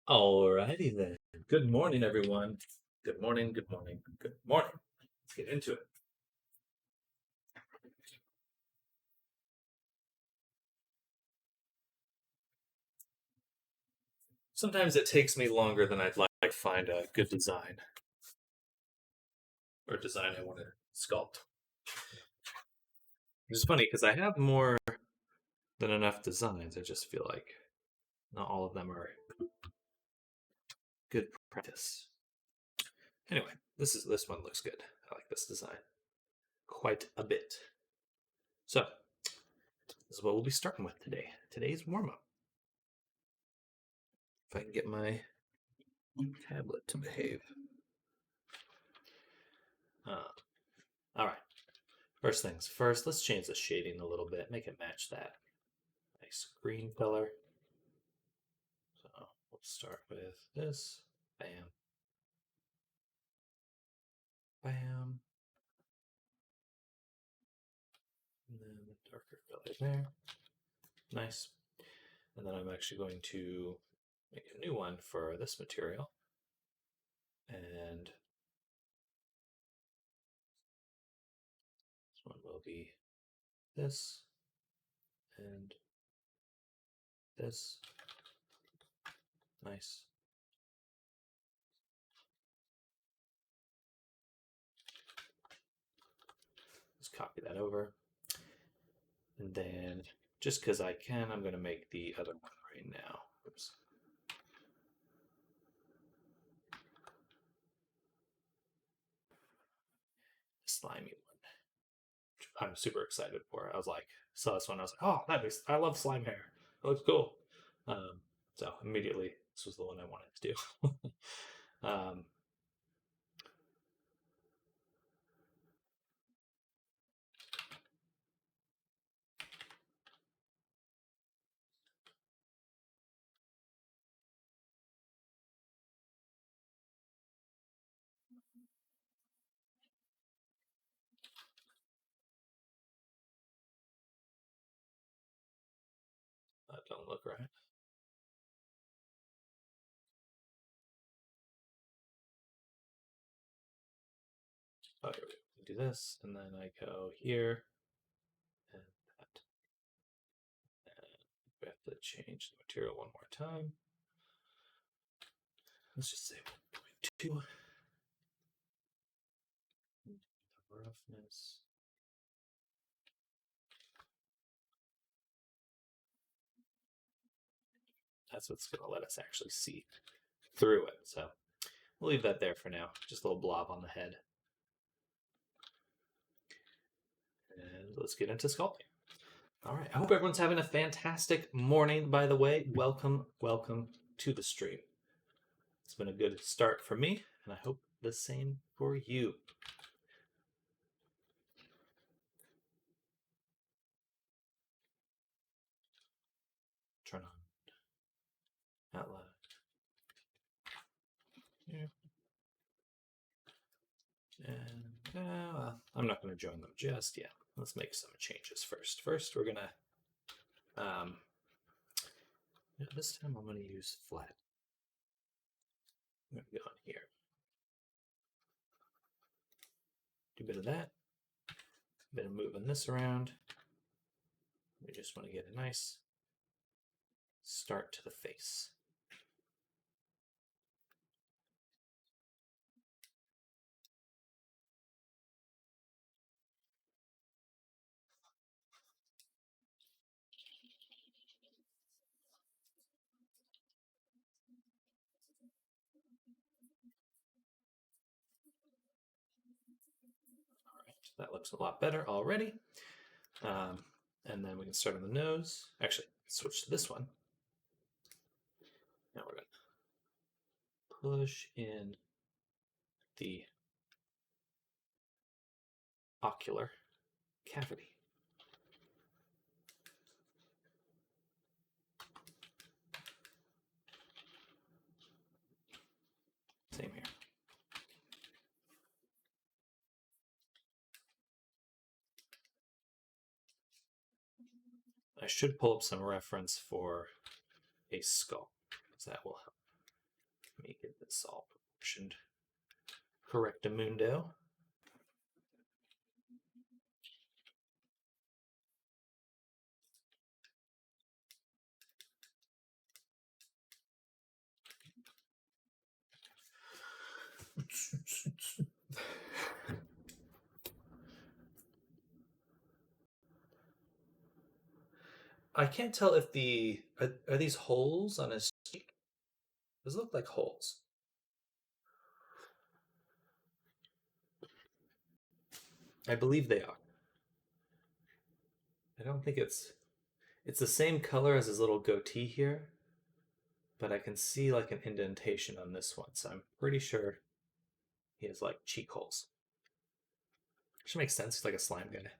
Alrighty then. Good morning, everyone. Good morning, good morning, good morning. Let's get into it. Sometimes it takes me longer than I'd like to find a good design or design I want to sculpt. Which is funny because I have more than enough designs. I just feel like not all of them are good practice. Anyway, this one looks good. I like this design quite a bit. So, this is what we'll be starting with today. Today's warm up. If I can get my tablet to behave. All right. First things first, let's change the shading a little bit, make it match that nice green color. So we'll start with this. Bam. Bam. And then the darker color there. Nice. And then I'm actually going to make a new one for this material. And this one will be this and this. Nice. Just copy that over. And then, just because I can, I'm going to make the other one right now. Oops. Slimy one. I'm super excited for it. I was like, saw this one. I was like, oh, I love slime hair. It looks cool. So immediately, this was the one I wanted to do. That don't look right. Oh, here we do this, and then I go here, and that. And we have to change the material one more time. Let's just say 1.2. The roughness. That's what's going to let us actually see through it. So we'll leave that there for now. Just a little blob on the head. And let's get into sculpting. All right. I hope everyone's having a fantastic morning, by the way. Welcome to the stream. It's been a good start for me, and I hope the same for you. Turn on out loud. Yeah. And I'm not going to join them just yet. Let's make some changes first. First, we're going to, this time I'm going to use flat. I'm going to go on here. Do a bit of that. A bit of moving this around. We just want to get a nice start to the face. All right, that looks a lot better already. And then we can start on the nose. Actually, switch to this one. Now we're going to push in the ocular cavity. Same here. I should pull up some reference for a skull, because that will help. Let me get this all proportioned correctamundo. I can't tell if are these holes on his cheek? Those look like holes. I believe they are. I don't think it's the same color as his little goatee here, but I can see like an indentation on this one, so I'm pretty sure he has like cheek holes. Which makes sense. He's like a slime guy.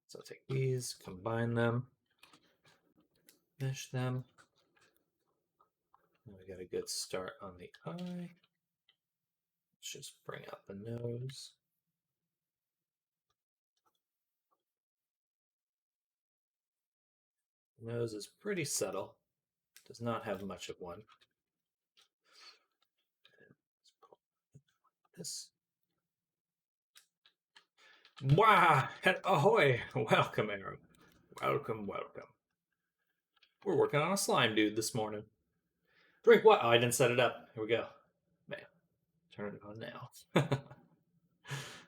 So I'll take these, combine them, mesh them. And we got a good start on the eye. Let's just bring out the nose. The nose is pretty subtle. Does not have much of one. Let's pull this. Wow! Ahoy! Welcome, Aaron. Welcome, welcome. We're working on a slime dude this morning. Drink what? Oh, I didn't set it up. Here we go. Man, turn it on now.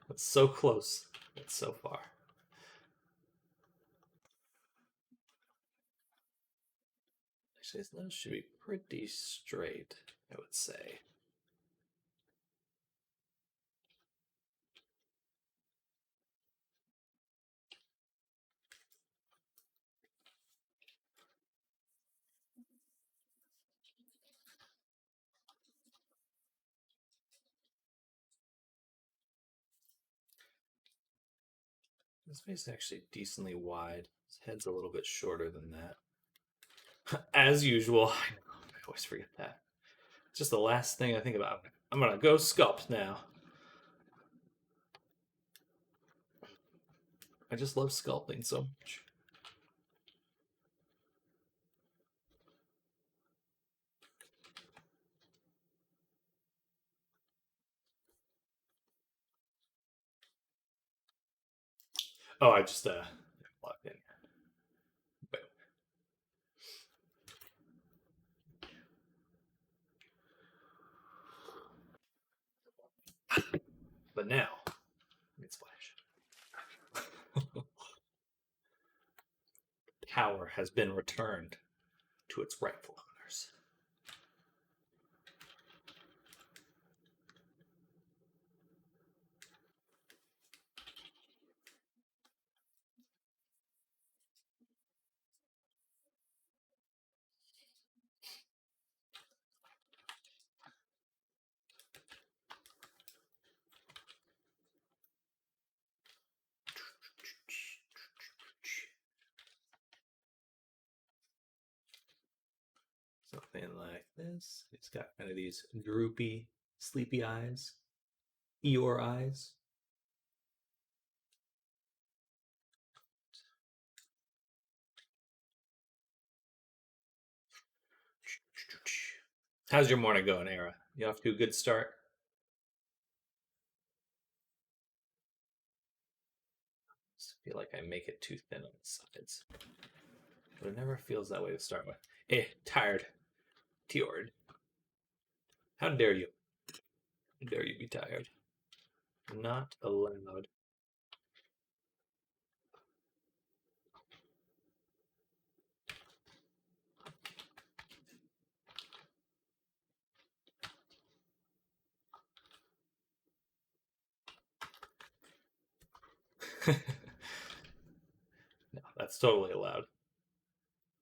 That's so close. It's so far. Actually, his nose should be pretty straight, I would say. His face is actually decently wide. His head's a little bit shorter than that. As usual. I always forget that. It's just the last thing I think about. I'm gonna go sculpt now. I just love sculpting so much. Oh, I just logged in. But now, it's Splash. Power has been returned to its rightful owners. Something like this. It's got kind of these droopy, sleepy eyes. Eeyore eyes. How's your morning going, Era? You off to a good start? I feel like I make it too thin on the sides. But it never feels that way to start with. Tired. Tjord. How dare you? How dare you be tired? Not allowed. No, that's totally allowed.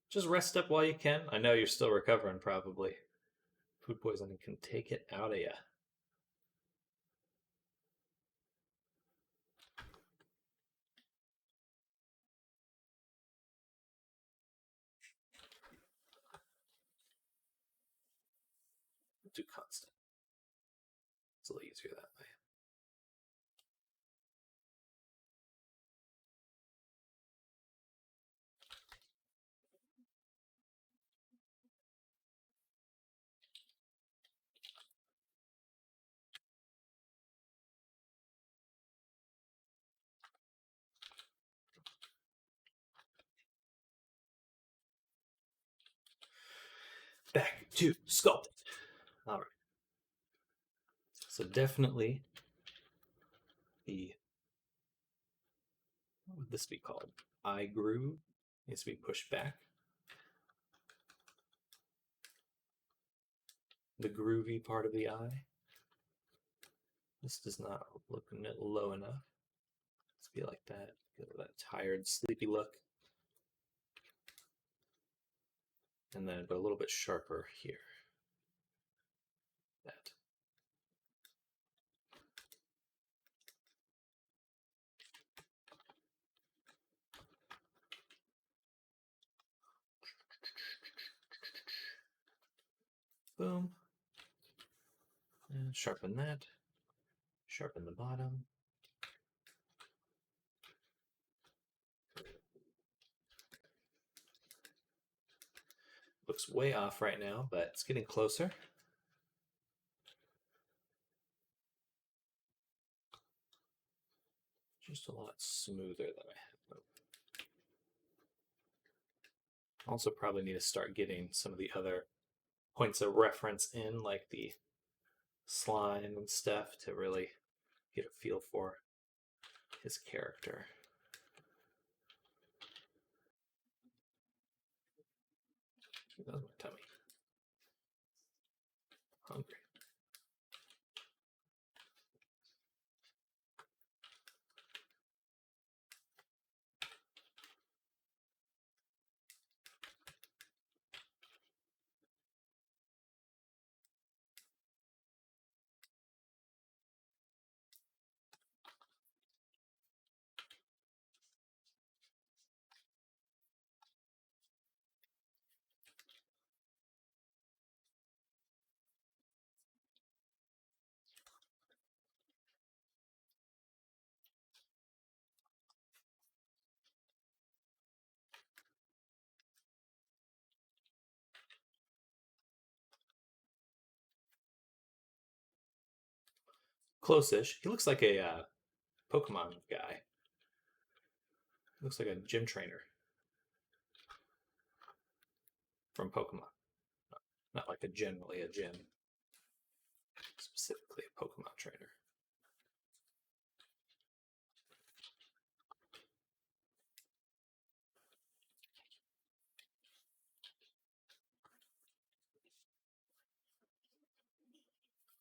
Just rest up while you can. I know you're still recovering, probably. Food poisoning can take it out of you. Do constant. It's a little easier that way. to sculpt it. All right. So definitely what would this be called? Eye groove needs to be pushed back. The groovy part of the eye. This does not look low enough. Let's be like that. Get that tired, sleepy look. And then but a little bit sharper here. That. Boom. And sharpen that. Sharpen the bottom. Looks way off right now, but it's getting closer. Just a lot smoother than I have. Also probably need to start getting some of the other points of reference in, like the slime and stuff, to really get a feel for his character. That was my tummy. Hungry. Close-ish. He looks like a Pokemon guy. Looks like a gym trainer from Pokemon. Not like generally a gym. Specifically a Pokemon trainer.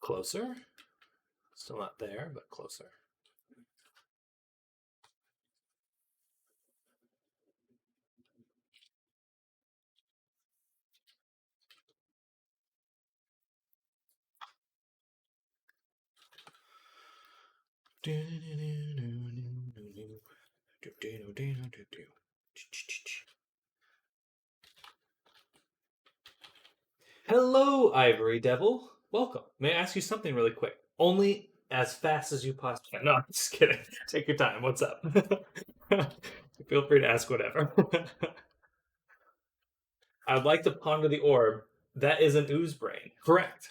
Closer. Still not there, but closer. Hello, Ivory Devil. Welcome. May I ask you something really quick? Only as fast as you possibly can. No, I'm just kidding. Take your time. What's up? Feel free to ask whatever. I would like to ponder the orb. That is an ooze brain. Correct.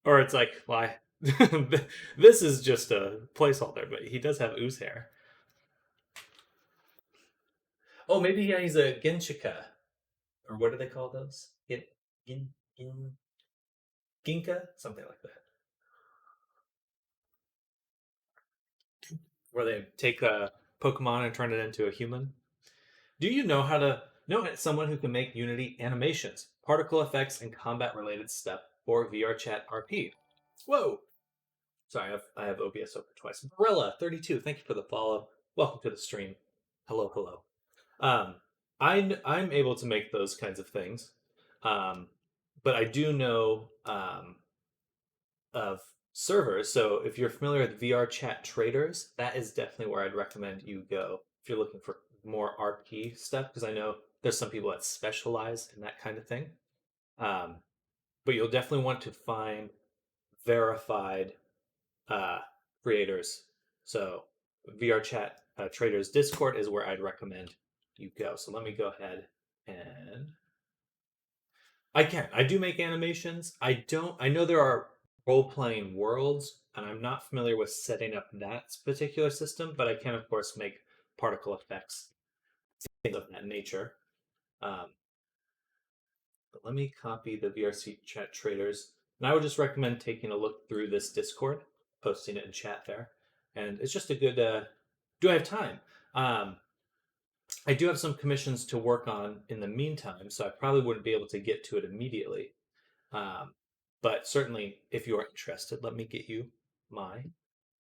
Or it's like, why? This is just a placeholder, but he does have ooze hair. Oh, maybe yeah, he's a Genshika. Or what do they call those? Ginka? Something like that. Where they take a Pokemon and turn it into a human. Do you know how to know someone who can make Unity animations, particle effects, and combat related stuff for VRChat RP? Whoa! Sorry, I have OBS open twice. Barella32, thank you for the follow. Welcome to the stream. Hello, hello. I'm able to make those kinds of things, but I do know of servers. So if you're familiar with VRChat Traders, that is definitely where I'd recommend you go if you're looking for more RP stuff, because I know there's some people that specialize in that kind of thing. But you'll definitely want to find verified creators. So VRChat Traders Discord is where I'd recommend you go. So let me go ahead and I do make animations. I know there are role-playing worlds, and I'm not familiar with setting up that particular system, but I can of course make particle effects, things of that nature. But let me copy the VRC chat traders. And I would just recommend taking a look through this Discord, posting it in chat there. And it's just a good, do I have time? I do have some commissions to work on in the meantime, so I probably wouldn't be able to get to it immediately. But certainly, if you are interested, let me get you my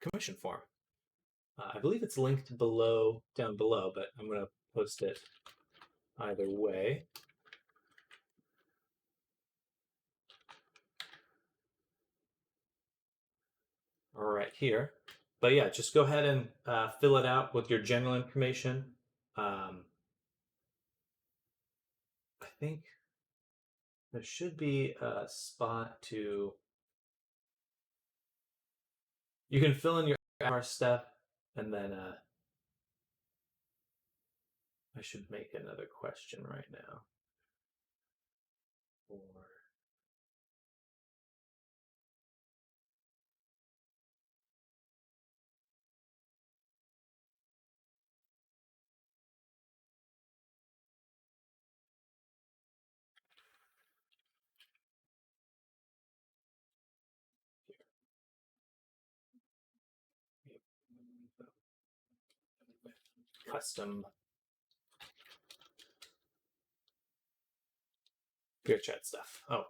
commission form. I believe it's linked down below, but I'm going to post it either way. Right here. But yeah, just go ahead and fill it out with your general information. I think there should be a spot to. You can fill in your stuff, and then I should make another question right now. Or custom peer chat stuff. Oh,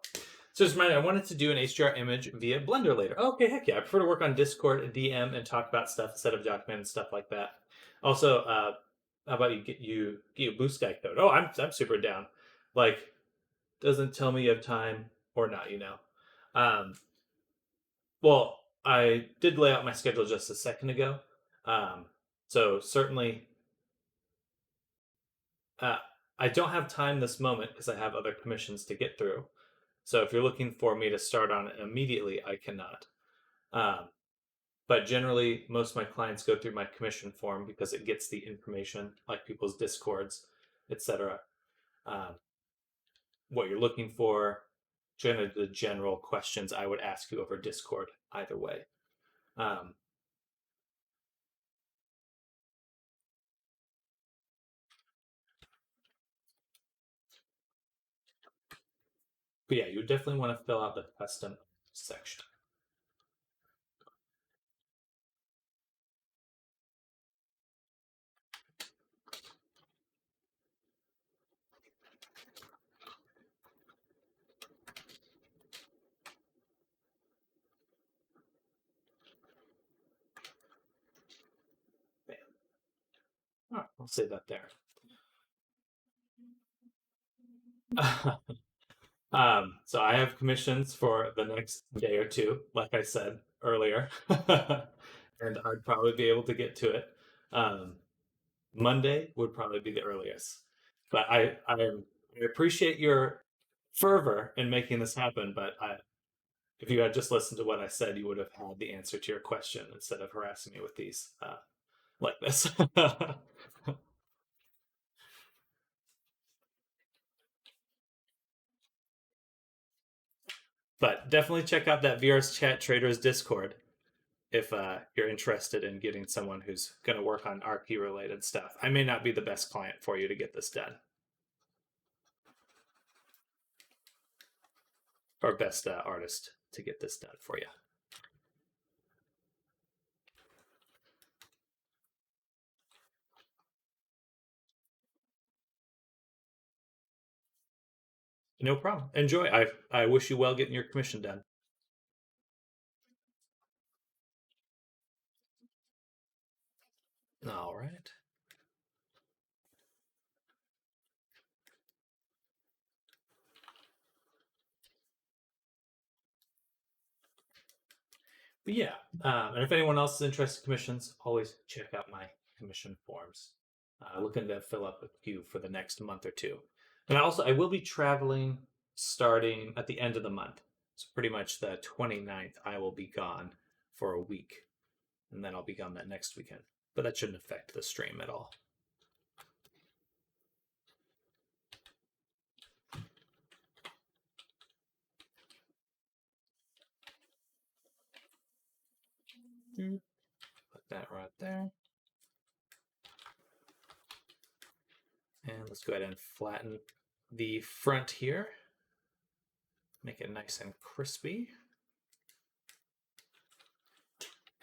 so just reminder, I wanted to do an HDR image via Blender later. Okay, heck yeah. I prefer to work on Discord, DM, and talk about stuff instead of document and stuff like that. Also, how about you get a Blue Sky code? Oh, I'm super down. Like, doesn't tell me you have time or not, you know. Well, I did lay out my schedule just a second ago. So certainly, I don't have time this moment because I have other commissions to get through. So if you're looking for me to start on it immediately, I cannot. But generally, most of my clients go through my commission form because it gets the information, like people's discords, etc. What you're looking for, generally the general questions I would ask you over Discord either way. But yeah, you definitely want to fill out the custom section. Oh, I'll save that there. So I have commissions for the next day or two, like I said earlier, and I'd probably be able to get to it. Monday would probably be the earliest, but I appreciate your fervor in making this happen. But if you had just listened to what I said, you would have had the answer to your question instead of harassing me with these like this. But definitely check out that VR's Chat Traders Discord if you're interested in getting someone who's going to work on RP related stuff. I may not be the best client for you to get this done, or best artist to get this done for you. No problem. Enjoy. I wish you well getting your commission done. All right. But yeah, and if anyone else is interested in commissions, always check out my commission forms. Looking to fill up a few for the next month or two. And I will be traveling starting at the end of the month. So pretty much the 29th, I will be gone for a week. And then I'll be gone that next weekend. But that shouldn't affect the stream at all. Put that right there. And let's go ahead and flatten the front here. Make it nice and crispy.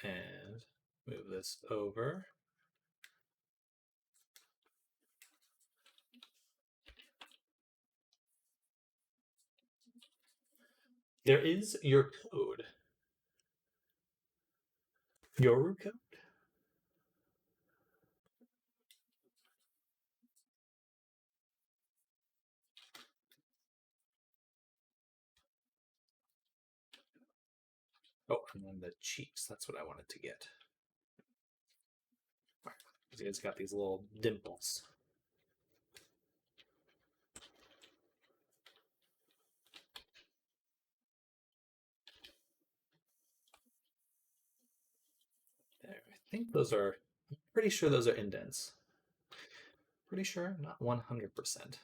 And move this over. There is your code. Your code. Oh, and then the cheeks. That's what I wanted to get. It's got these little dimples. There. I think those are, I'm pretty sure those are indents. Pretty sure, not 100%.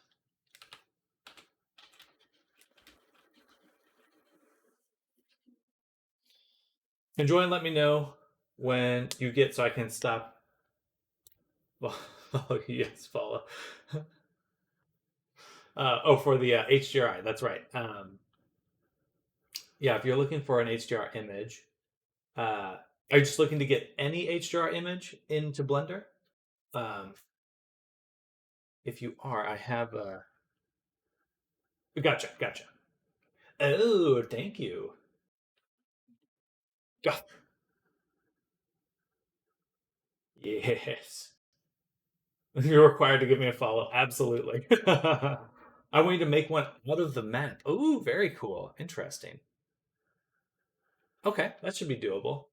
Enjoy and let me know when you get so I can stop. Well, oh, yes, follow. For the HDRI, that's right. Yeah, if you're looking for an HDR image, are you just looking to get any HDR image into Blender? If you are, I have a. Gotcha. Oh, thank you. Ah, yes. You're required to give me a follow. Absolutely. I want you to make one out of the map. Ooh, very cool. Interesting. Okay, that should be doable.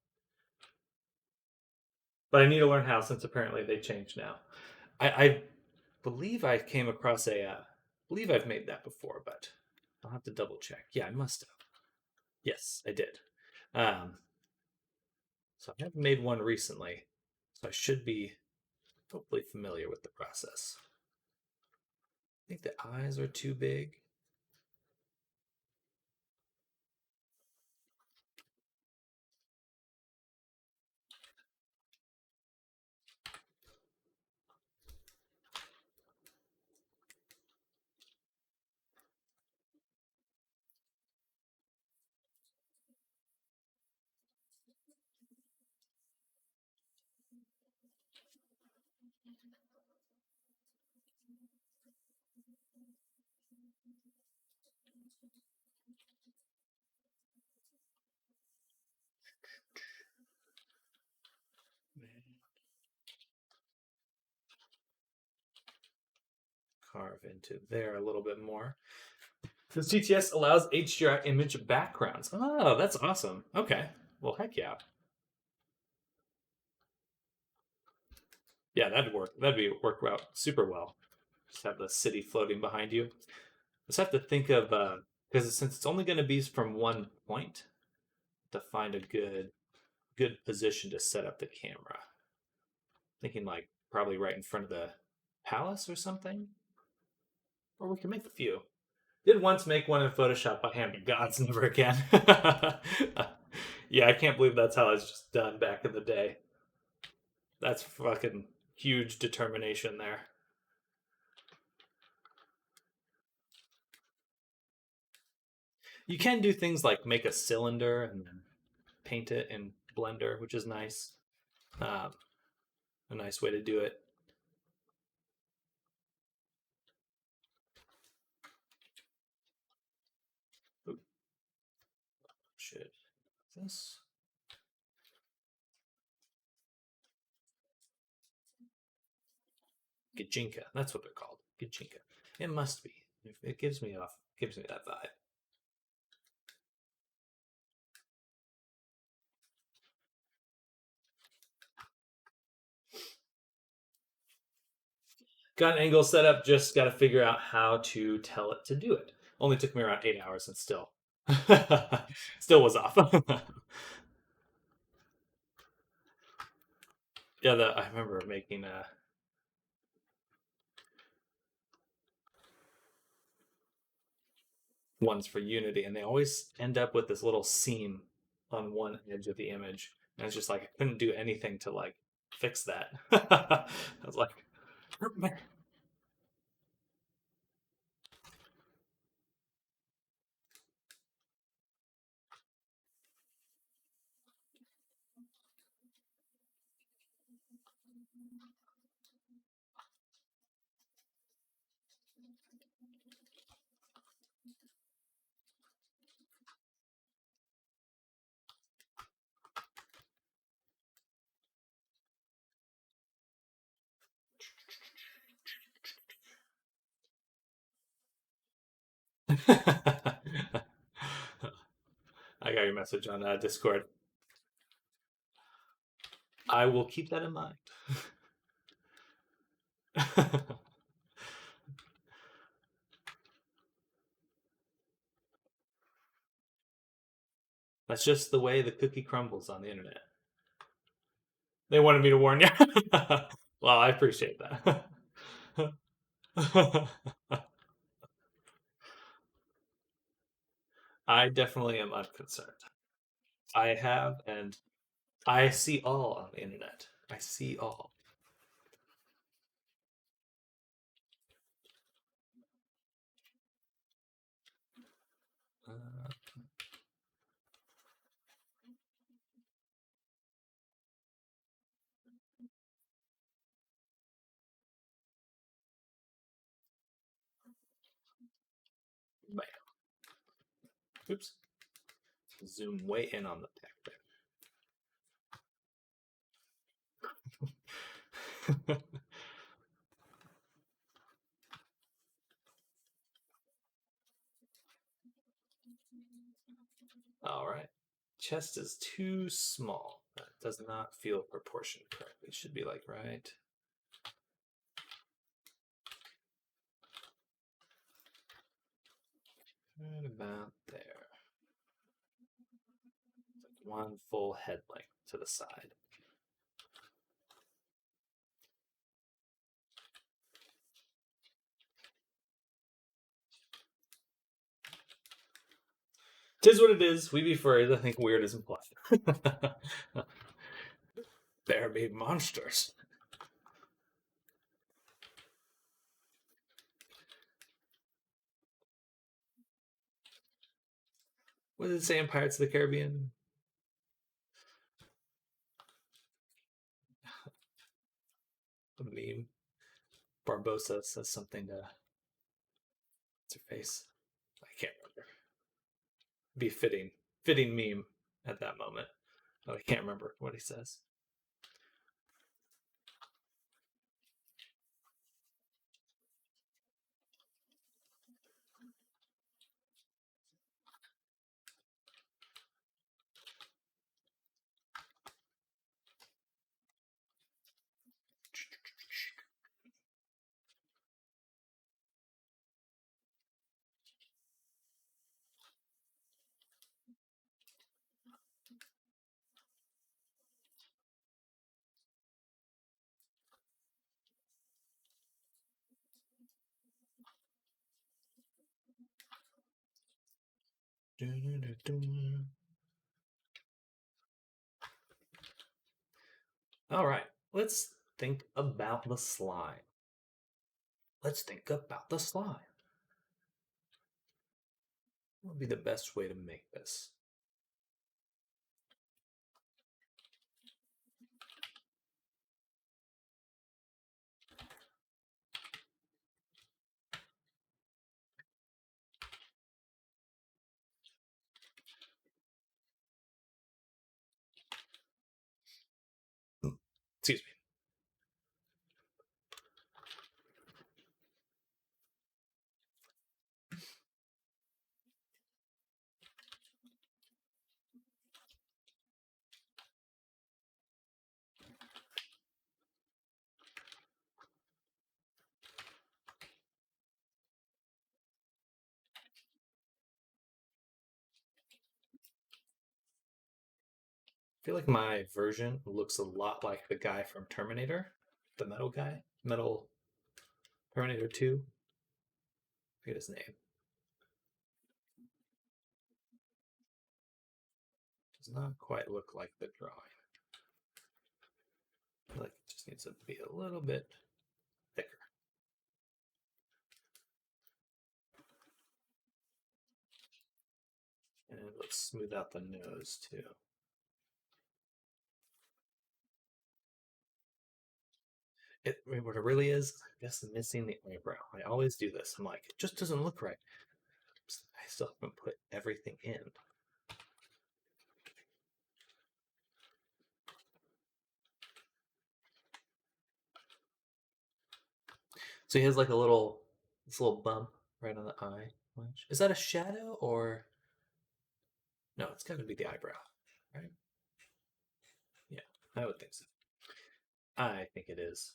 But I need to learn how since apparently they changed now. I believe I came across believe I've made that before, but I'll have to double check. Yeah, I must have. Yes, I did. Um, so I haven't made one recently, so I should be hopefully familiar with the process. I think the eyes are too big. Carve into there a little bit more. This GTS allows HDR image backgrounds. Oh, that's awesome. Okay. Well, heck yeah. Yeah, that'd work. Work out super well. Just have the city floating behind you. Just have to think of because since it's only going to be from one point, to find a good position to set up the camera. Thinking like probably right in front of the palace or something, or we can make a few. Did once make one in Photoshop by hand, but God's never again. Yeah, I can't believe that's how it's just done back in the day. That's fucking huge determination there. You can do things like make a cylinder and then paint it in Blender, which is nice. Um, a nice way to do it. Ooh. Shit. This. Gijinka. That's what they're called. Gijinka. It must be. It gives me that vibe. Got an angle set up, just got to figure out how to tell it to do it. Only took me around 8 hours and still was off. Yeah, I remember making ones for Unity, and they always end up with this little seam on one edge of the image, and it's just like I couldn't do anything to like fix that. I was like, I got your message on Discord. I will keep that in mind. That's just the way the cookie crumbles on the internet. They wanted me to warn you. Well, I appreciate that. I definitely am unconcerned. I have, and I see all on the internet. I see all. Uh, bam. Oops. Zoom way in on the deck. All right. Chest is too small. That does not feel proportioned correctly. It should be like right about there. Like one full head length to the side. Tis what it is. We be furries. I think weird is implied. There be monsters. What does it say in Pirates of the Caribbean? A meme. Barbossa says something to what's her face? I can't remember. Be fitting meme at that moment. But I can't remember what he says. All right, let's think about the slime. Let's think about the slime. What would be the best way to make this? Excuse me. I feel like my version looks a lot like the guy from Terminator, the metal guy, Metal Terminator 2. I forget his name. Does not quite look like the drawing. I feel like it just needs to be a little bit thicker. And let's smooth out the nose too. what it really is, I guess I'm missing the eyebrow. I always do this. I'm like, it just doesn't look right. I still haven't put everything in. So he has like this little bump right on the eye. Is that a shadow or no? It's got to be the eyebrow, right? Yeah, I would think so. I think it is.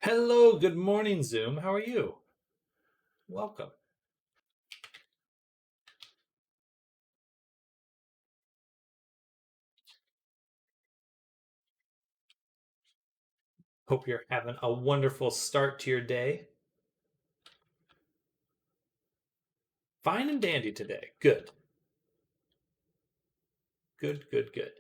Hello, good morning, Zoom. How are you? Welcome. Hope you're having a wonderful start to your day. Fine and dandy today. Good. Good, good, good.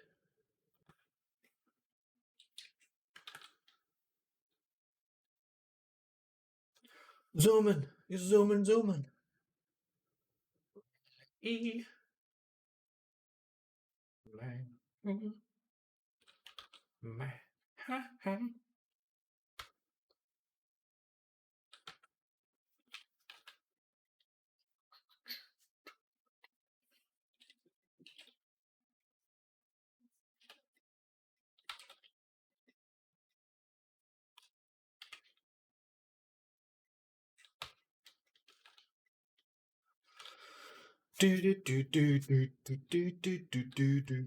Zooming. You're zooming, zooming. E. Man. Man. Ha, ha. Do do do do do do do do do do.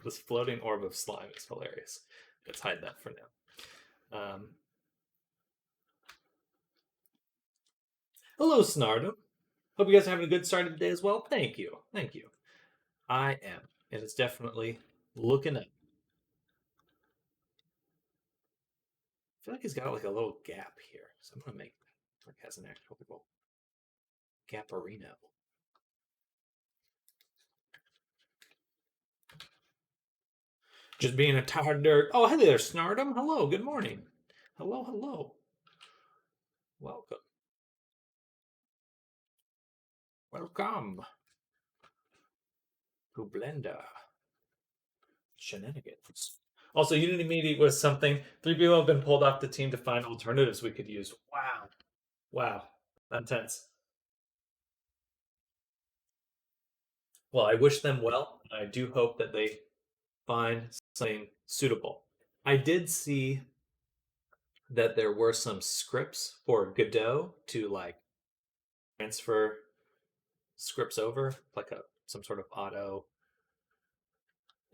This floating orb of slime is hilarious. Let's hide that for now. Hello, Snardom. Hope you guys are having a good start of the day as well. Thank you. Thank you. I am. And it's definitely looking up. I feel like he's got like a little gap here. So I'm going to make like has an actual little gaparino. Just being a tired nerd. Oh, hey there, Snardom. Hello, good morning. Hello, hello. Welcome. Welcome to Blender Shenanigans. Also, Unity Media was something. 3 people have been pulled off the team to find alternatives we could use. Wow. Wow. Intense. Well, I wish them well. I do hope that they find something suitable. I did see that there were some scripts for Godot to like transfer scripts over, like some sort of auto.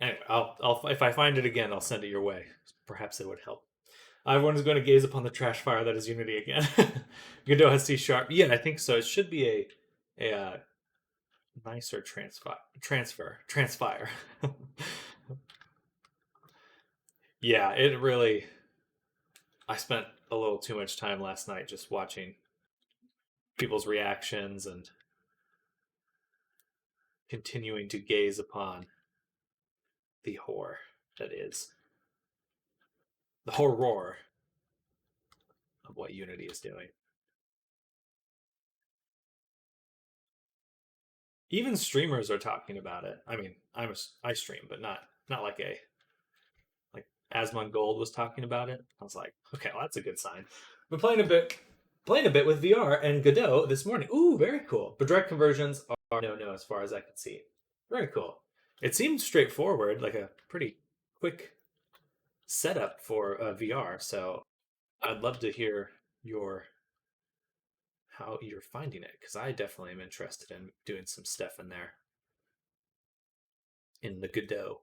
Anyway, I'll if I find it again, I'll send it your way. Perhaps it would help. Everyone is going to gaze upon the trash fire that is Unity again. Godot has C#. Yeah, I think so. It should be a nicer transfire. Yeah, it really. I spent a little too much time last night just watching people's reactions and continuing to gaze upon the horror that is the horror of what Unity is doing. Even streamers are talking about it. I mean, I stream, but not like Asmon Gold was talking about it. I was like, okay, well, that's a good sign. But playing a bit with VR and Godot this morning. Ooh, very cool. But direct conversions are no as far as I can see. Very cool. It seems straightforward, like a pretty quick setup for VR. So I'd love to hear your how you're finding it, because I definitely am interested in doing some stuff in there in the Godot.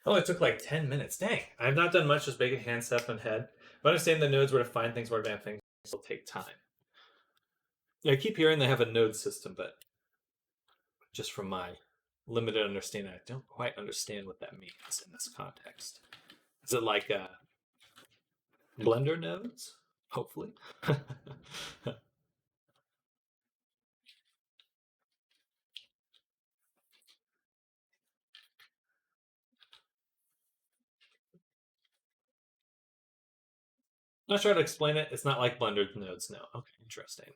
Oh, it took like 10 minutes. Dang. I have not done much, just big hand stuff and head. But understanding the nodes where to find things, where to advance things will take time. Yeah, I keep hearing they have a node system, but just from my limited understanding, I don't quite understand what that means in this context. Is it like Blender nodes? Hopefully. Not sure how to explain it. It's not like Blender nodes, no. Okay, interesting.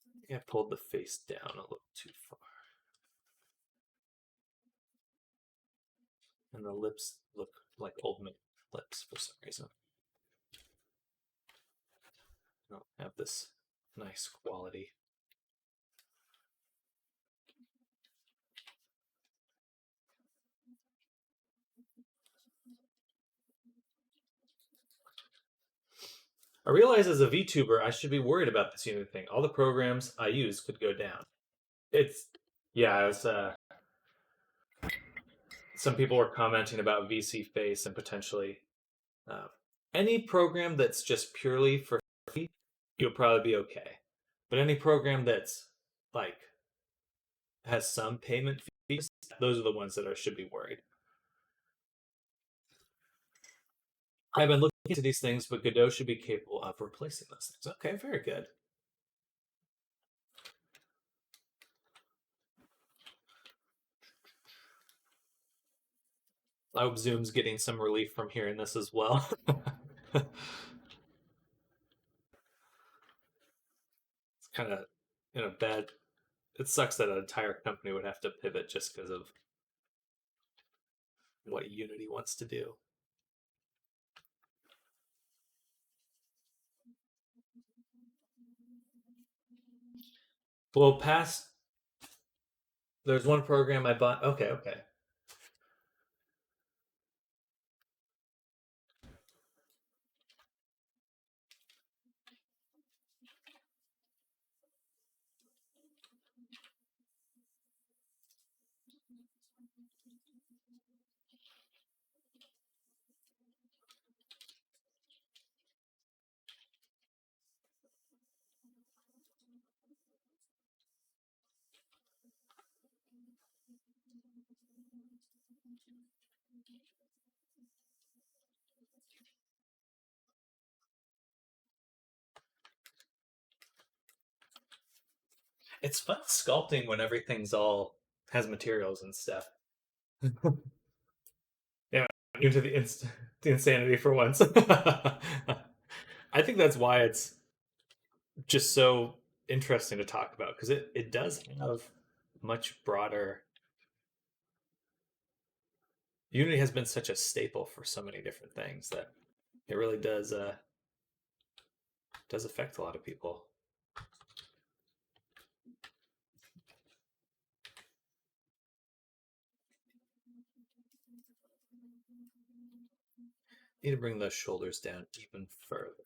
I think I pulled the face down a little too far. And the lips look like old lips for some reason. I don't have this nice quality. I realize as a VTuber, I should be worried about this Unity thing. All the programs I use could go down. It's, yeah, it's, some people were commenting about VC Face and potentially any program that's just purely for free, you'll probably be okay. But any program that's like has some payment fees, those are the ones that should be worried. I've been looking into these things, but Godot should be capable of replacing those things. Okay, very good. I hope Zoom's getting some relief from hearing this as well. It's kind of bad. It sucks that an entire company would have to pivot just because of what Unity wants to do. Well, past there's one program I bought. Okay. It's fun sculpting when everything's all has materials and stuff. Yeah, into the insanity for once. I think that's why it's just so interesting to talk about, because it does have much broader. Unity has been such a staple for so many different things that it really does affect a lot of people. Need to bring those shoulders down even further.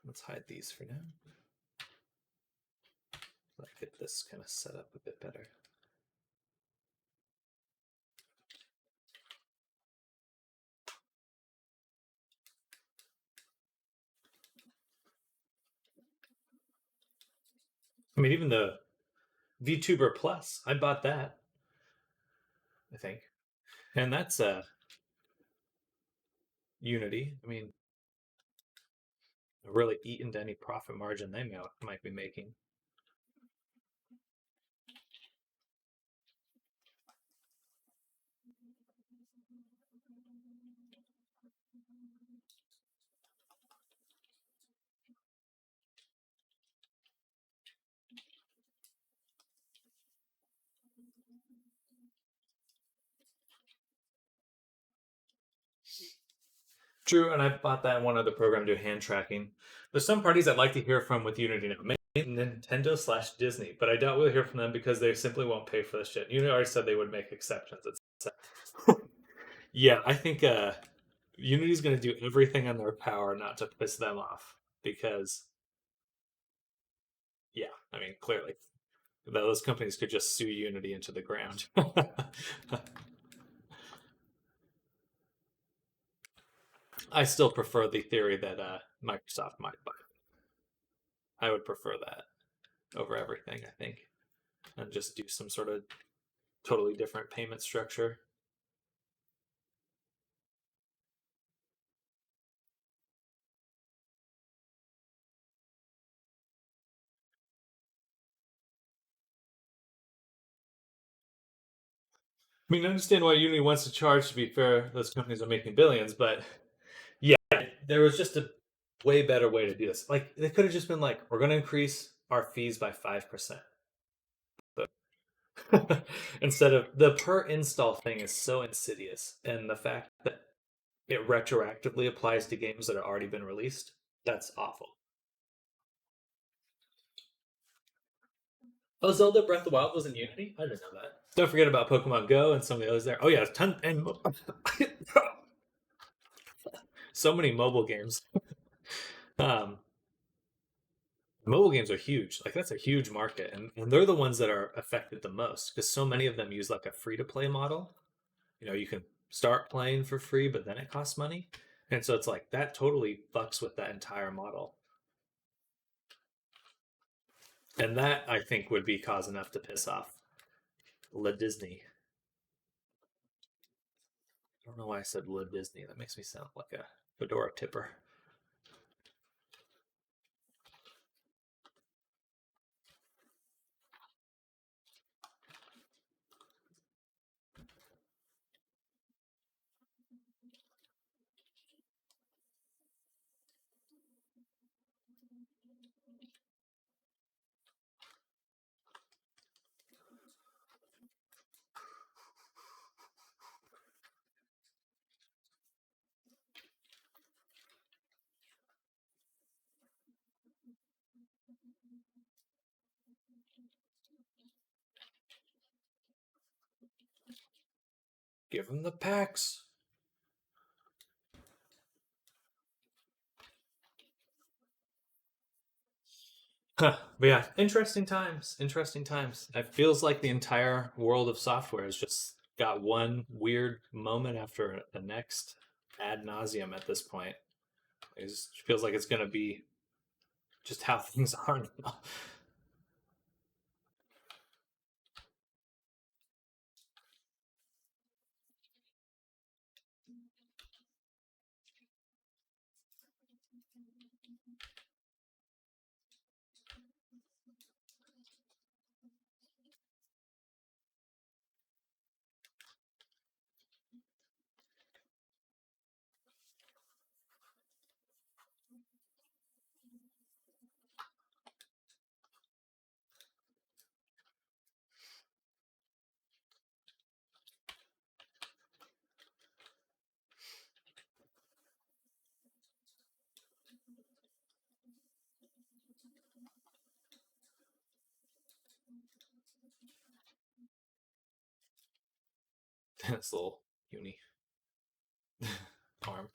Let's hide these for now. Let's get this kind of set up a bit better. I mean, even the VTuber Plus, I bought that, I think. And that's Unity. I mean, really eat into any profit margin they might be making. True, and I bought that in one other program to do hand tracking. There's some parties I'd like to hear from with Unity now. Maybe Nintendo/Disney, but I doubt we'll hear from them because they simply won't pay for this shit. Unity already said they would make exceptions. Yeah, I think Unity's going to do everything in their power not to piss them off because, yeah, I mean, clearly those companies could just sue Unity into the ground. I still prefer the theory that Microsoft might buy. I would prefer that over everything, I think, and just do some sort of totally different payment structure. I mean, I understand why Unity wants to charge. To be fair, those companies are making billions, but yeah, there was just a way better way to do this. Like they could have just been like, we're going to increase our fees by 5%. But instead of the per install thing is so insidious, and the fact that it retroactively applies to games that have already been released, that's awful. Oh, Zelda Breath of the Wild was in Unity? I didn't know that. Don't forget about Pokemon Go and some of the others there. Oh yeah, ton and so many mobile games. um, Mobile games are huge. Like that's a huge market, and they're the ones that are affected the most because so many of them use like a free to play model. You can start playing for free, but then it costs money, and so it's like that totally fucks with that entire model. And that I think would be cause enough to piss off La Disney. I don't know why I said La Disney. That makes me sound like a fedora tipper. Give them the packs. Huh. But yeah, interesting times. Interesting times. It feels like the entire world of software has just got one weird moment after the next ad nauseum at this point. It just feels like it's going to be just how things are now. This little uni arm.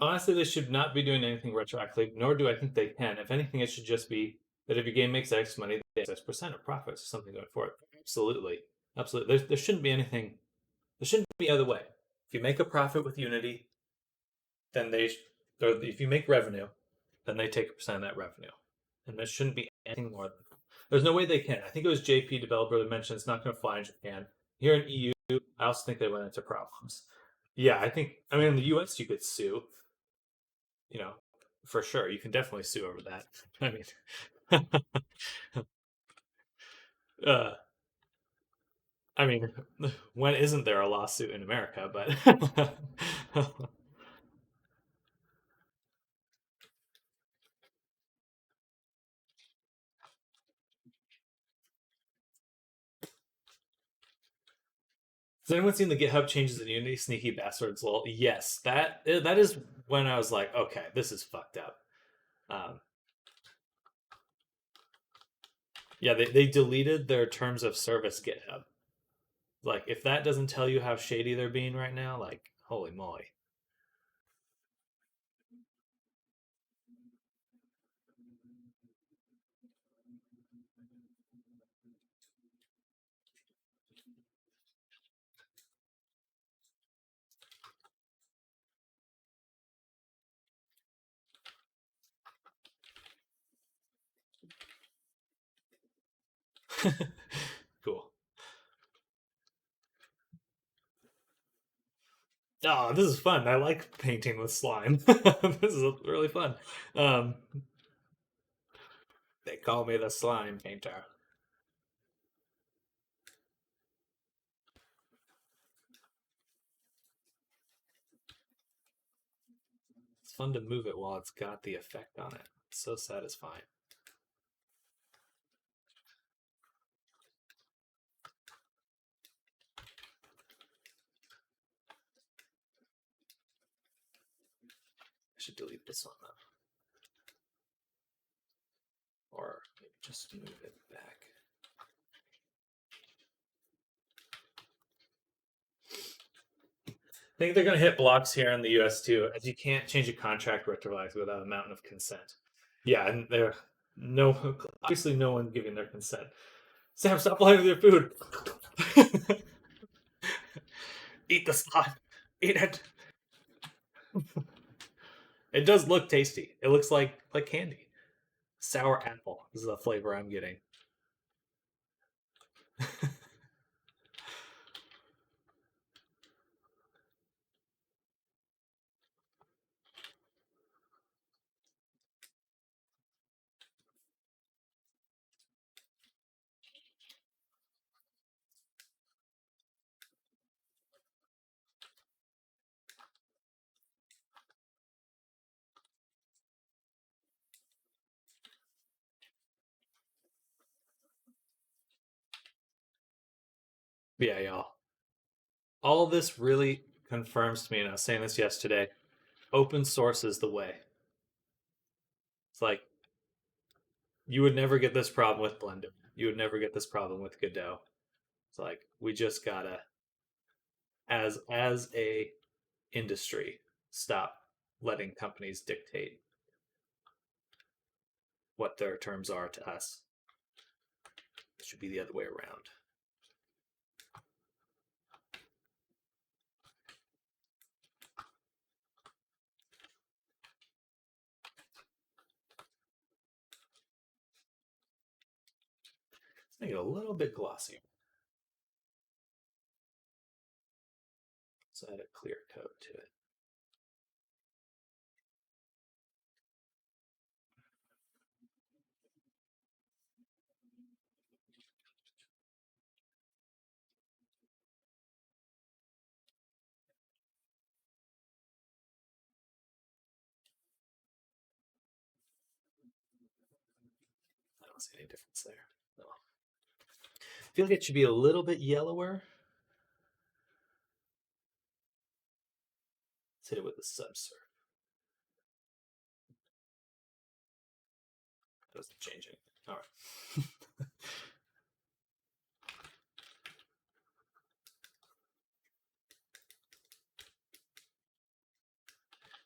Honestly, they should not be doing anything retroactively, nor do I think they can. If anything, it should just be that if your game makes X money, they have X% of profits or something going forward. Absolutely, absolutely. There shouldn't be anything. There shouldn't be other way. If you make a profit with Unity, then or if you make revenue, then they take a percent of that revenue, and there shouldn't be anything more. There's no way they can. I think it was JP Developer that mentioned it's not going to fly in Japan. Here in EU, I also think they went into problems. Yeah, I mean, in the US, you could sue. You know, for sure, you can definitely sue over that. I mean, uh, I mean, when isn't there a lawsuit in America? But has anyone seen the GitHub changes in Unity? Sneaky bastards, lol. Yes, that is when I was like, okay, this is fucked up. Um, yeah, they deleted their terms of service GitHub. Like, if that doesn't tell you how shady they're being right now, like, holy moly. Cool. Oh, this is fun. I like painting with slime. This is really fun. Um, they call me the slime painter. It's fun to move it while it's got the effect on it. It's so satisfying. I should delete this one though. Or maybe just move it back. I think they're going to hit blocks here in the US too, as you can't change a contract retroactively without a mountain of consent. Yeah, and there, no, obviously no one giving their consent. Sam, stop playing with your food. Eat the slime. Eat it. It does look tasty. It looks like candy. Sour apple is the flavor I'm getting. Yeah, y'all. All this really confirms to me, and I was saying this yesterday, open source is the way. It's like you would never get this problem with Blender. You would never get this problem with Godot. It's like we just gotta, as a industry, stop letting companies dictate what their terms are to us. It should be the other way around. Let's make it a little bit glossier. Let's add a clear coat to it. I don't see any difference there. No. I feel like it should be a little bit yellower. Let's hit it with the subsurf. That doesn't change anything. All right.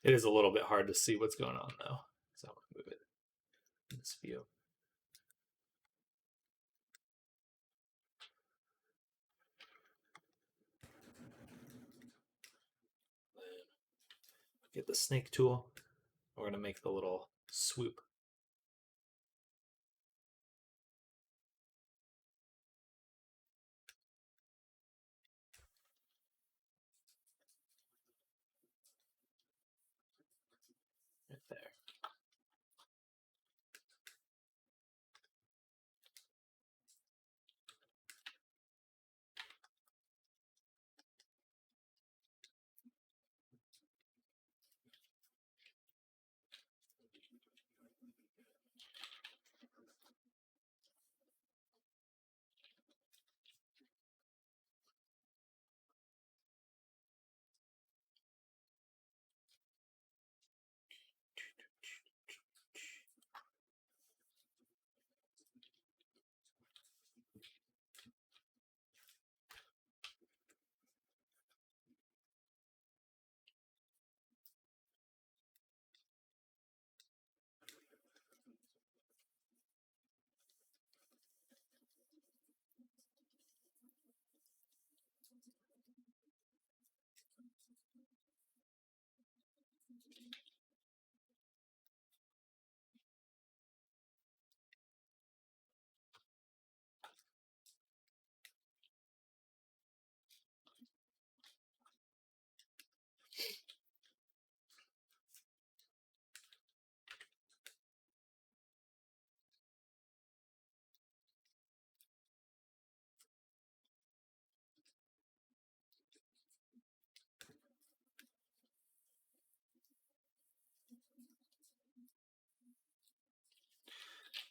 It is a little bit hard to see what's going on though. So I'm gonna move it in this view. Get the snake tool. We're going to make the little swoop. Right there.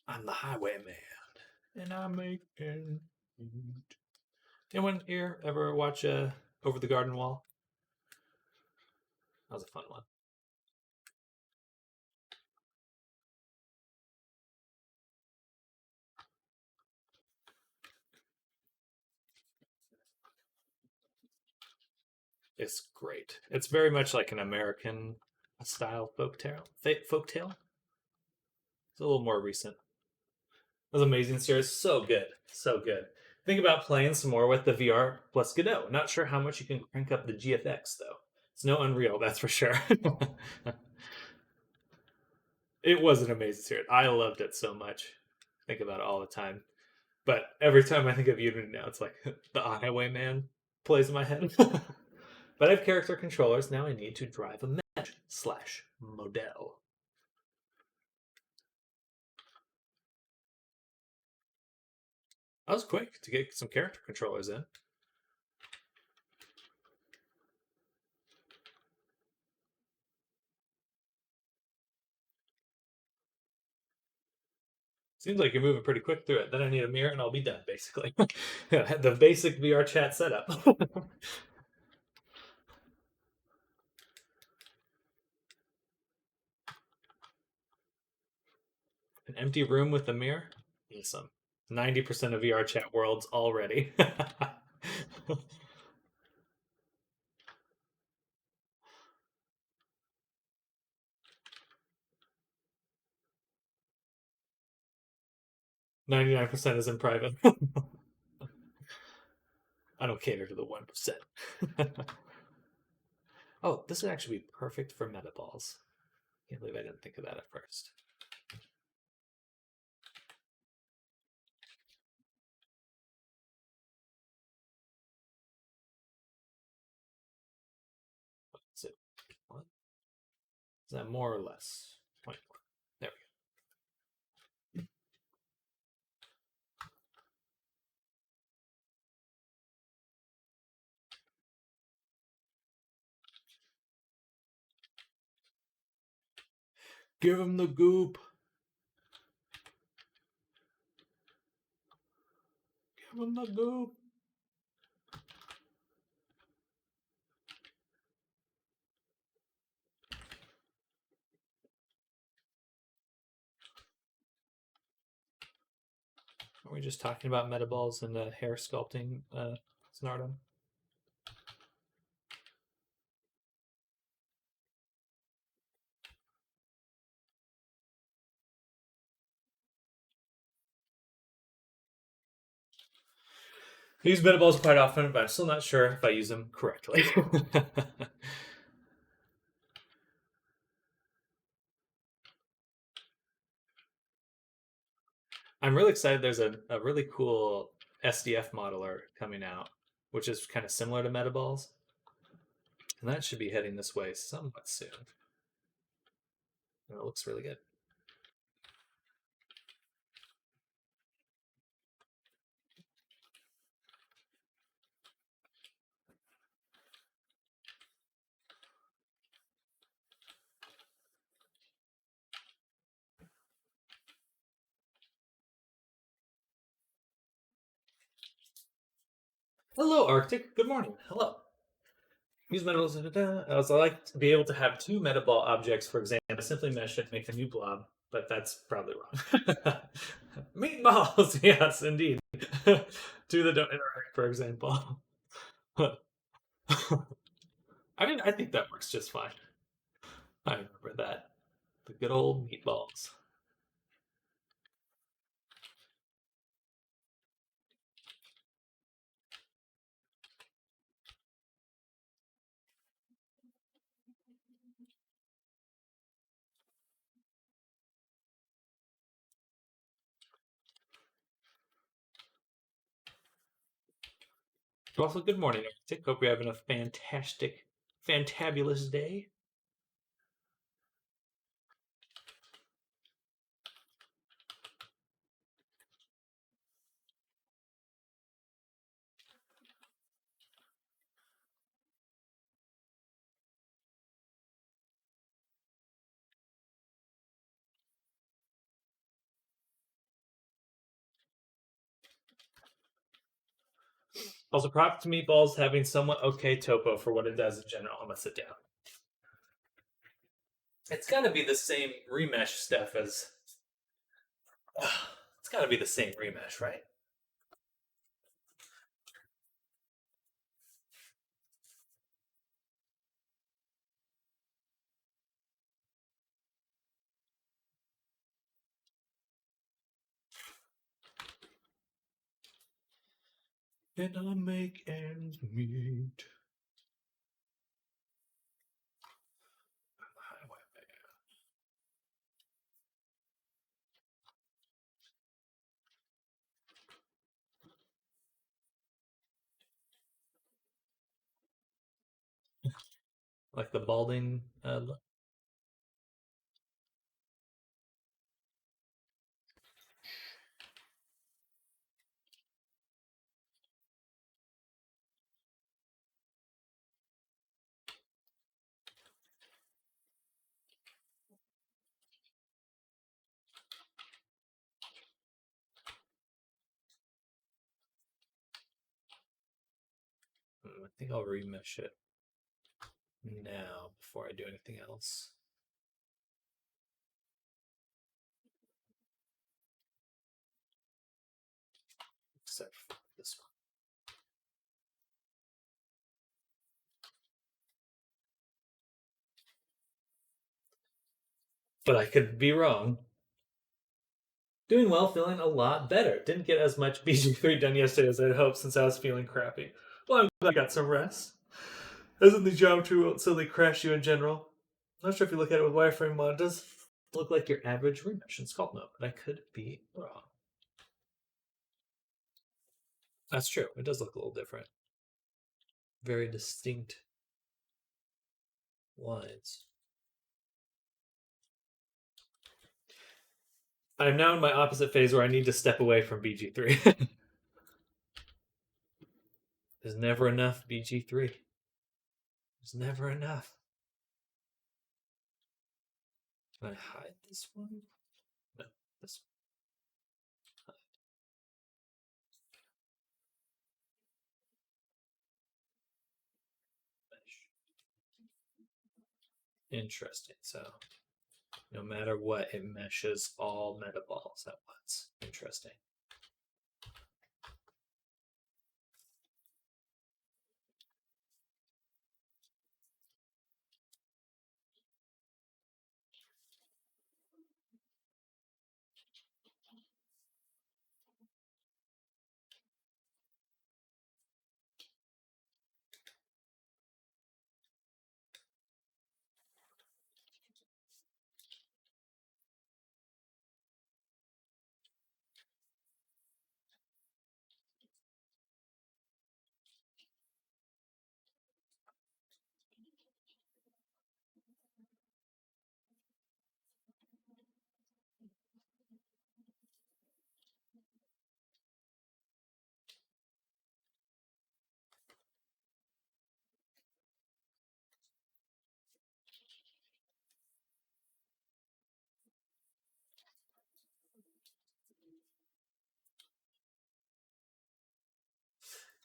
I'm the highwayman, and I'm making. Anyone here ever watch Over the Garden Wall? That was a fun one. It's great. It's very much like an American style folktale. Folktale. It's a little more recent. It was amazing series. So good. So good. Think about playing some more with the VR plus Godot. Not sure how much you can crank up the GFX though. It's no Unreal, that's for sure. It was an amazing series. I loved it so much. Think about it all the time. But every time I think of Unity now, it's like the Highwayman plays in my head. But I have character controllers. Now I need to drive a mesh/model. That was quick to get some character controllers in. Seems like you're moving pretty quick through it. Then I need a mirror and I'll be done, basically. The basic VR chat setup. An empty room with a mirror? Awesome. 90% of VR chat worlds already. 99% is in private. I don't cater to the 1%. Oh, this would actually be perfect for meta balls. Can't believe I didn't think of that at first. So, what? Is that more or less? 24. There we go. Give him the goop. Give him the goop. Are we just talking about meta balls and hair sculpting, Snardom? I use meta balls quite often, but I'm still not sure if I use them correctly. I'm really excited. There's a really cool SDF modeler coming out, which is kind of similar to Metaballs, and that should be heading this way somewhat soon. And it looks really good. Hello, Arctic. Good morning. Hello. Use metal. I was like to be able to have two metaball objects, for example, simply mesh it, make a new blob, but that's probably wrong. Meatballs, yes, indeed. Two that don't interact, for example. I think that works just fine. I remember that. The good old meatballs. Also, good morning, Arctic. Hope you're having a fantastic, fantabulous day. Also, props to Meatballs having somewhat okay topo for what it does in general. I'm gonna sit down. It's gotta be the same remesh stuff as. It's gotta be the same remesh, right? And I make ends meet. Like the balding look. I think I'll remesh it now before I do anything else. Except for this one. But I could be wrong. Doing well, feeling a lot better. Didn't get as much BG3 done yesterday as I'd hoped since I was feeling crappy. Well, I'm glad I got some rest. Isn't the geometry won't silly crash you in general? Not sure if you look at it with wireframe mod, it does look like your average remesh in Sculpt Mode, but I could be wrong. That's true. It does look a little different. Very distinct lines. I'm now in my opposite phase where I need to step away from BG3. There's never enough BG3. There's never enough. Can I hide this one? No, this one. Interesting. So no matter what, it meshes all metaballs at once. Interesting.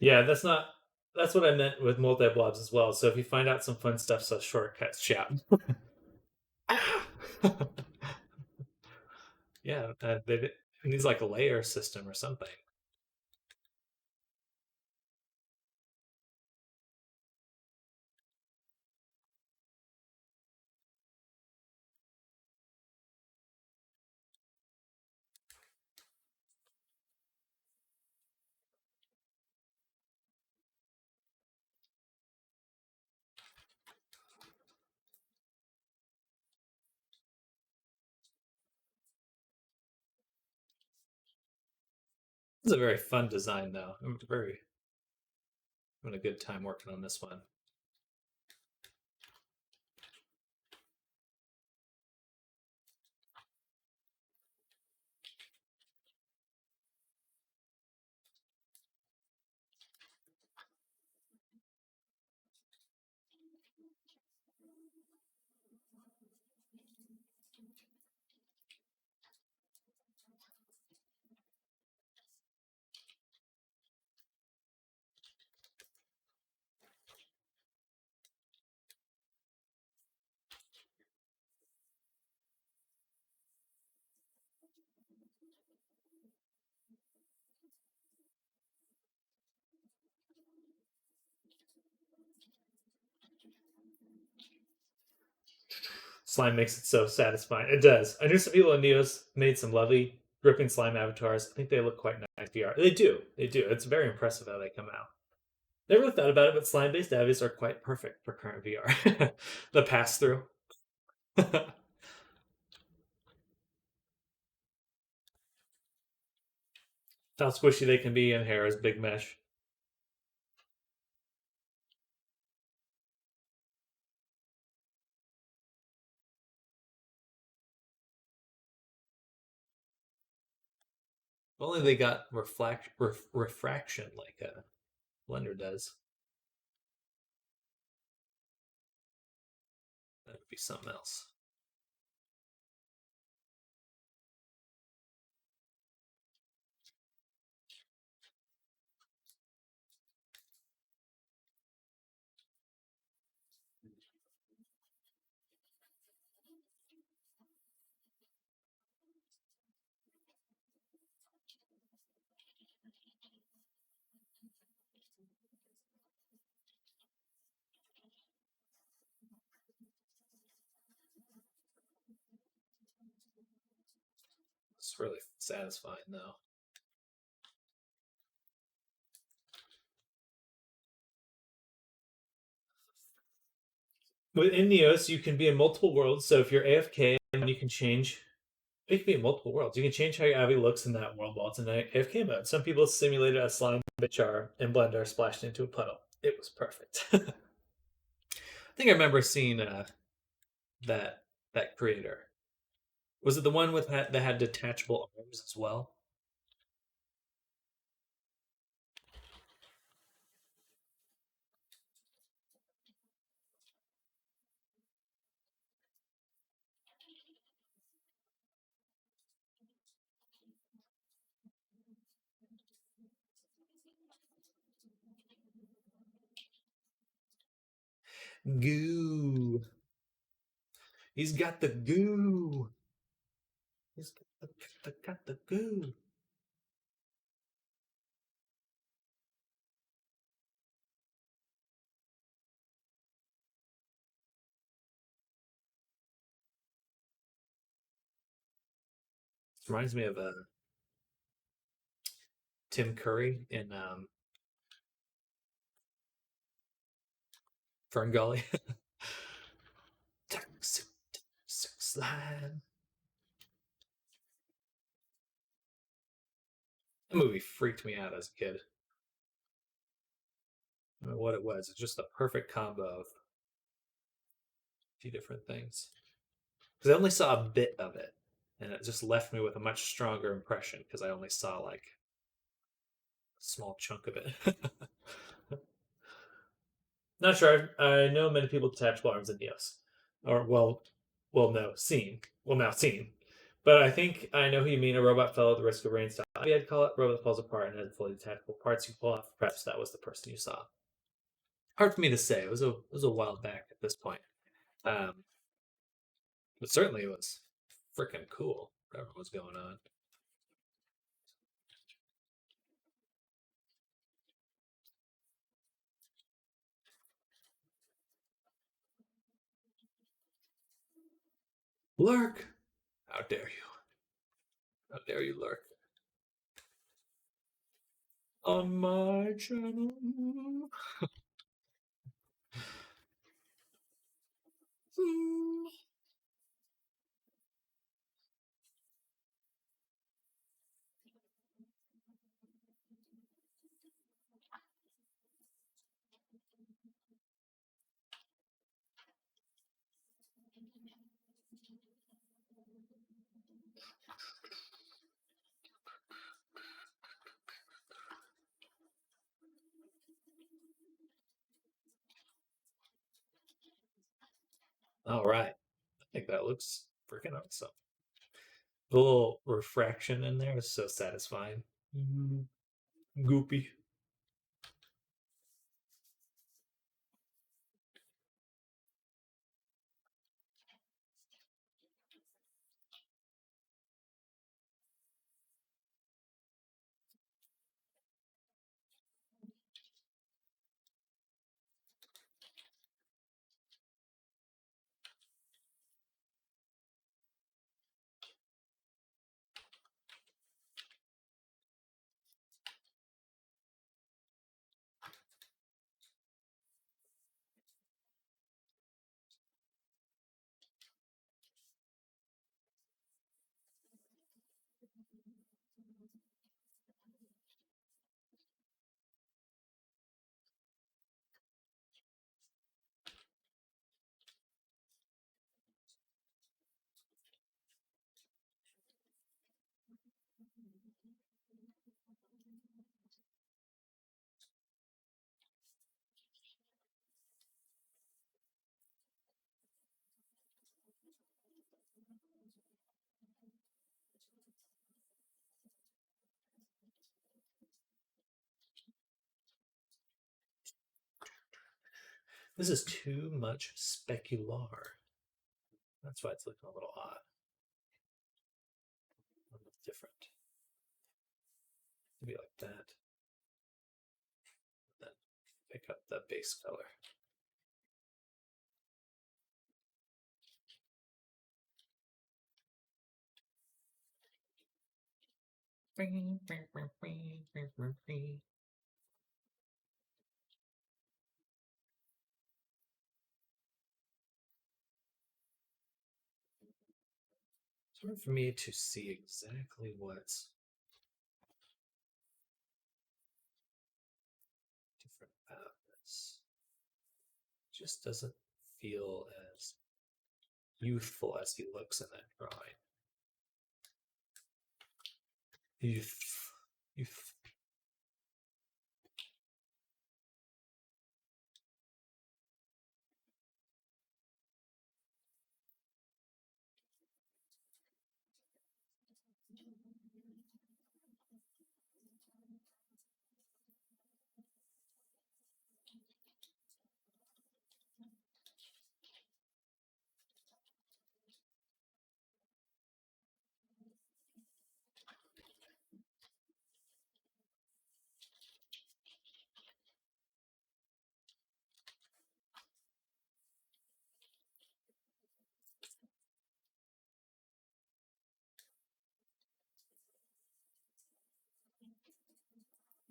Yeah, that's what I meant with multi-blobs as well. So if you find out some fun stuff, so shortcuts, shout. Ah! Yeah, it needs like a layer system or something. This is a very fun design, though. I'm having a good time working on this one. Slime makes it so satisfying. It does. I knew some people in Neos made some lovely gripping slime avatars. I think they look quite nice VR. They do. They do. It's very impressive how they come out. Never really thought about it, but slime-based avies are quite perfect for current VR. The pass-through. How squishy they can be in hair is big mesh. If only they got refraction like a Blender does. That would be something else. It's really satisfying, though. Within Neos, you can be in multiple worlds. So if you're AFK, you can change. It can be in multiple worlds. You can change how your Avi looks in that world while it's in AFK mode. Some people simulated a slime bitchar in Blender splashed into a puddle. It was perfect. I think I remember seeing that that creator. Was it the one with that had detachable arms as well? Goo. He's got the goo. He's got the goo. Reminds me of Tim Curry in Fern Gully. Toxic slime. That movie freaked me out as a kid. I don't know what it was. It's just the perfect combo of a few different things. Because I only saw a bit of it, and it just left me with a much stronger impression because I only saw like a small chunk of it. Not sure. I know many people detach arms in Neos, or well, no, seen. Well, now seen. But I think I know who you mean. A robot fell at the risk of rain style. Maybe I'd call it robot falls apart and has fully detachable parts you pull off. Perhaps that was the person you saw. Hard for me to say. It was a while back at this point. Um, but certainly it was freaking cool. Whatever was going on. Lurk! How dare you? How dare you lurk on my channel? All right. I think that looks freaking awesome. The little refraction in there is so satisfying. Goopy. This is too much specular. That's why it's looking a little odd. A little different. Maybe like that. Then pick up the base color. It's hard for me to see exactly what's different about this. It just doesn't feel as youthful as he looks in that drawing. Youth. Youth.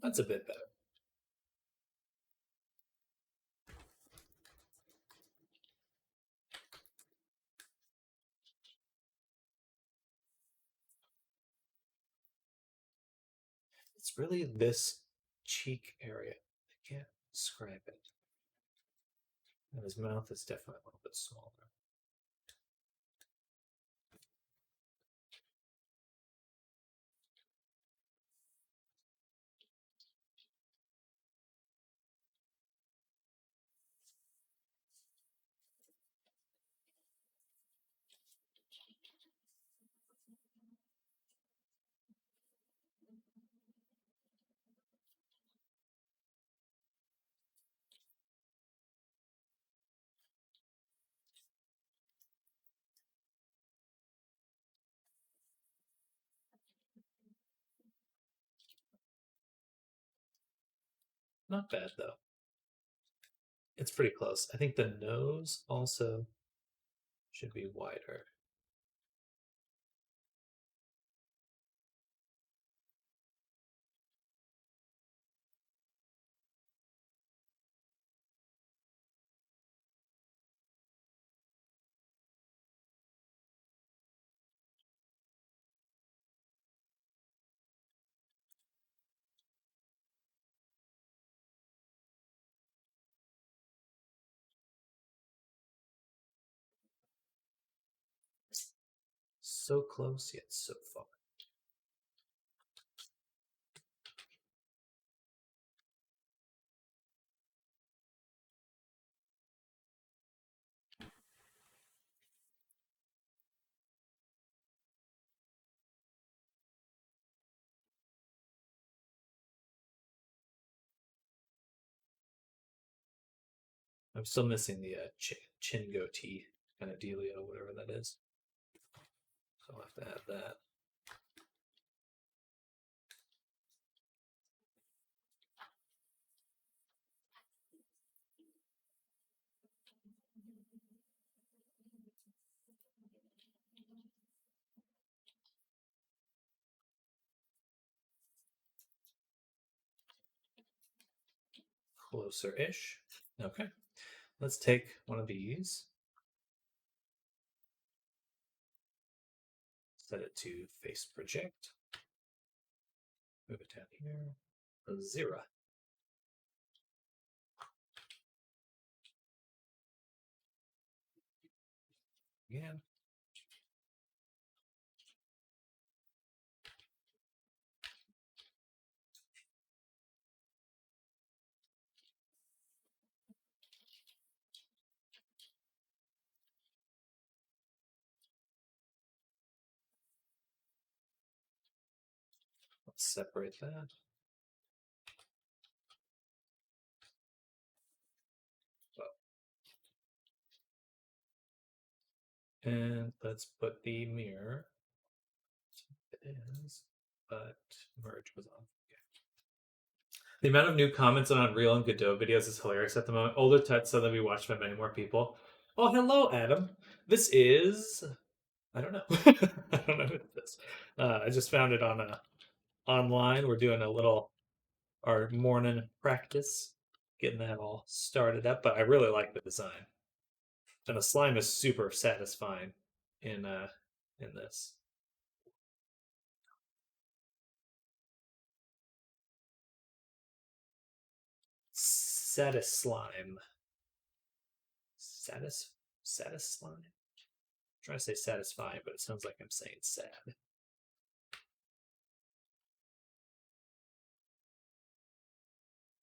That's a bit better. It's really this cheek area. I can't describe it. And his mouth is definitely a little bit smaller. Not bad though. It's pretty close. I think the nose also should be wider. So close yet so far. I'm still missing the chin goatee kind of dealio, whatever that is. So I'll have to add that. Closer-ish. Okay. Let's take one of these. Set it to face project. Move it down here. A 0. Again. Let's separate that. And let's put the mirror. It is, but merge was on. The amount of new comments on Unreal and Godot videos is hilarious at the moment. Older titles so that we watched by many more people. Oh, hello, Adam. This is I don't know. I don't know who this. I just found it on online. We're doing a little our morning practice, getting that all started up. But I really like the design, and the slime is super satisfying in this. Satis slime. Satis slime. I'm trying to say satisfying, but it sounds like I'm saying sad.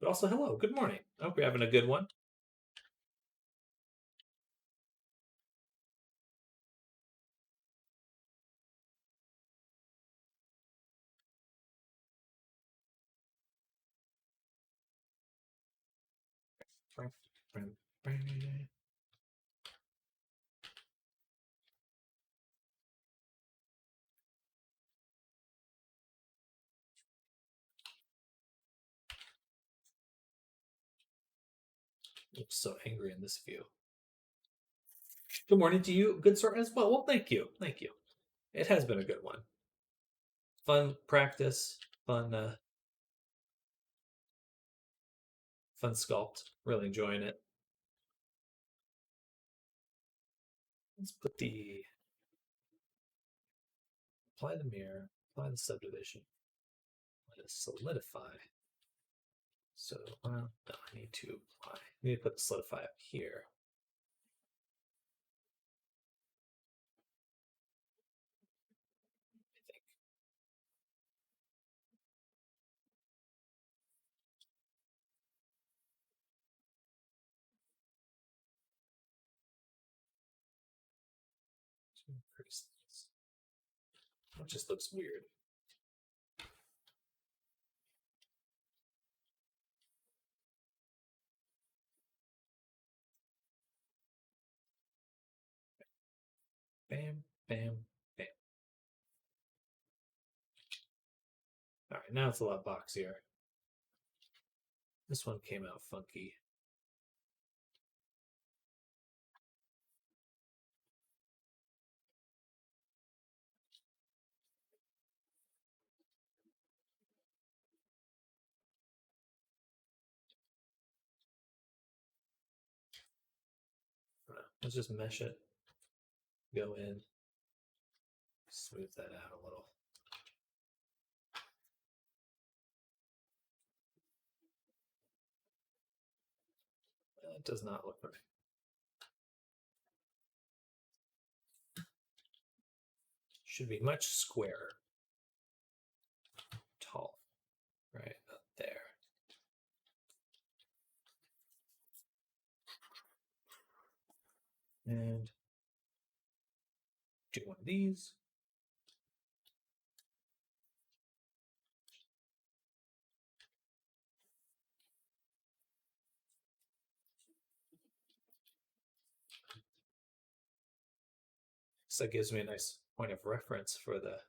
But also, hello, good morning. I hope you're having a good one. I'm so angry in this view. Good morning to you, good sir, as well. Well, thank you. Thank you. It has been a good one. Fun practice, fun fun sculpt. Really enjoying it. Let's put the apply the mirror, apply the subdivision, let it solidify. So no, I need to apply. I need to put the solidify up here. I think. To increase this. It just looks weird. Bam, bam, bam. All right, now it's a lot boxier. This one came out funky. Let's just mesh it. Go in. Smooth that out a little. It does not look right. Should be much squarer. Tall. Right up there. And do one of these. So that gives me a nice point of reference for the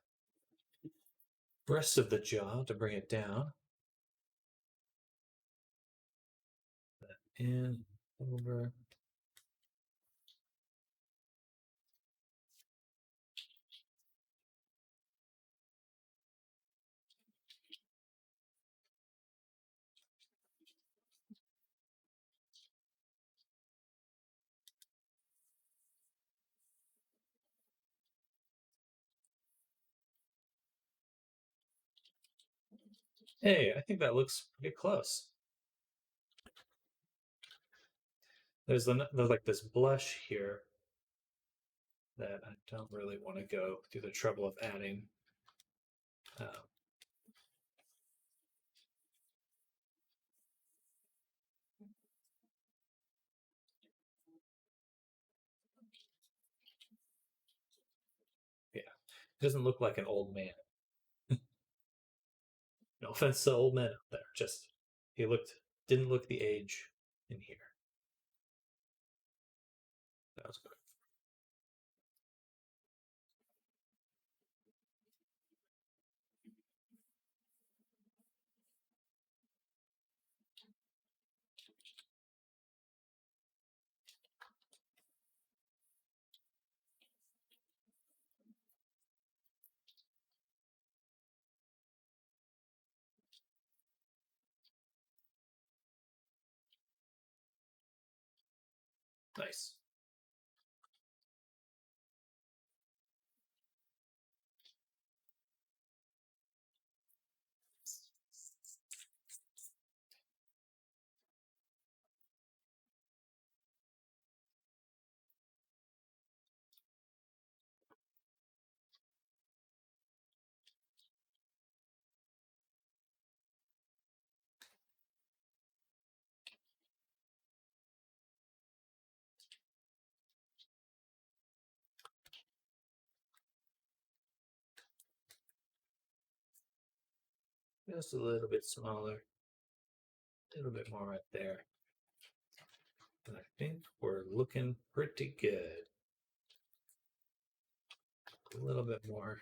rest of the jaw to bring it down. In, over. Hey, I think that looks pretty close. There's like this blush here that I don't really want to go through the trouble of adding. Yeah, it doesn't look like an old man. No offense to old men out there, just he didn't look the age in here. That was good. Nice. Just a little bit smaller. A little bit more right there. And I think we're looking pretty good. A little bit more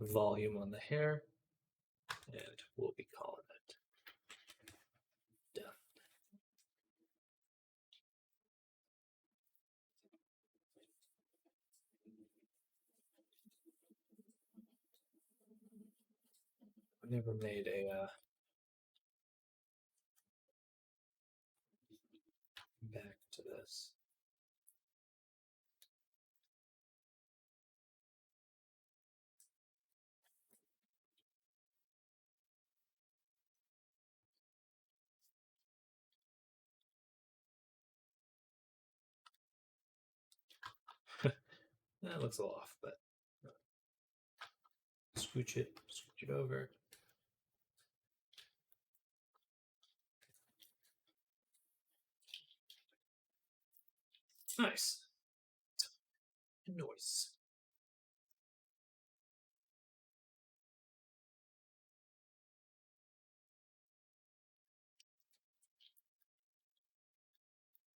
volume on the hair, and we'll be calling it done. I never made a back to this. That looks a little off, but scooch it over. Nice. Noise.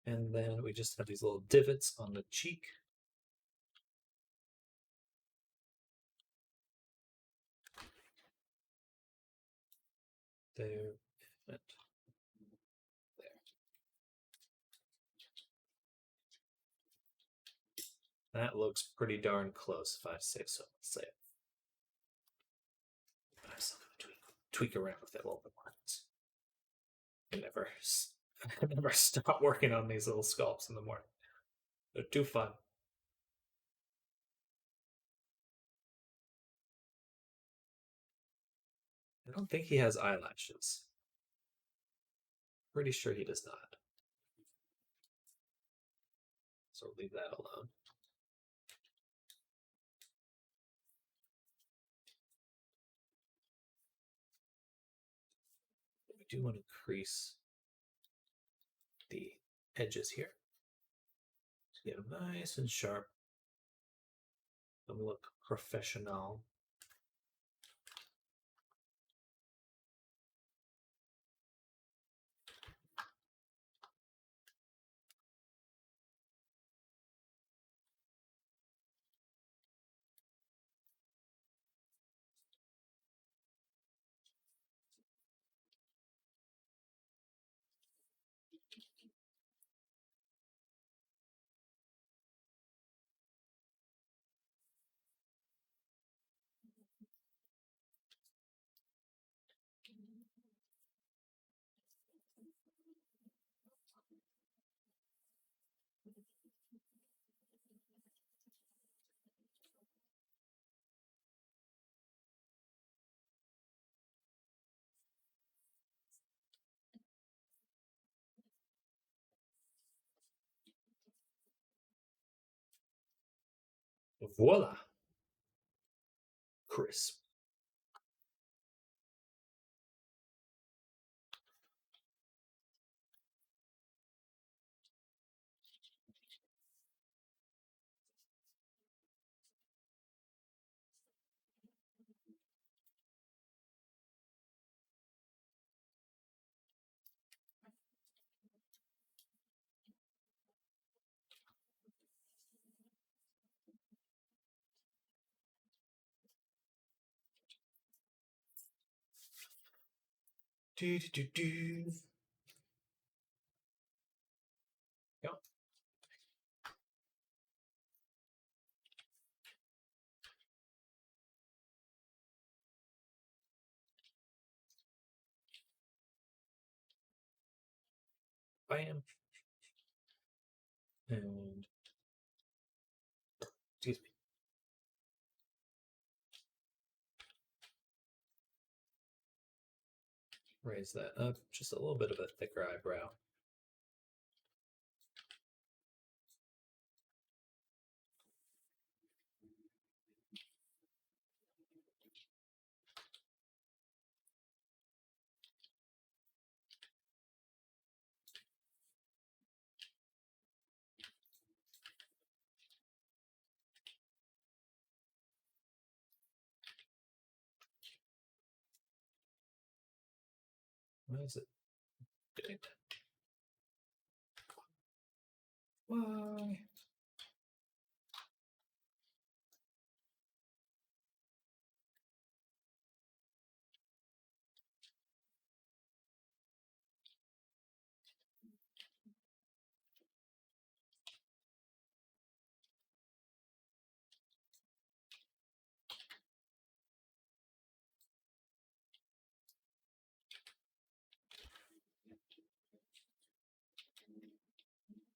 And then we just have these little divots on the cheek. There. That looks pretty darn close, if I say so. Let's say it. But I'm still going to tweak around with it a little bit more. I never stop working on these little sculpts in the morning. They're too fun. I don't think he has eyelashes. Pretty sure he does not. So leave that alone. We do want to crease the edges here to get them nice and sharp. Them look professional. Voila. Crisp. Do do do do. Yep. Bam. And excuse me. Raise that up. Just a little bit of a thicker eyebrow. Why is it doing that? Why?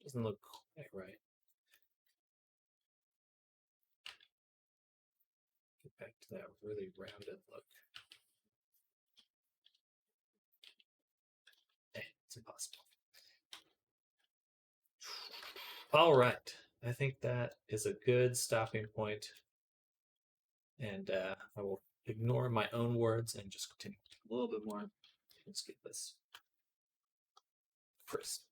Doesn't look quite right. Get back to that really rounded look. It's impossible. All right. I think that is a good stopping point. And I will ignore my own words and just continue a little bit more. Let's get this crisp.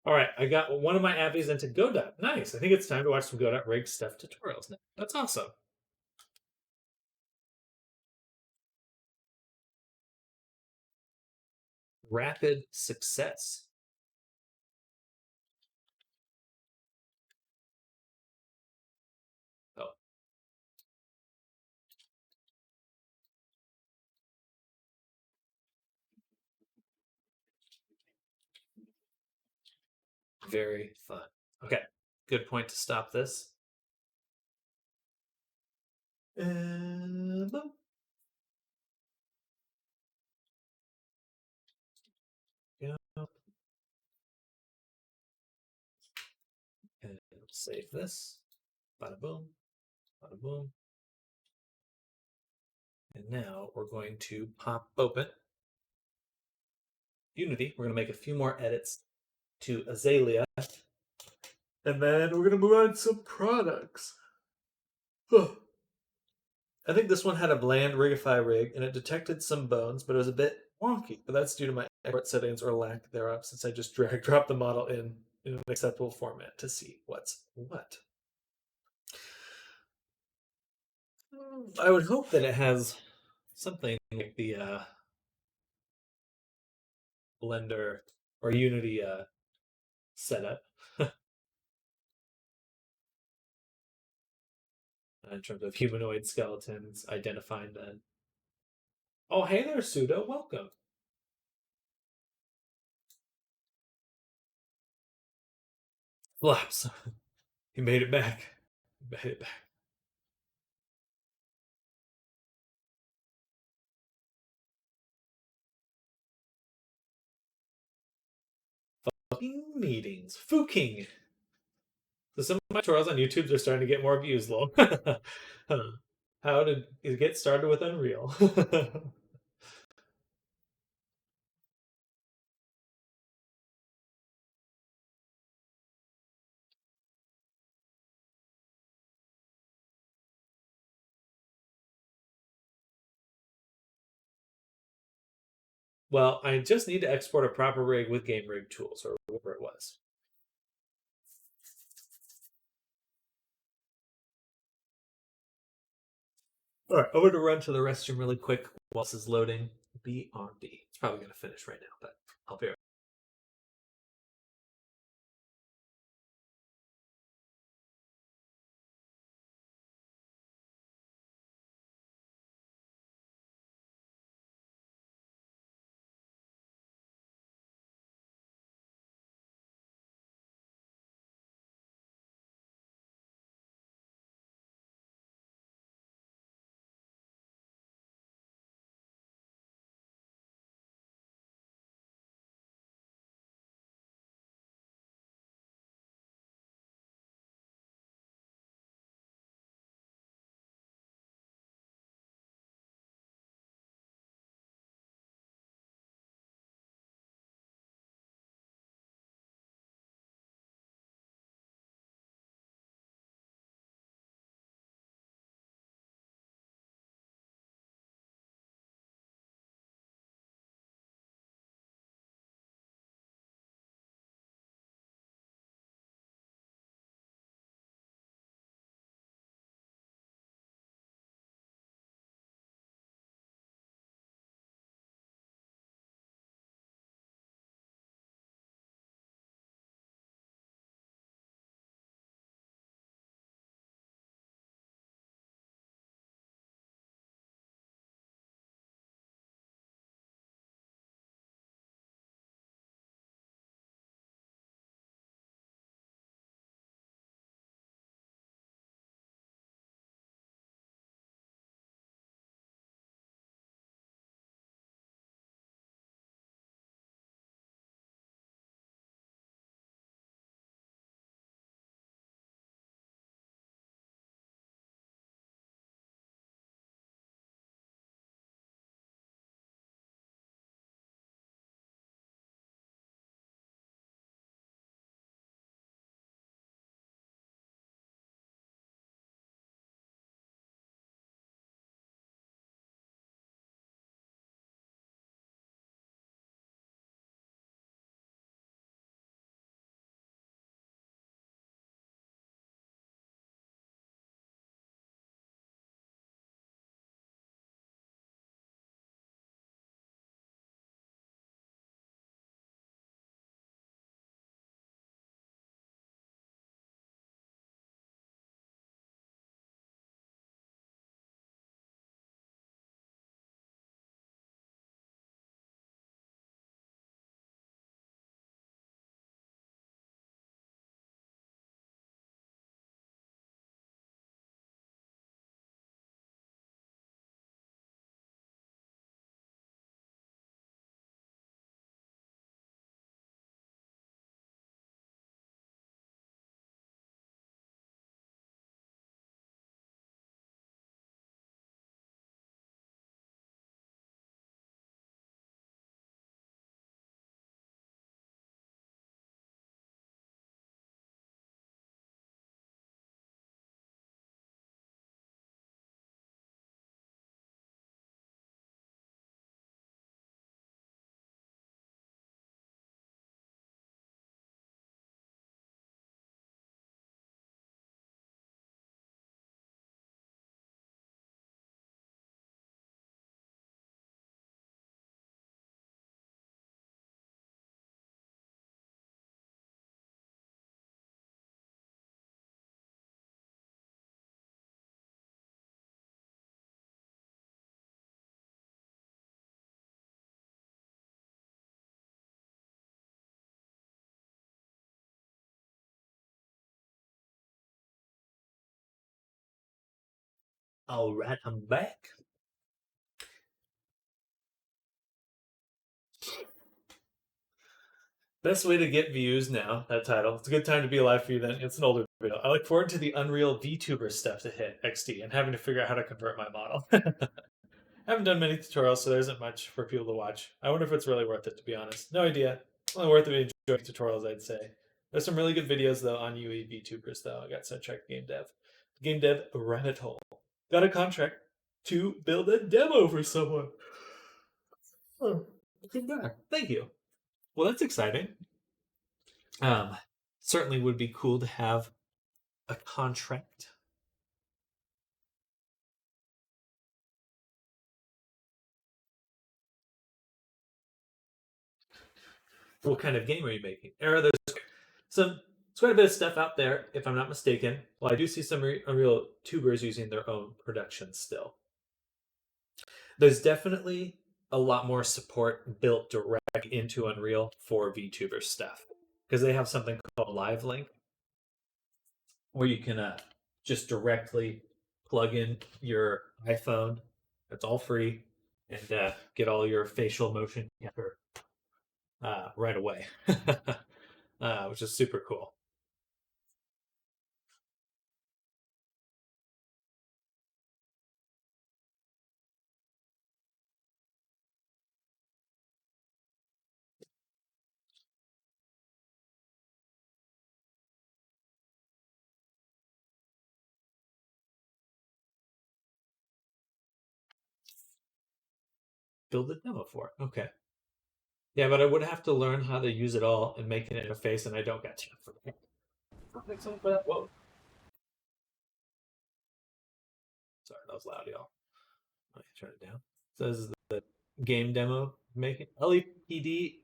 All right, I got one of my appies into Godot. Nice. I think it's time to watch some Godot rig stuff tutorials now. That's awesome. Rapid success. Oh. Very fun. Okay, good point to stop this. And boom. Yeah. And save this. Bada boom. Bada boom. And now we're going to pop open Unity. We're going to make a few more edits to Azalea. And then we're going to move on to some products. I think this one had a bland Rigify rig, and it detected some bones, but it was a bit wonky. But that's due to my export settings or lack thereof, since I just drag drop the model in an acceptable format to see what's what. I would hope that it has something like the Blender or Unity setup in terms of humanoid skeletons, identifying them. Oh, hey there, Pseudo. Welcome. Flaps. He made it back. He made it back. Fucking meetings. Fuking. So some of my tutorials on YouTube are starting to get more views, lol. How to get started with Unreal. Well, I just need to export a proper rig with game rig tools, or whatever it was. All right, I'm going to run to the restroom really quick while this is loading. BRB. It's probably going to finish right now, but I'll be right back. All right, I'm back. Best way to get views now, that title. It's a good time to be alive for you then. It's an older video. I look forward to the Unreal VTuber stuff to hit XD and having to figure out how to convert my model. I haven't done many tutorials, so there isn't much for people to watch. I wonder if it's really worth it, to be honest. No idea. Only worth it enjoying tutorials, I'd say. There's some really good videos, though, on UE VTubers, though. I got sidetracked game dev. Game dev rabbit hole. Got a contract to build a demo for someone. Oh, thank you. Well, that's exciting. Um, certainly would be cool to have a contract. What kind of game are you making? There's quite a bit of stuff out there, if I'm not mistaken. Well, I do see some Unreal tubers using their own production still. There's definitely a lot more support built direct into Unreal for VTuber stuff because they have something called Live Link where you can just directly plug in your iPhone. It's all free and get all your facial motion capture right away, which is super cool. Build a demo for it. Okay. Yeah, but I would have to learn how to use it all and make an interface, and I don't got time for that. Thanks for that. Whoa. Sorry, that was loud, y'all. Let me turn it down. So this is the game demo making LEPD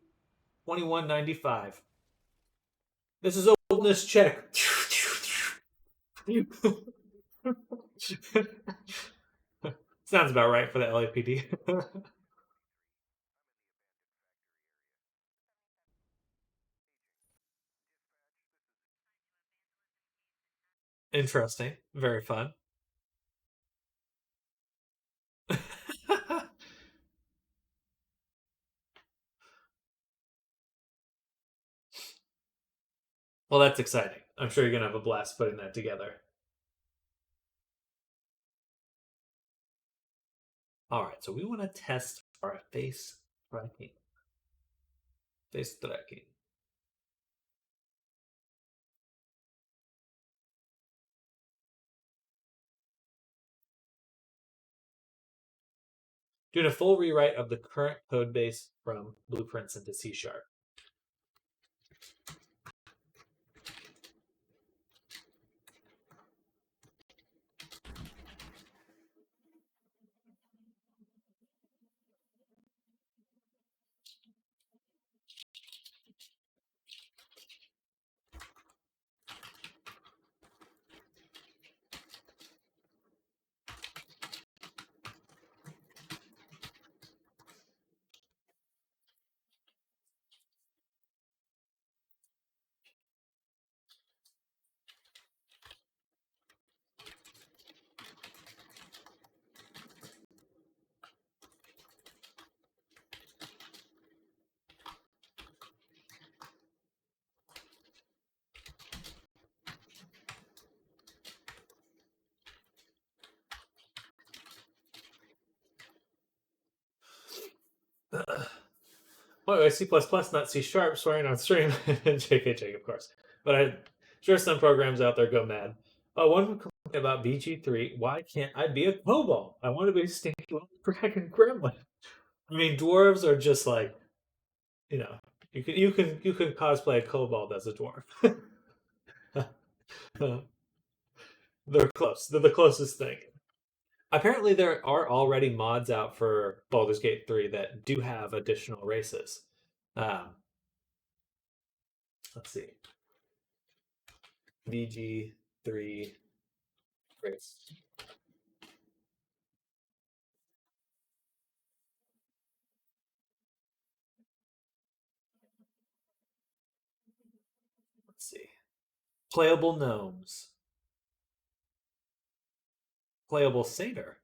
2195. This is a wellness check. Sounds about right for the LAPD. Interesting. Very fun. Well, that's exciting. I'm sure you're going to have a blast putting that together. All right, so we want to test our face tracking. Face tracking. Doing a full rewrite of the current code base from blueprints into C#. Well, C++, not C#, swearing on stream. JK, of course. But I'm sure some programs out there go mad. One complaint about BG3, why can't I be a kobold? I want to be stinky little dragon gremlin. I mean, dwarves are just like, you know, you can cosplay a kobold as a dwarf. They're close. They're the closest thing. Apparently, there are already mods out for Baldur's Gate 3 that do have additional races. Um, let's see. BG3 race. Let's see. Playable gnomes. playable satyr.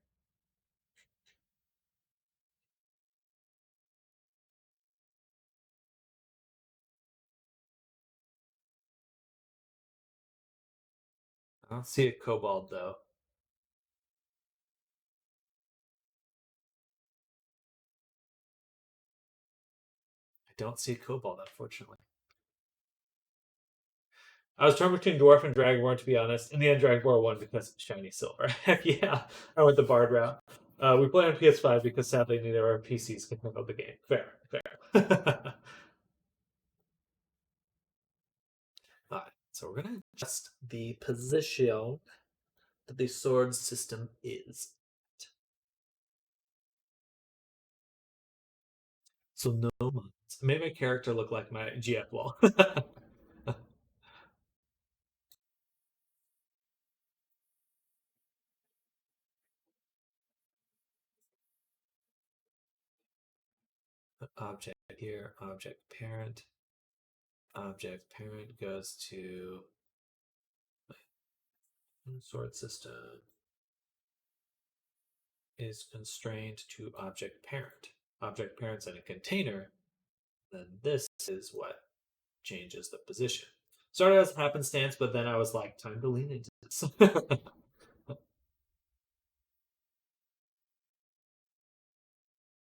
I don't see a kobold though. I don't see a kobold, unfortunately. I was torn between dwarf and dragonborn, to be honest. In the end, dragonborn won because it's shiny silver. Heck yeah, I went the bard route. We play on PS5 because sadly neither of our PCs can handle the game. Fair, fair. Alright, so we're gonna adjust the position that the sword system is. So no months. Made my character look like my GF wall. Object here, object parent. Object parent goes to sword system is constrained to object parent. Object parent's in a container, then this is what changes the position. Started as happenstance, but then I was like, time to lean into this.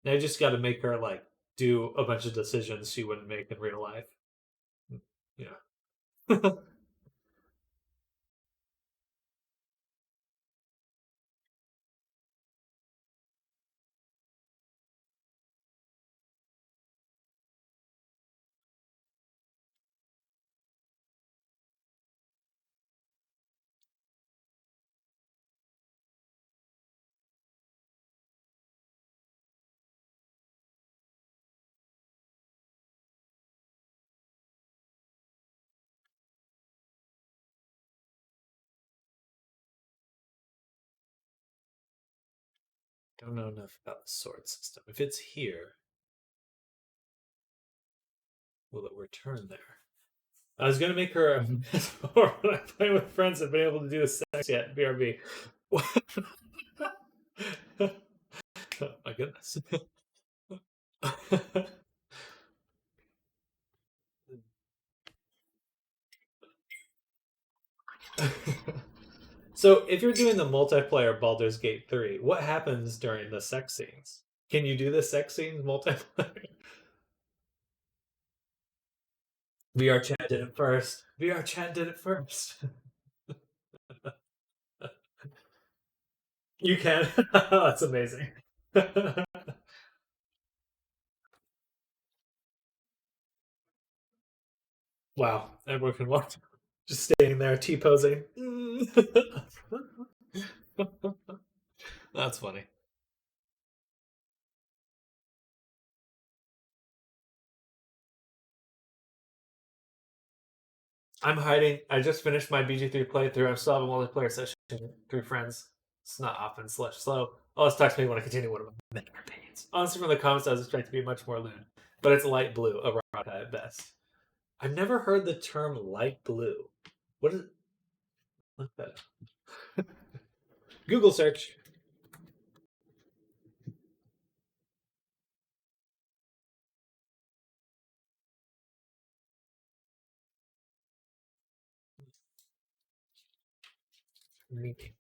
I just got to make her like do a bunch of decisions she wouldn't make in real life. Yeah. Don't know enough about the sword system. If it's here, will it return there? I was gonna make her a when I play with friends have been able to do the sex yet. BRB. Oh my goodness. So, if you're doing the multiplayer Baldur's Gate 3, what happens during the sex scenes? Can you do the sex scenes multiplayer? VR chat did it first. VR chat did it first. You can. That's amazing. Wow, everyone can watch. Just standing there, T posing. That's funny. I'm hiding. I just finished my BG3 playthrough. I'm still having a multiplayer session through friends. It's not often slash slow. Always talk to me when I continue one of my campaigns. Honestly, from the comments, I was expecting to be much more lewd, but it's light blue, a rock at best. I've never heard the term light blue. What is it? Look that up. Google search. Meeting.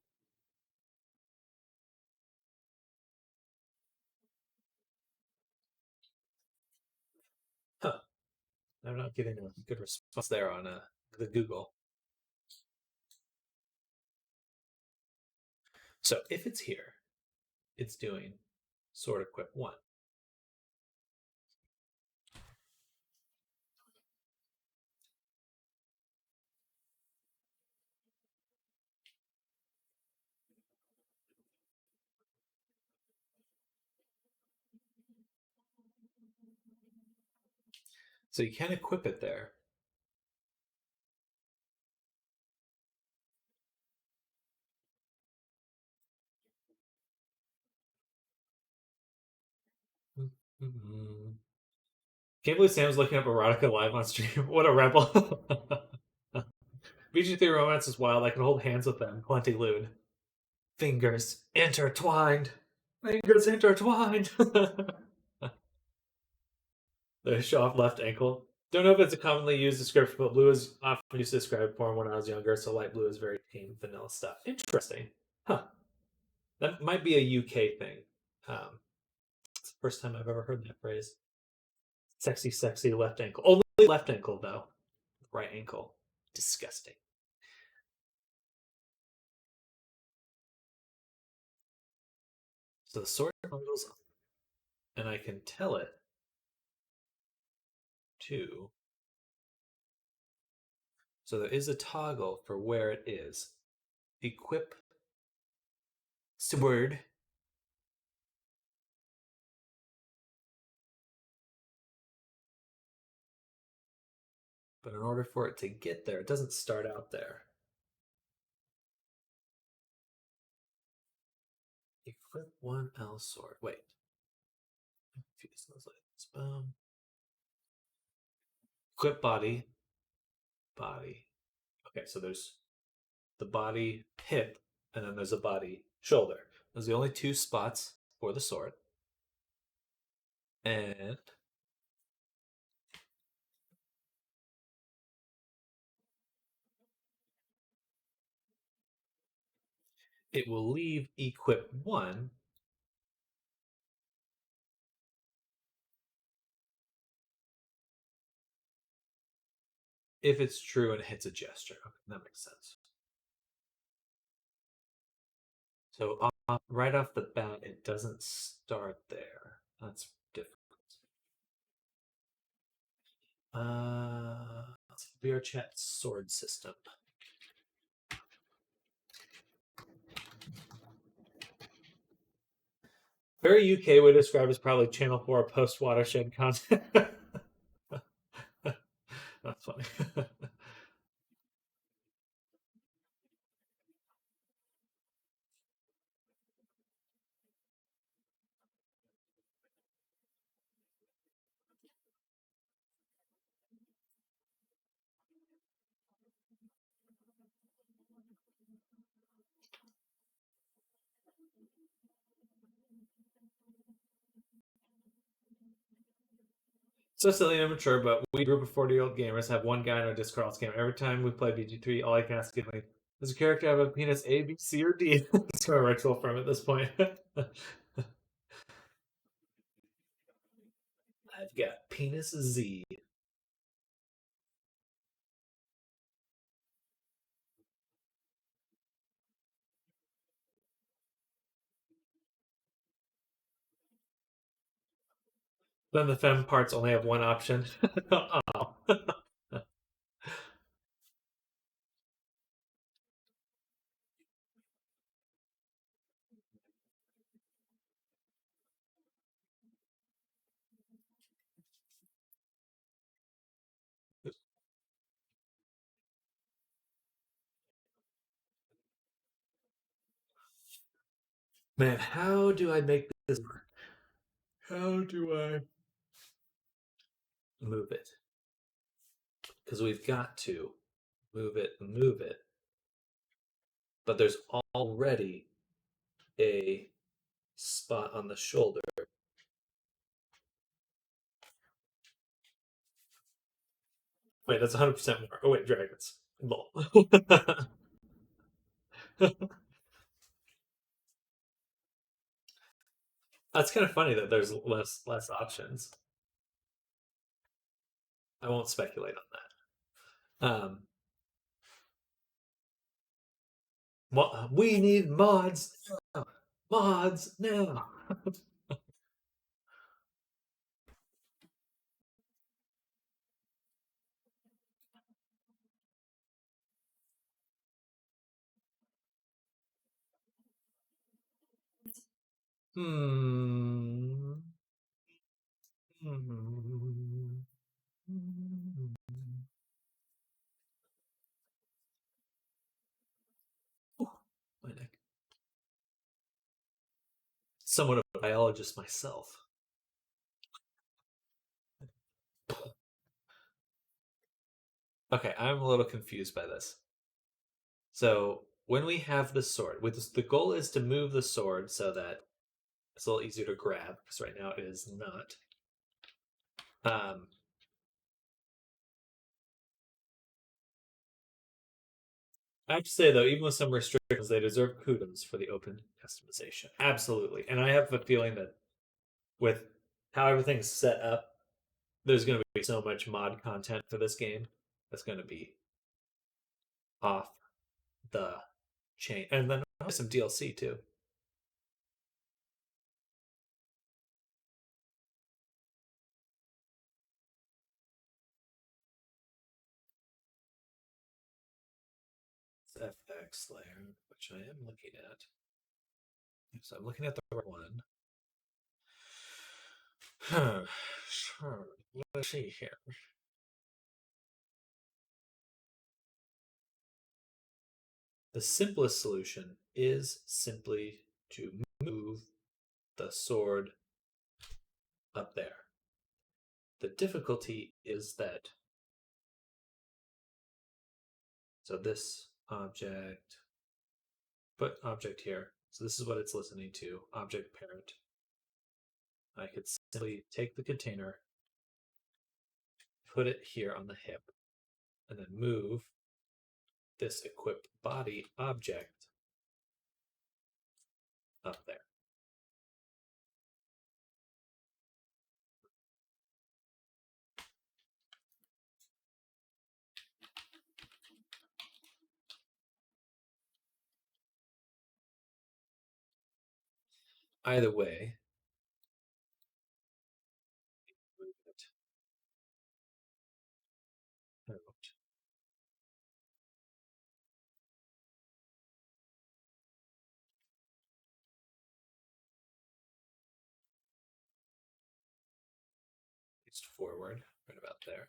Huh. I'm not getting a good response there on the Google. So if it's here, it's doing sword equip 1. So you can equip it there. Mm-hmm. Can't believe Sam's looking up erotica live on stream. What a rebel. BG3 romance is wild. I can hold hands with them. Plenty lewd. Fingers intertwined. Fingers intertwined. They show off left ankle. Don't know if it's a commonly used description, but blue is often used to describe porn when I was younger, so light blue is very tame vanilla stuff. Interesting. Huh. That might be a UK thing. It's the first time I've ever heard that phrase. Sexy, sexy left ankle. Only left ankle, though. Right ankle. Disgusting. So the sword goes up, and I can tell it to. So there is a toggle for where it is. Equip sword. But in order for it to get there, it doesn't start out there. Equip 1L sword. Wait. Equip body. Body. Okay, so there's the body hip, and then there's a body shoulder. Those are the only two spots for the sword. And it will leave equip 1 if it's true and it hits a gesture. Okay, that makes sense. So right off the bat, it doesn't start there. That's different. VR chat sword system. Very UK way to describe is probably Channel 4 post watershed content. That's funny. So silly and immature, but we group of 40-year-old gamers have one guy in our Discord game. Every time we play BG3, all I can ask is, like, does a character have a penis A, B, C, or D? It's a ritual from at this point. I've got penis Z. Then the fem parts only have one option. Oh. Man, how do I make this work? How do I move it? Because we've got to move it. But there's already a spot on the shoulder. Wait, that's 100% more. Oh, wait, dragons. Lol. That's kind of funny that there's less options. I won't speculate on that. We need mods now. Mods now. Hmm. Hmm. Ooh, my neck. Somewhat of a biologist myself. Okay, I'm a little confused by this. So when we have the sword, the goal is to move the sword so that it's a little easier to grab, because right now it is not. I have to say though, even with some restrictions, they deserve kudos for the open customization. Absolutely, and I have a feeling that with how everything's set up, there's going to be so much mod content for this game that's going to be off the chain, and then some DLC too. It's FX Slayer, which I am looking at. So I'm looking at the right one. Let's see here. The simplest solution is simply to move the sword up there. The difficulty is that, so this object, put object here. So this is what it's listening to, object parent. I could simply take the container, put it here on the hip, and then move this equip body object up there. Either way, move it out. Just forward, right about there.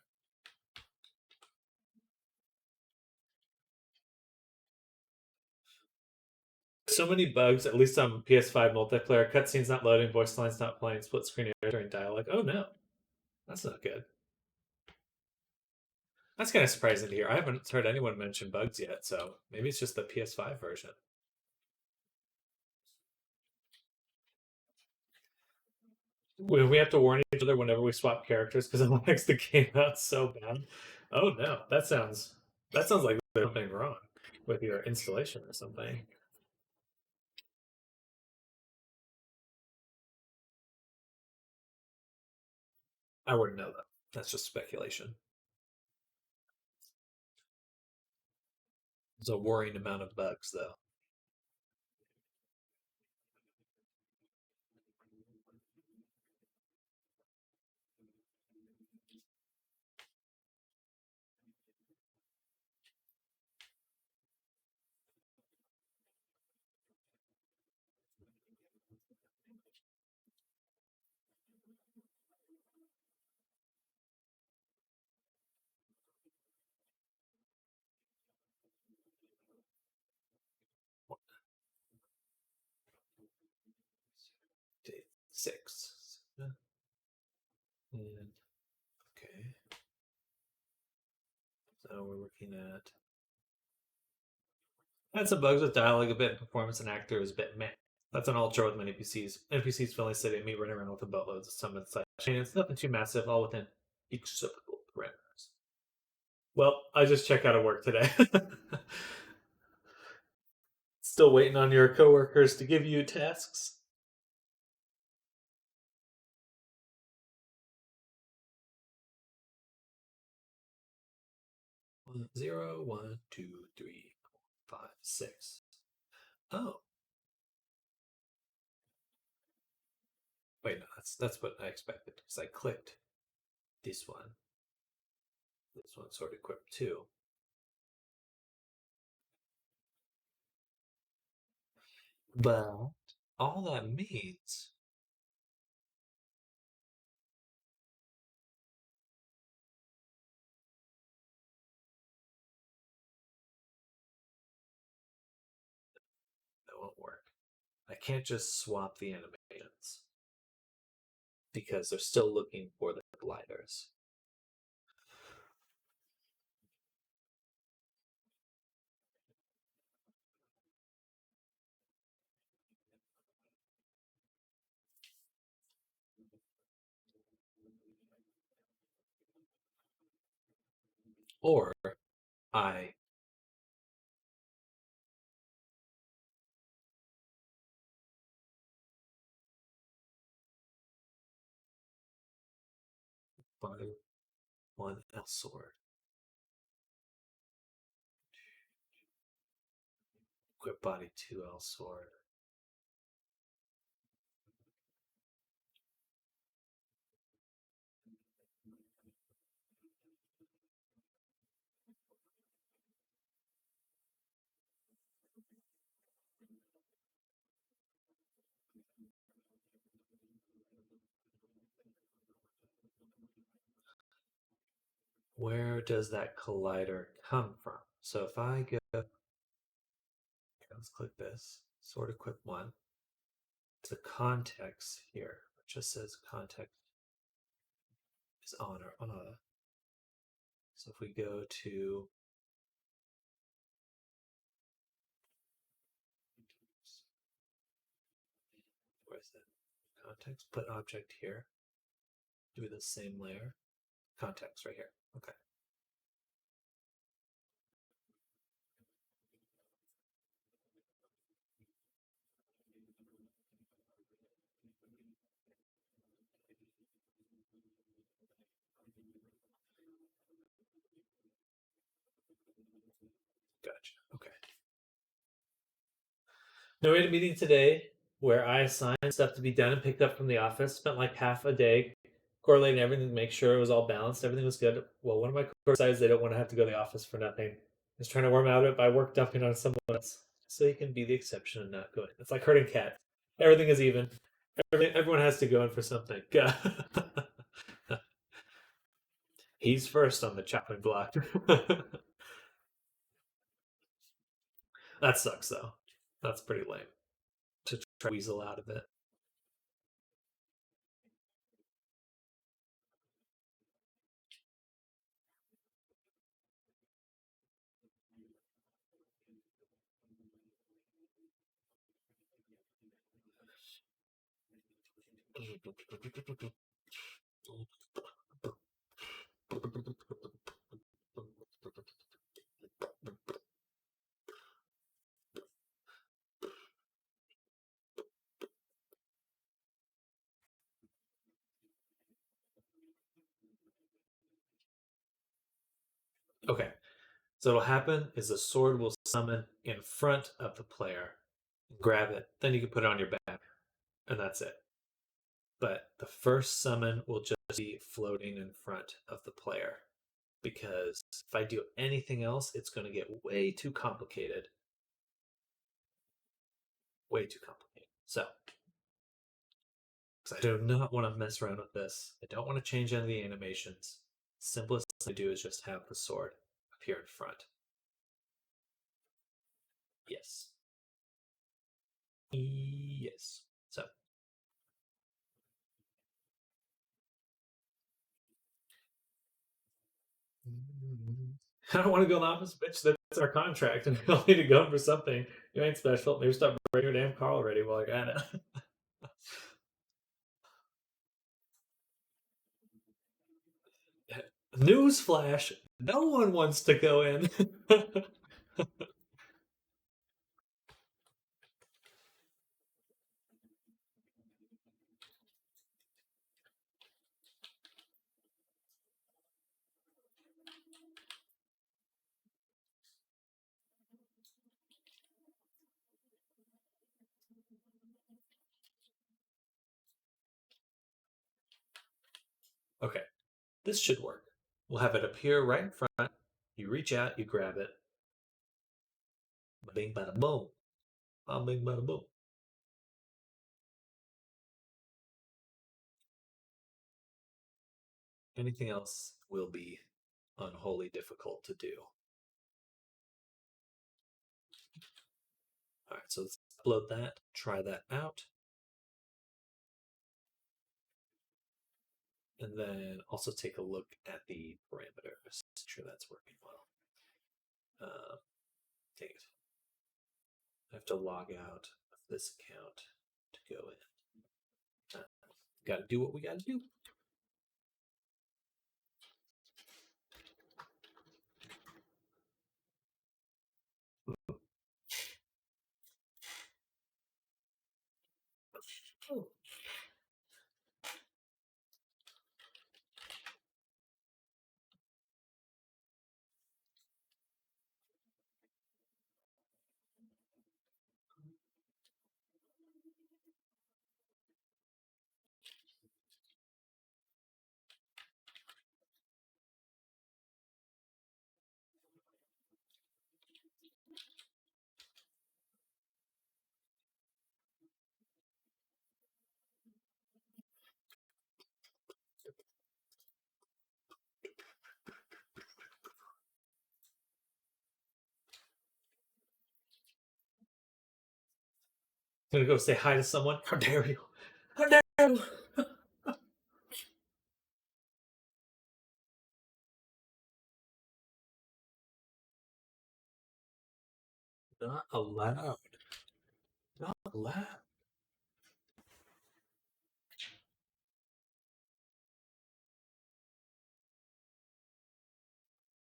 So many bugs, at least on PS5 multiplayer. Cutscenes not loading, voice lines not playing, split screen during dialogue. Oh no, that's not good. That's kind of surprising to hear. I haven't heard anyone mention bugs yet, so maybe it's just the PS5 version. We have to warn each other whenever we swap characters because it makes the game out so bad. Oh no, that sounds like there's something wrong with your installation or something. I wouldn't know that. That's just speculation. It's a worrying amount of bugs, though. Six. And, okay. So we're looking at. Had some bugs with dialogue a bit, performance and actor is a bit meh. That's an ultra with many NPCs. NPCs filling city and me running around with the boatloads of summons. I mean, it's nothing too massive, all within acceptable parameters. Well, I just checked out of work today. Still waiting on your coworkers to give you tasks. 0, 1, 2, 3, 4, 5, 6. Oh. Wait, no, that's what I expected. Because I clicked this one. This one's sort of equipped too. But all that means that won't work. I can't just swap the animations because they're still looking for the gliders. or I body 1 L sword. Equip body 2 L sword. Where does that collider come from? So if I go, okay, let's click this, sword equip 1. The context here, it just says context is on or off. So if we go to where's that context? Put object here. Do the same layer. Context right here. Okay. Gotcha. Okay. No, we had a meeting today where I assigned stuff to be done and picked up from the office. Spent like half a day correlating everything to make sure it was all balanced. Everything was good. Well, one of my coworkers decides they don't want to have to go to the office for nothing. He's trying to worm out of it by work dumping on someone else. So he can be the exception and not go in. It's like herding cats. Everything is even. Everyone has to go in for something. He's first on the chopping block. That sucks though. That's pretty lame to try to weasel out of it. Okay. So what'll happen is the sword will summon in front of the player, grab it, then you can put it on your back, and that's it. But the first summon will just be floating in front of the player. Because if I do anything else, it's going to get way too complicated. Way too complicated. So, because I do not want to mess around with this. I don't want to change any of the animations. Simplest thing to do is just have the sword appear in front. Yes. Yes. So. I don't want to go in the office, bitch. That's our contract, and I'll need to go in for something. You ain't special. Maybe stop bringing your damn car already while I got it. Newsflash: no one wants to go in. Okay, this should work. We'll have it appear right in front. You reach out, you grab it. Bing, bada, boom. Bing, bada, boom. Anything else will be unholy difficult to do. All right, so let's upload that, try that out. And then also take a look at the parameters. Make sure that's working well. Dang it. I have to log out of this account to go in. Got to do what we got to do. gonna go say hi to someone. How dare you? How dare you? Not allowed. Not allowed.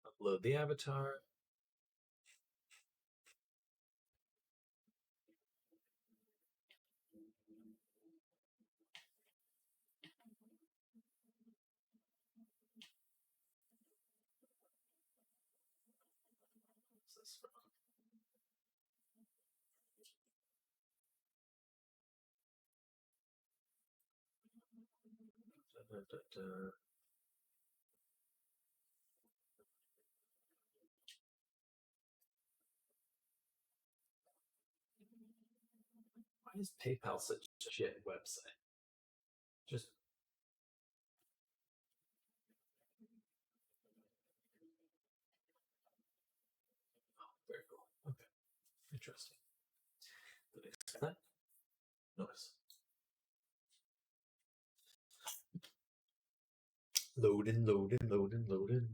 Upload the avatar. What's this from? Da, da, da. Why is PayPal such a shit website? Just very cool. Okay, interesting. Did I expect that? Notice. Loading, loading, loading, loading.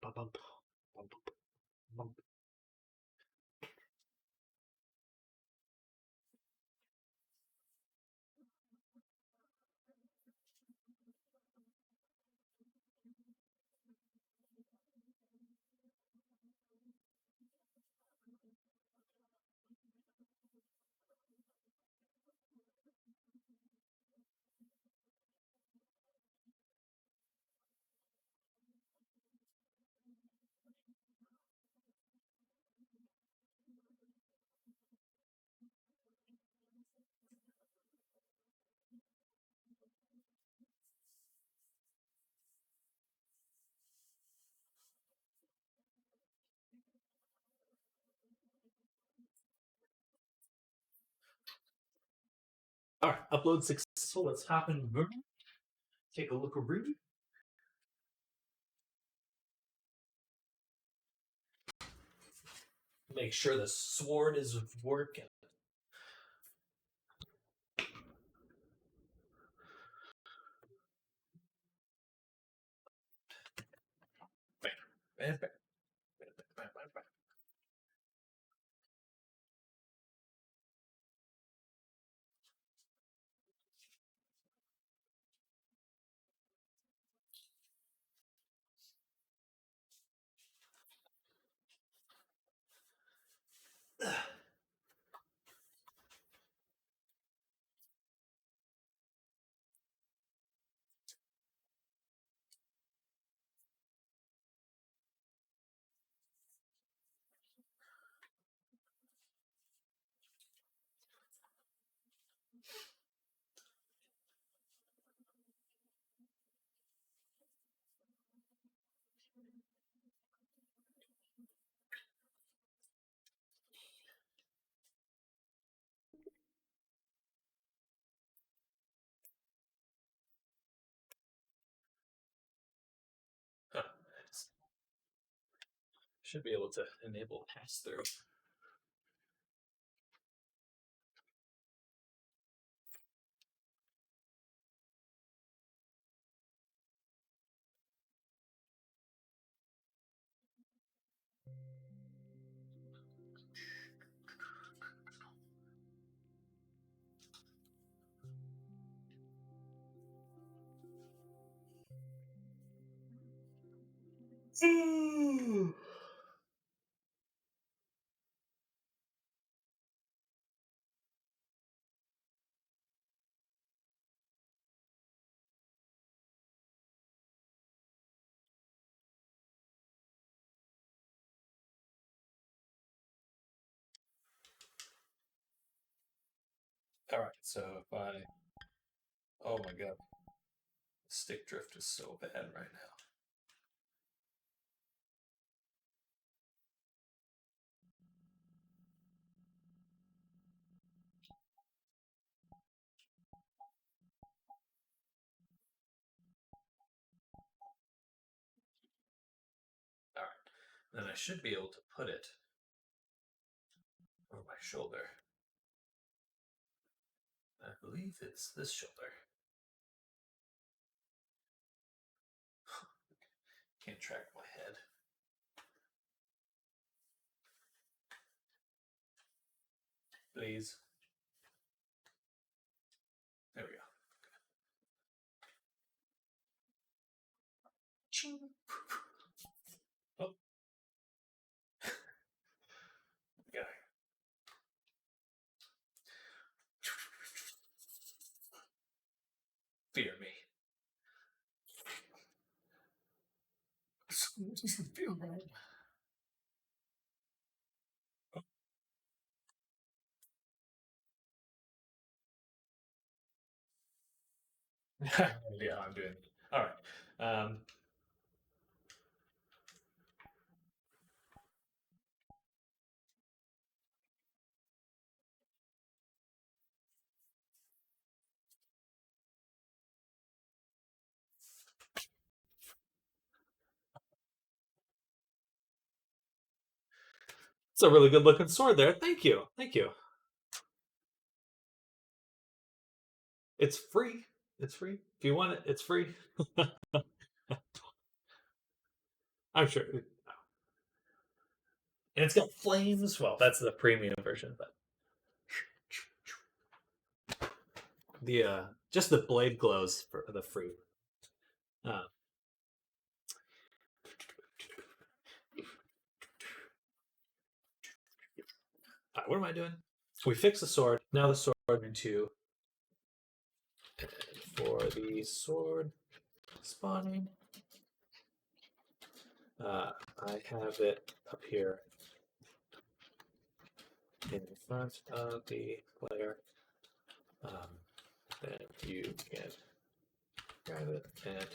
Bump, bump, bump, bump. All right, upload successful. Let's hop in. Take a look around. Make sure the sword is working. Bam, bam, bam, bam, bam, bam, bam. Huh, should be able to enable pass through. All right, so if I, oh my god, stick drift is so bad right now. All right, then I should be able to put it over my shoulder. I believe it's this shoulder. Can't track my head. Please. There we go. Ching. Oh. Yeah. Fear me. It doesn't feel right. Yeah, I'm doing it. All right. It's a really good looking sword there. Thank you. Thank you. It's free. It's free. If you want it, it's free. I'm sure. And it's got flames. Well, that's the premium version, but the just the blade glows for the fruit. What am I doing? We fix the sword. Now the sword into. And for the sword spawning, I have it up here in front of the player. Then you can grab it and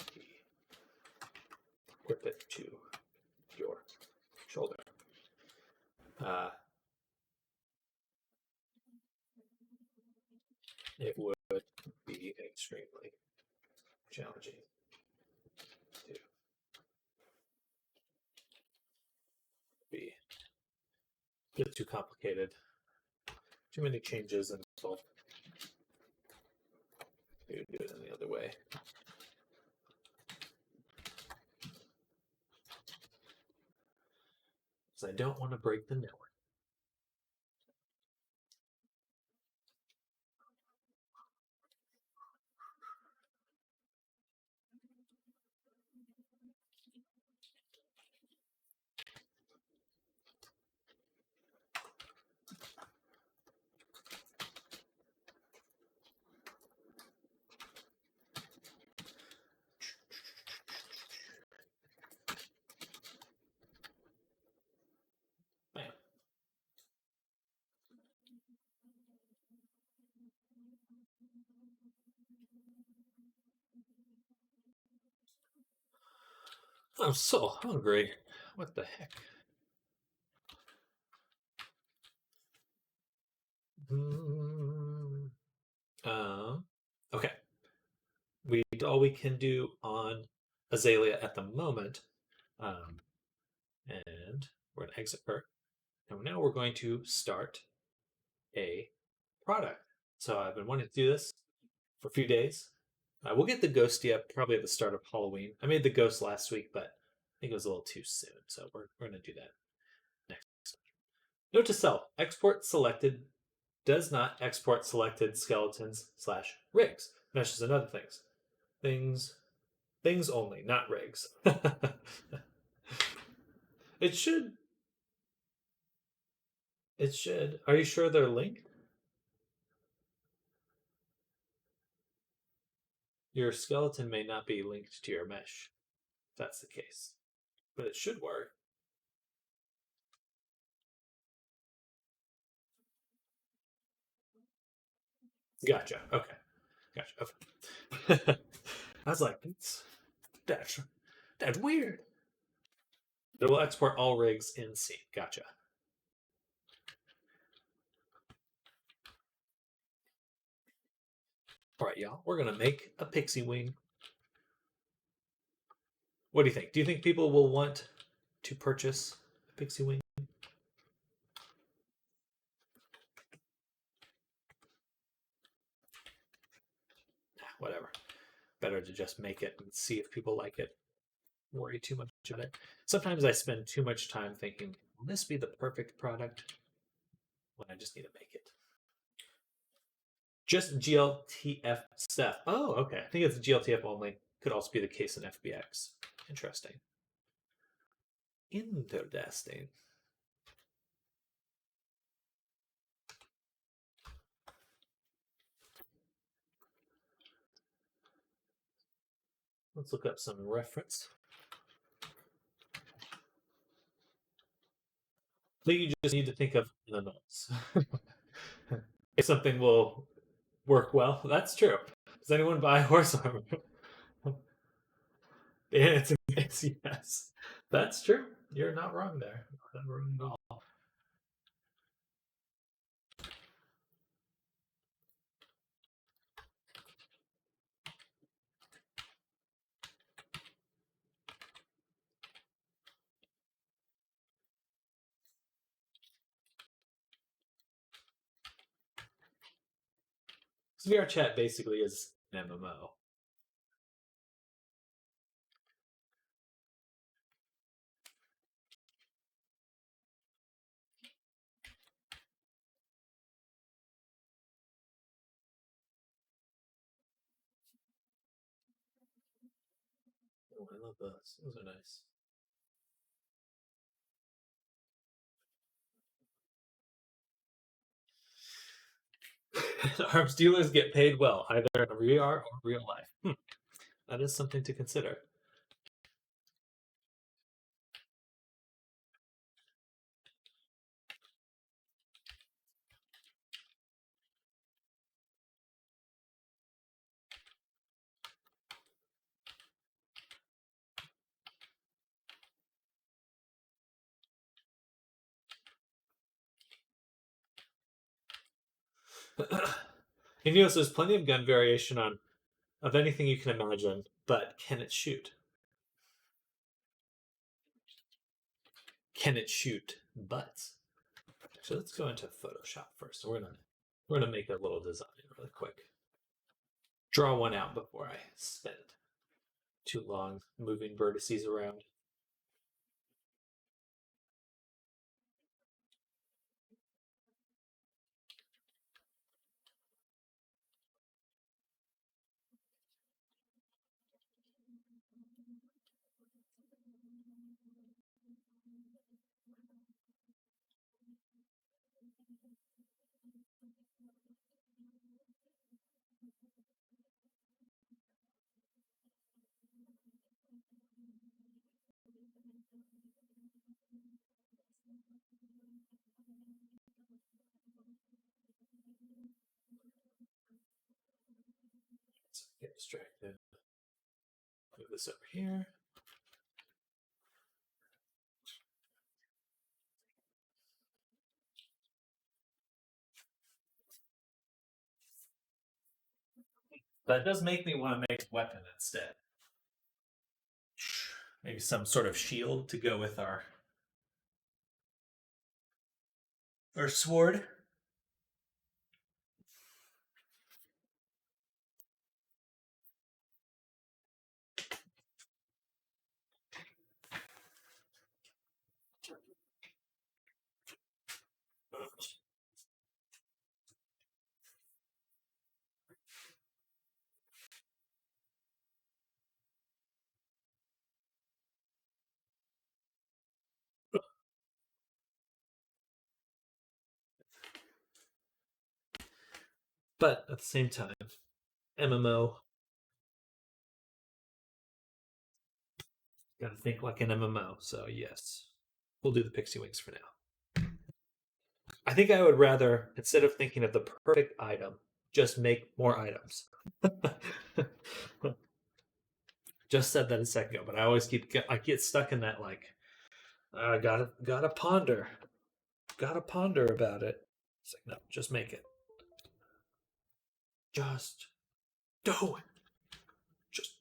equip it to your shoulder. It would be extremely challenging to get too complicated. Too many changes involved. You do it in the other way. Because I don't want to break the network. Bam. I'm so hungry. What the heck? Okay. All we can do on Azalea at the moment, and we're gonna exit her. And now we're going to start a product. So I've been wanting to do this for a few days. We'll get the Ghosty up probably at the start of Halloween. I made the Ghost last week, but I think it was a little too soon. So we're going to do that next. Note to self: export selected does not export selected skeletons / rigs. Meshes and other things. Things only, not rigs. It should. It should. Are you sure they're linked? Your skeleton may not be linked to your mesh. If that's the case. But it should work. Gotcha. Okay. Gotcha. Okay. I was like, that's weird. It will export all rigs in sync. Gotcha. All right, y'all. We're gonna make a pixie wing. What do you think? Do you think people will want to purchase a pixie wing? Whatever. Better to just make it and see if people like it. Worry too much on it. Sometimes I spend too much time thinking, will this be the perfect product? When I just need to make it. Just GLTF stuff. Oh, okay. I think it's GLTF only. Could also be the case in FBX. Interesting. Interesting. Let's look up some reference. I think you just need to think of the notes. If something will work well, that's true. Does anyone buy horse armor? It's yes. That's true. You're not wrong there. Not wrong at all. So VR chat basically is an MMO. Oh, I love those. Those are nice. Arms dealers get paid well, either in VR or real life. That is something to consider. And there's plenty of gun variation on of anything you can imagine, but can it shoot? Can it shoot butts? So let's go into Photoshop first. We're gonna make a little design really quick. Draw one out before I spend too long moving vertices around. Let's get distracted. Move this over here. That does make me want to make a weapon instead. Maybe some sort of shield to go with our sword. But at the same time, MMO, gotta think like an MMO. So yes, we'll do the Pixie Wings for now. I think I would rather, instead of thinking of the perfect item, just make more items. Just said that a second ago, but I always I get stuck in that like gotta ponder about it. It's like no, just make it. Just do it. Just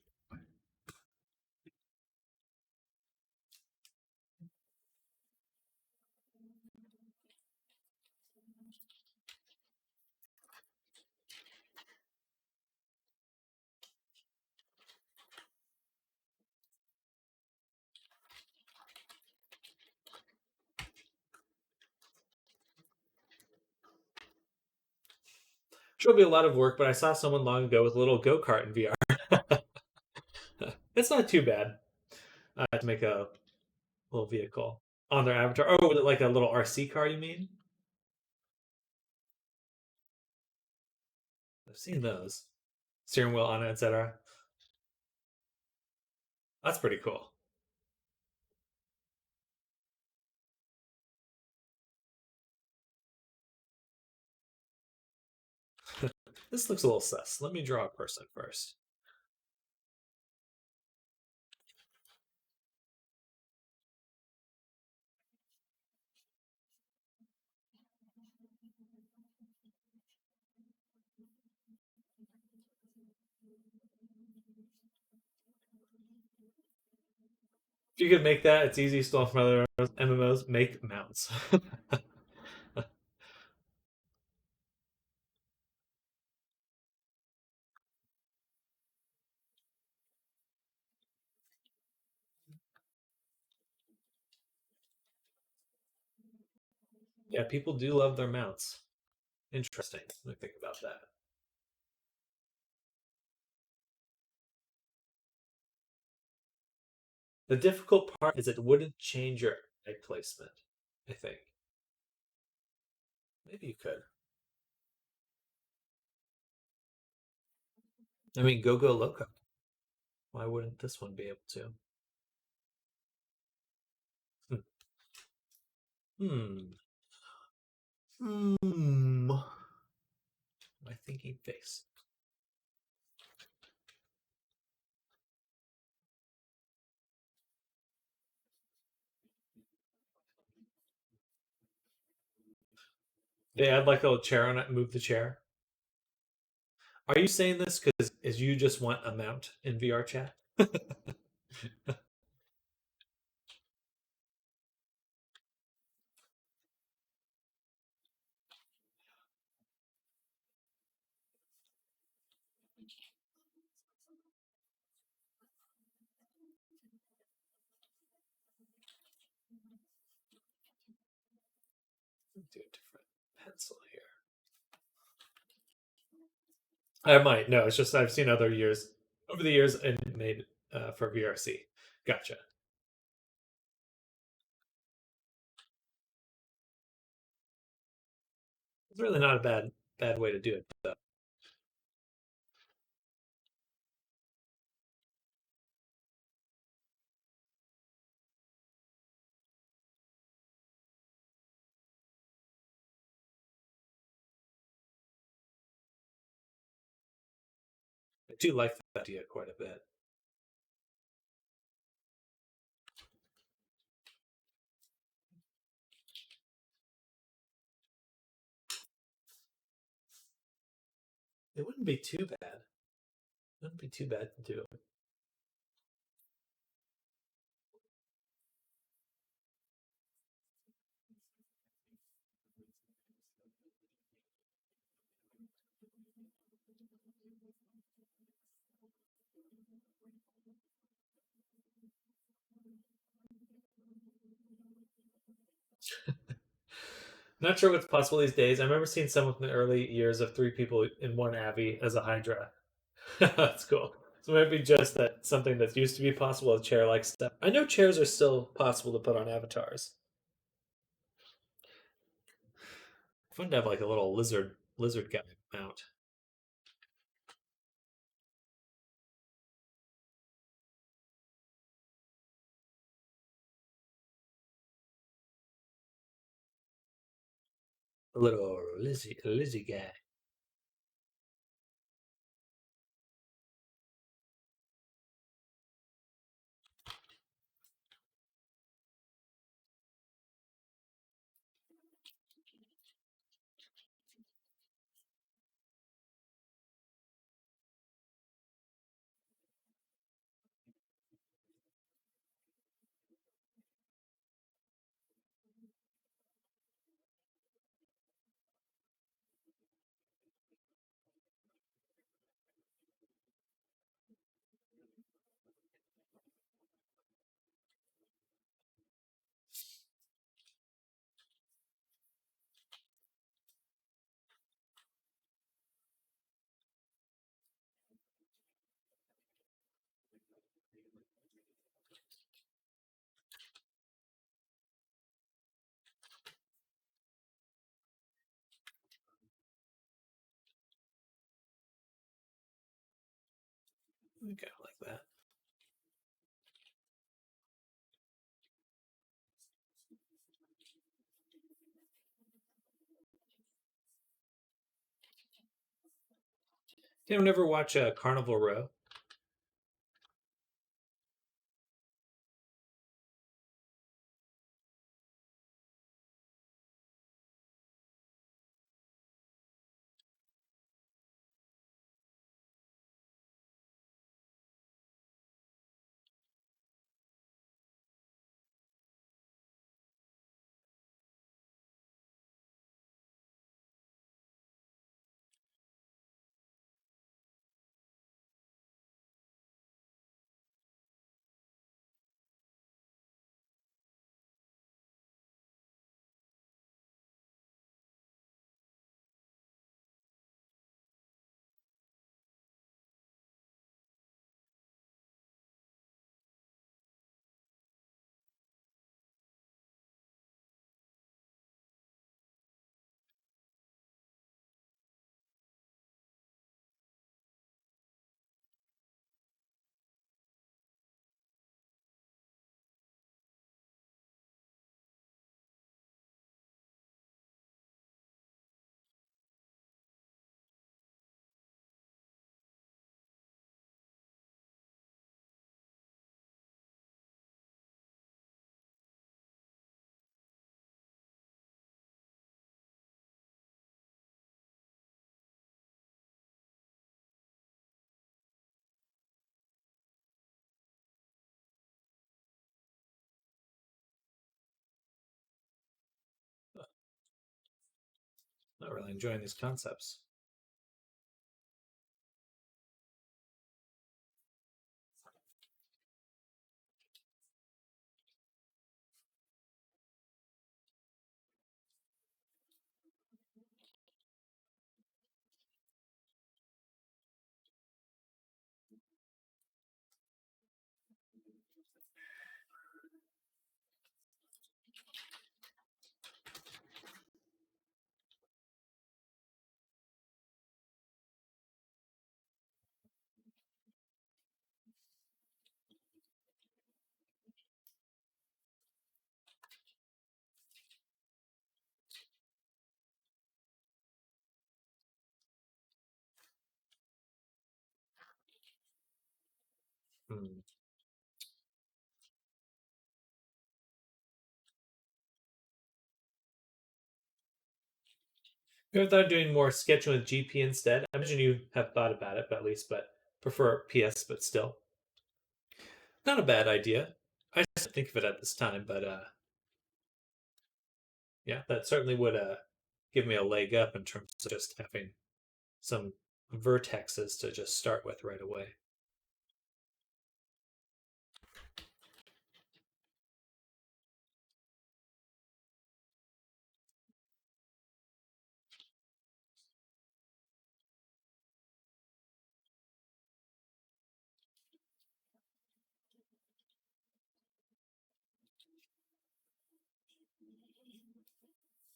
sure, it'll be a lot of work, but I saw someone long ago with a little go kart in VR. It's not too bad to make a little vehicle on their avatar. Oh, like a little RC car, you mean? I've seen those. Steering wheel on it, etc. That's pretty cool. This looks a little sus. Let me draw a person first. If you could make that, it's easy. Stole from other MMOs. Make mounts. Yeah, people do love their mounts. Interesting. Let me think about that. The difficult part is it wouldn't change your eye placement, I think. Maybe you could. I mean, Go Go Loco. Why wouldn't this one be able to? Hmm. Hmm. My thinking face. They add like a little chair on it, move the chair. Are you saying this because is you just want a mount in VR chat? Do a different pencil here. I might. No, it's just I've seen other years over the years and made for VRC. Gotcha. It's really not a bad way to do it. Though. I do like that idea quite a bit. It wouldn't be too bad. It wouldn't be too bad to do. Not sure what's possible these days. I remember seeing some of the early years of three people in one Abby as a Hydra. That's cool. So maybe just that something that used to be possible, a chair like stuff. I know chairs are still possible to put on avatars. Fun to have like a little lizard guy mount. A little Lizzie guy. Okay, like that. You never watch Carnival Row? Not really enjoying these concepts. Hmm. You ever thought of doing more sketching with GP instead? I imagine you have thought about it, but at least, but prefer PS, but still. Not a bad idea. I just didn't think of it at this time, but yeah, that certainly would give me a leg up in terms of just having some vertexes to just start with right away.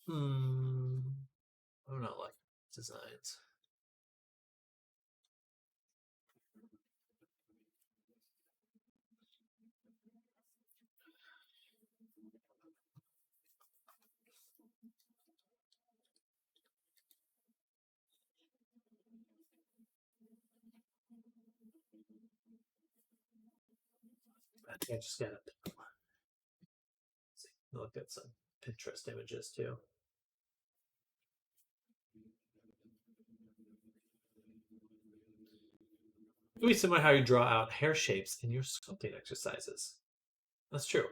Hmm. I'm not like designs. I just gotta look at some Pinterest images too. It would be similar how you draw out hair shapes in your sculpting exercises. That's true.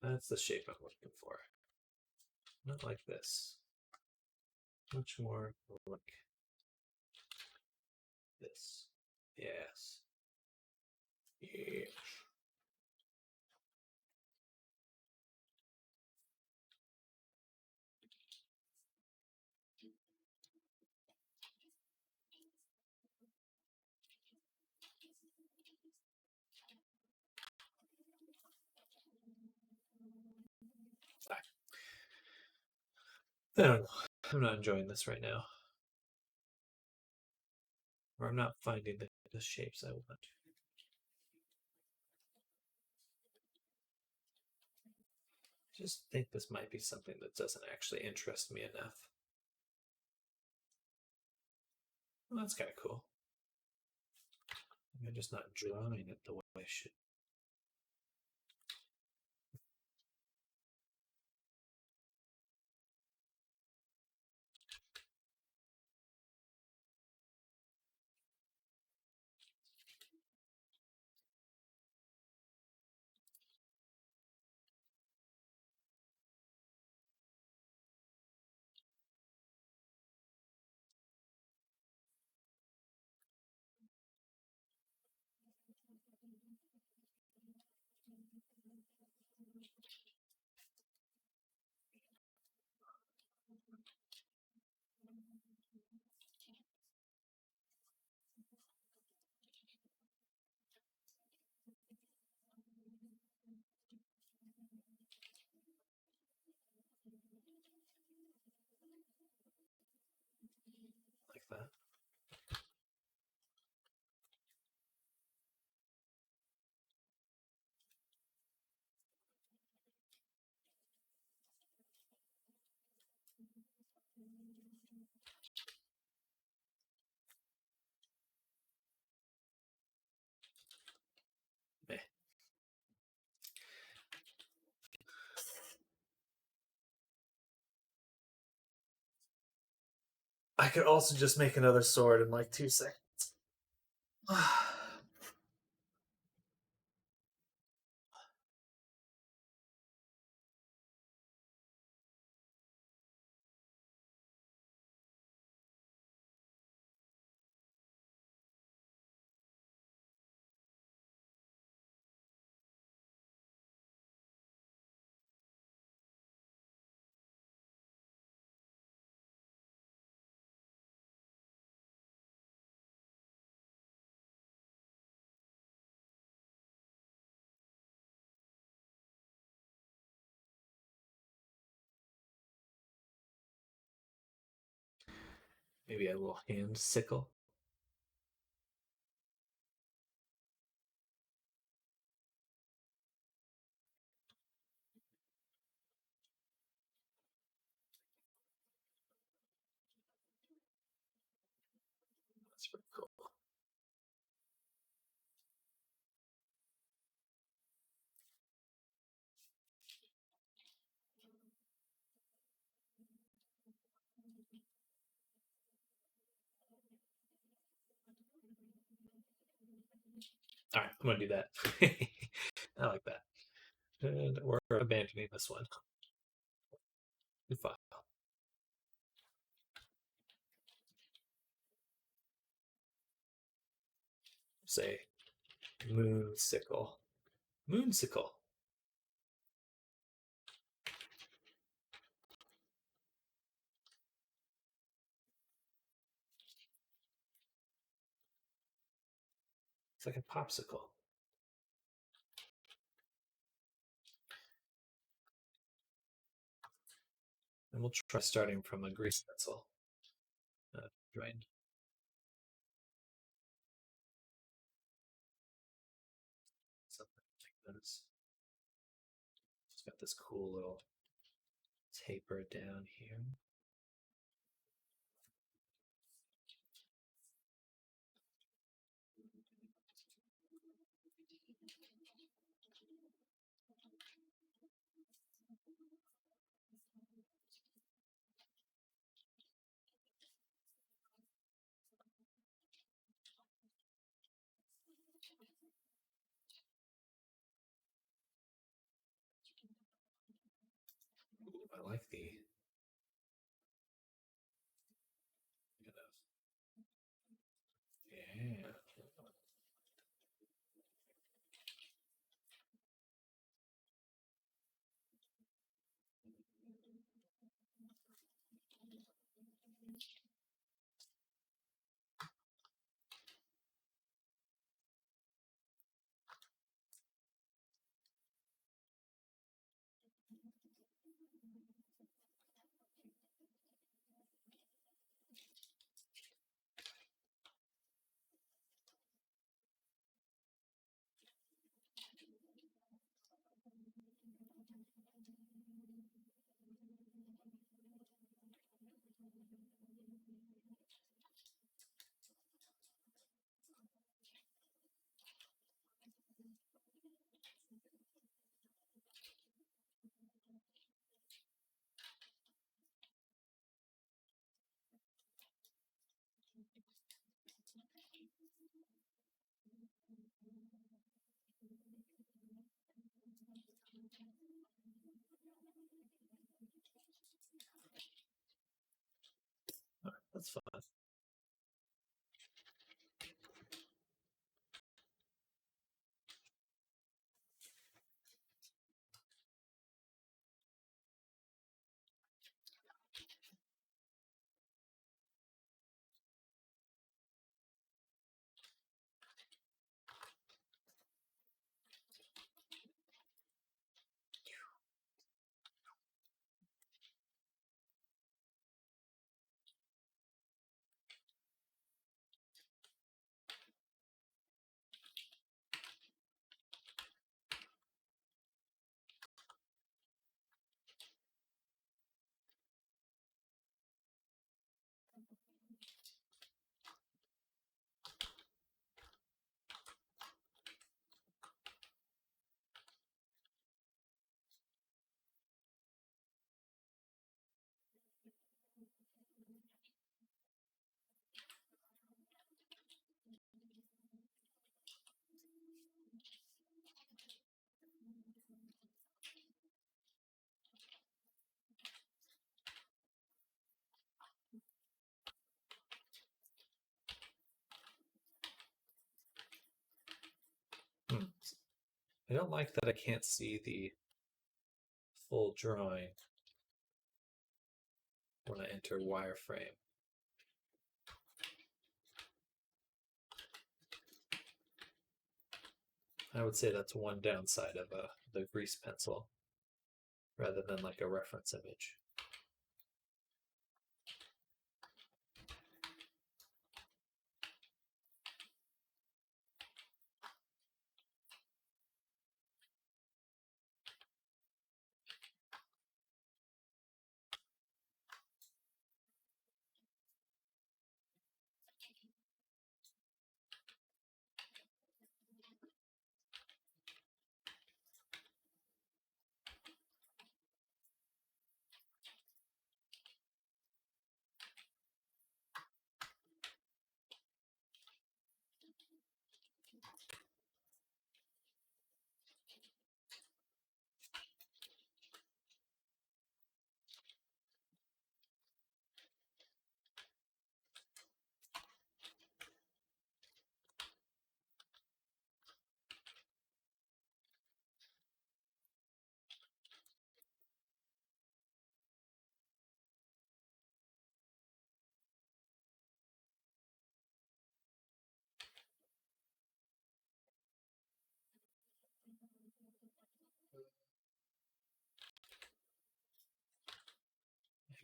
That's the shape I'm looking for. Not like this. Much more like this. Yes. Yes. I don't know. I'm not enjoying this right now. Or I'm not finding the shapes I want. I just think this might be something that doesn't actually interest me enough. Well, that's kind of cool. I'm just not drawing it the way I should. Like that. Meh. I could also just make another sword in like 2 seconds. Maybe a little hand sickle. That's pretty cool. All right, I'm gonna do that. I like that. And we're abandoning this one. New file. Say moonsicle. Moonsicle. It's like a popsicle. And we'll try starting from a grease pencil. Drained. Something like this. It's got this cool little taper down here. Ooh, I like the yeah. That's fun. I don't like that I can't see the full drawing when I enter wireframe. I would say that's one downside of the grease pencil rather than like a reference image.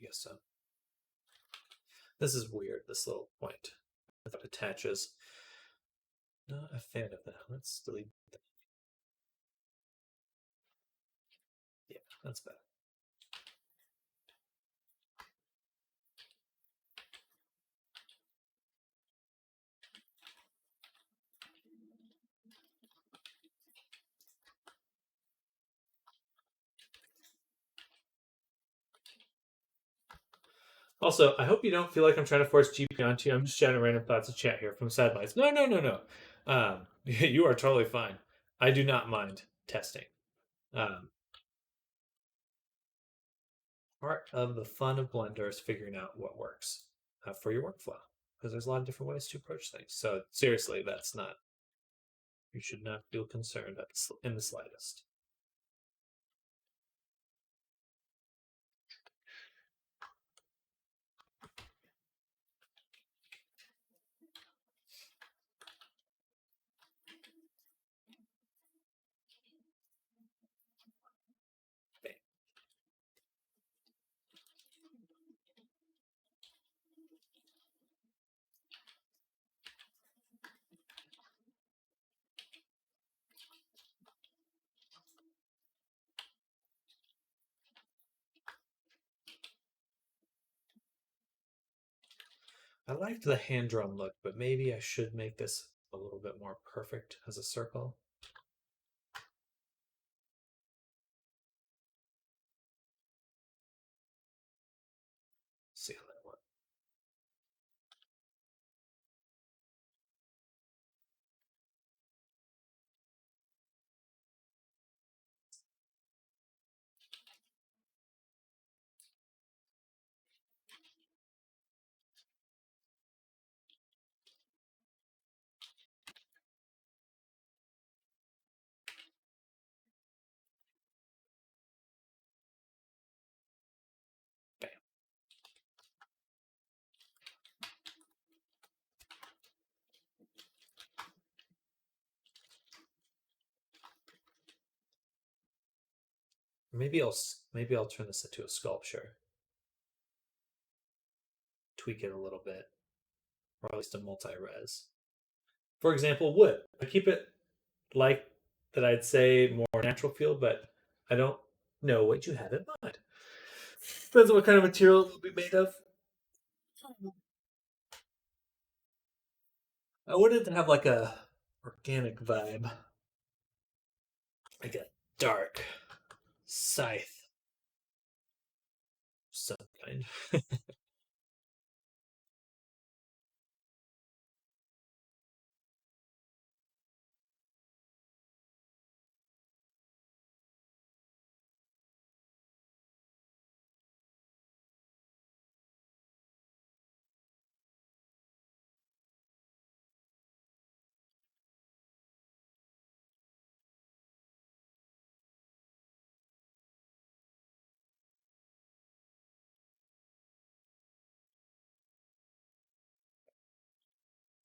I guess so. This is weird, this little point. If it attaches. Not a fan of that. Let's delete that. Yeah, that's better. Also, I hope you don't feel like I'm trying to force GP onto you. I'm just shouting random thoughts of chat here from sidelines. No. You are totally fine. I do not mind testing. Part of the fun of Blender is figuring out what works for your workflow, because there's a lot of different ways to approach things. So seriously, that's not. You should not feel concerned in the slightest. I liked the hand drawn look, but maybe I should make this a little bit more perfect as a circle. See how that works. Maybe I'll turn this into a sculpture. Tweak it a little bit, or at least a multi-res. For example, wood. I keep it like that. I'd say more natural feel, but I don't know what you have in mind. Depends on what kind of material it'll be made of. I wanted to have like a organic vibe, like a dark scythe, some kind.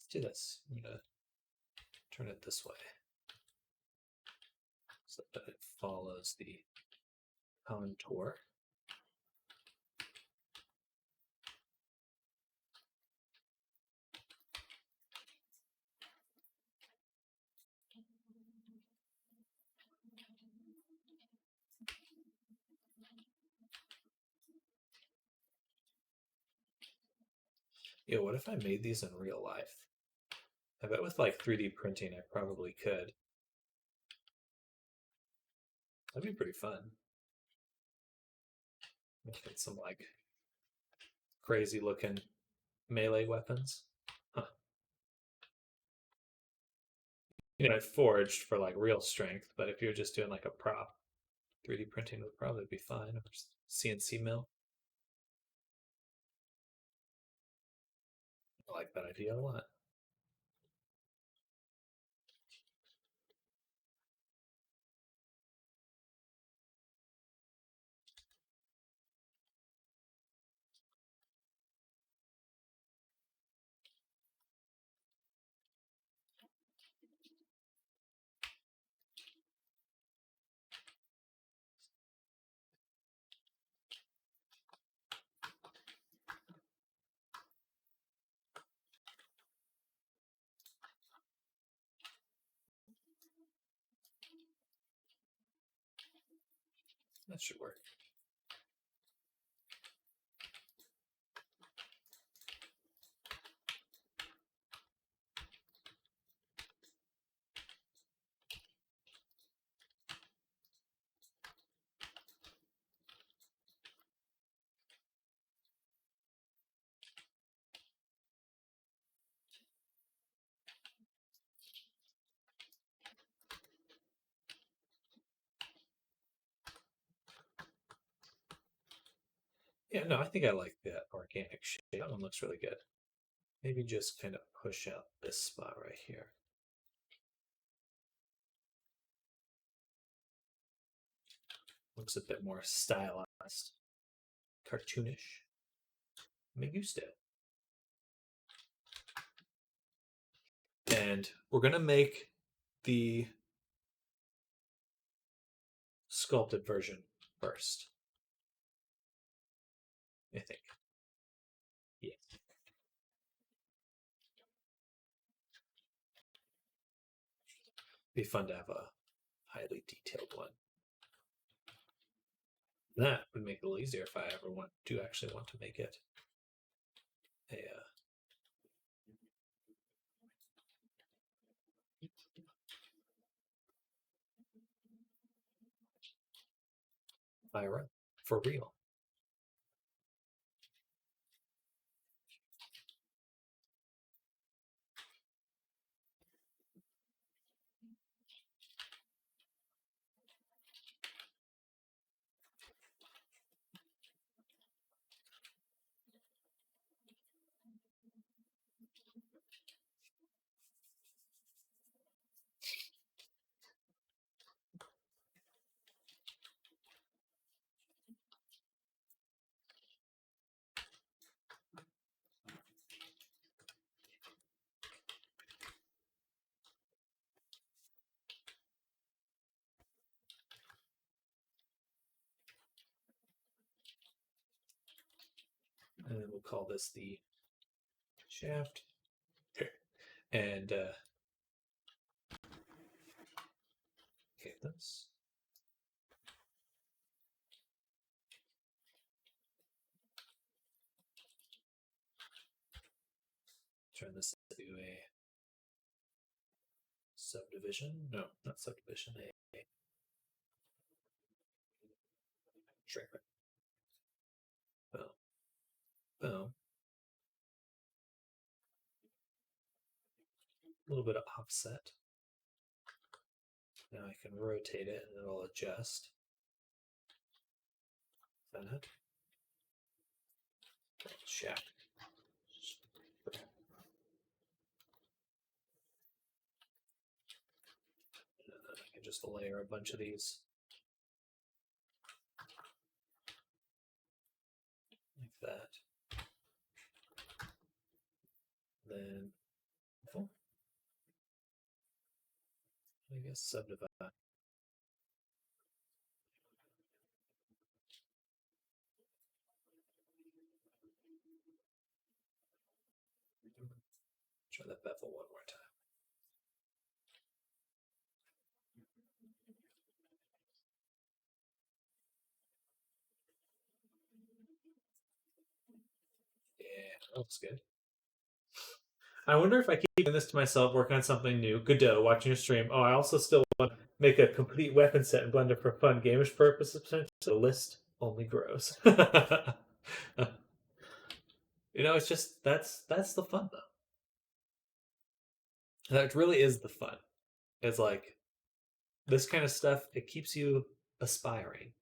Let's do this. I'm gonna turn it this way so that it follows the contour. Yeah, what if I made these in real life? I bet with like 3D printing, I probably could. That'd be pretty fun. Get some like crazy looking melee weapons. Huh. You know, I forged for like real strength, but if you're just doing like a prop, 3D printing would probably be fine. Or CNC mill. I like that idea a lot. That should work. Yeah, no, I think I like that organic shape. That one looks really good. Maybe just kind of push out this spot right here. Looks a bit more stylized, cartoonish. Me gusta. And we're gonna make the sculpted version first. I think. Yeah. Be fun to have a highly detailed one. That would make it a little easier if I ever want to actually make it a IRL for real. And then we'll call this the shaft. And okay, this. Turn this into a subdivision. No, not subdivision. A shrink. Boom. Boom. A little bit of offset. Now I can rotate it and it'll adjust. That. Shaft. And then I can just layer a bunch of these. Like that. Then I guess subdivide. Try that bevel one more time. Yeah, that looks good. I wonder if I keep doing this to myself, working on something new. Godot, watching your stream. Oh, I also still want to make a complete weapon set in Blender for fun, gamish purposes. Potentially. The list only grows. You know, it's just that's the fun though. That really is the fun. It's like this kind of stuff. It keeps you aspiring.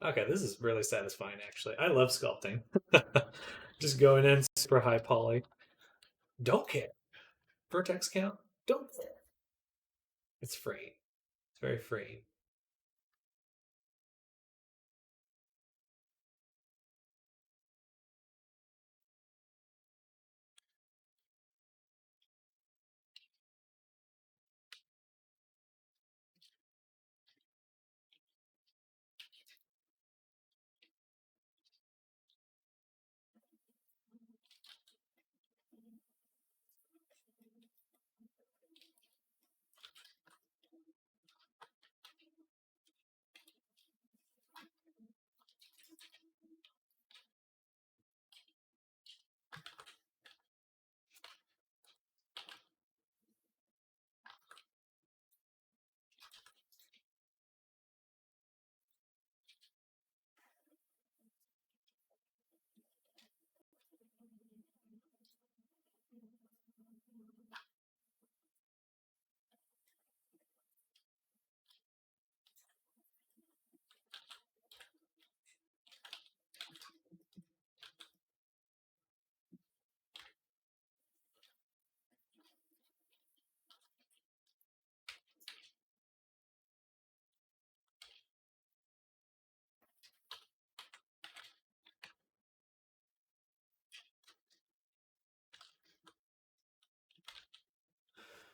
Okay, this is really satisfying, actually. I love sculpting. Just going in super high poly. Don't care. Vertex count? Don't care. It's free. It's very free.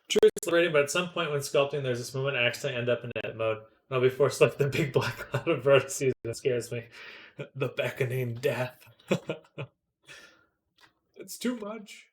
True, it's liberating, but at some point when sculpting, there's this moment I accidentally end up in edit mode. And I'll be forced like the big black cloud of vertices that scares me. The beckoning death. It's too much.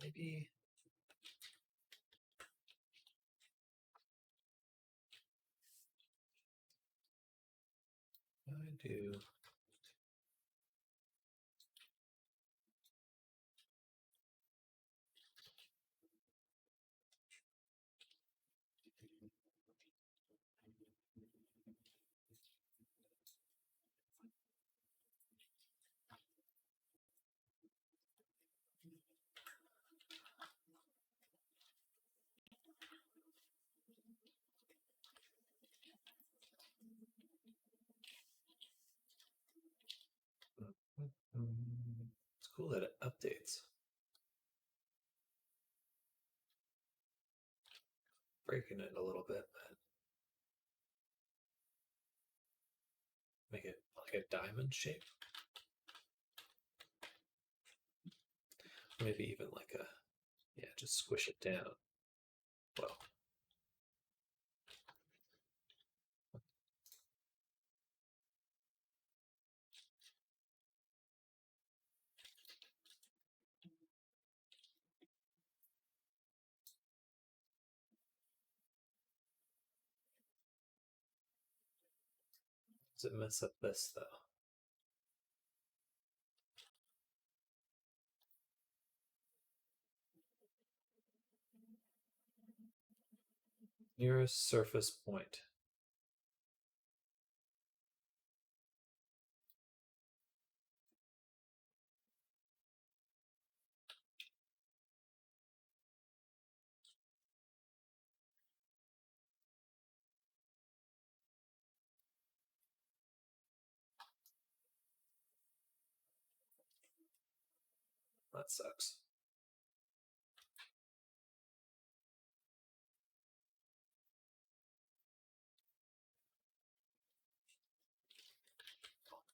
Maybe I do. It's cool that it updates. breaking it a little bit, but make it like a diamond shape. Maybe even like a, yeah, just squish it down. Well, does it mess up this though? Nearest surface point. That sucks.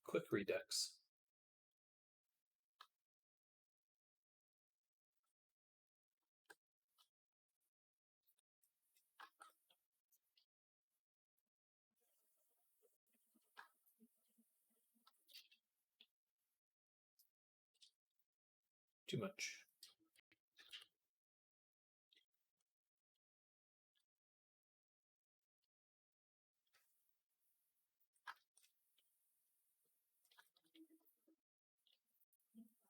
Quick redux. Too much.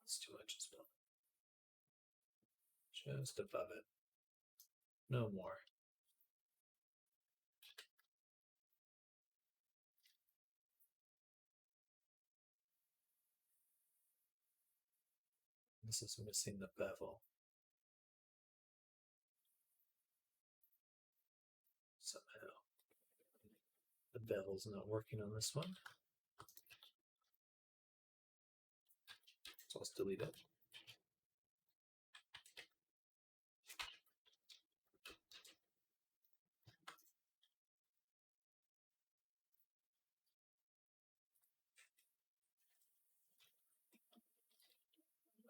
It's too much as well. Just above it. No more. This is missing the bevel. Somehow. The bevel's not working on this one. So let's delete it.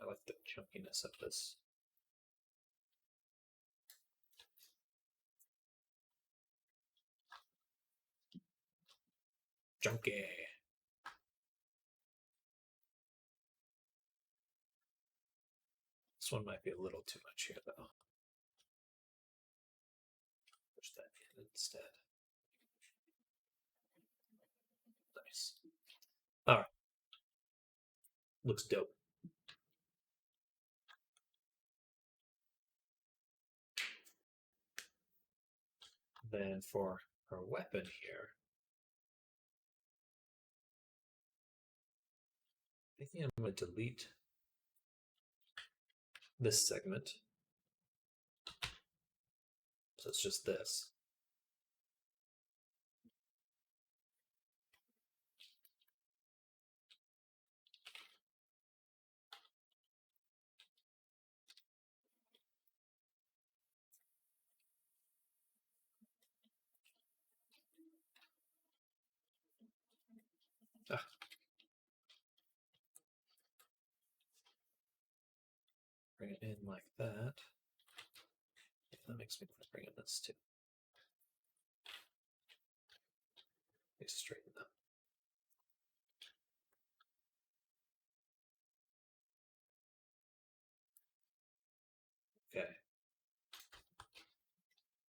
I like the chunkiness of this. Chunky. This one might be a little too much here, though. Push that in instead. Nice. All right. Looks dope. Then for our weapon here, I think I'm going to delete this segment. So it's just this. Ah. Bring it in like that. Yeah, that makes me want to bring in this too. Let me straighten up. Okay.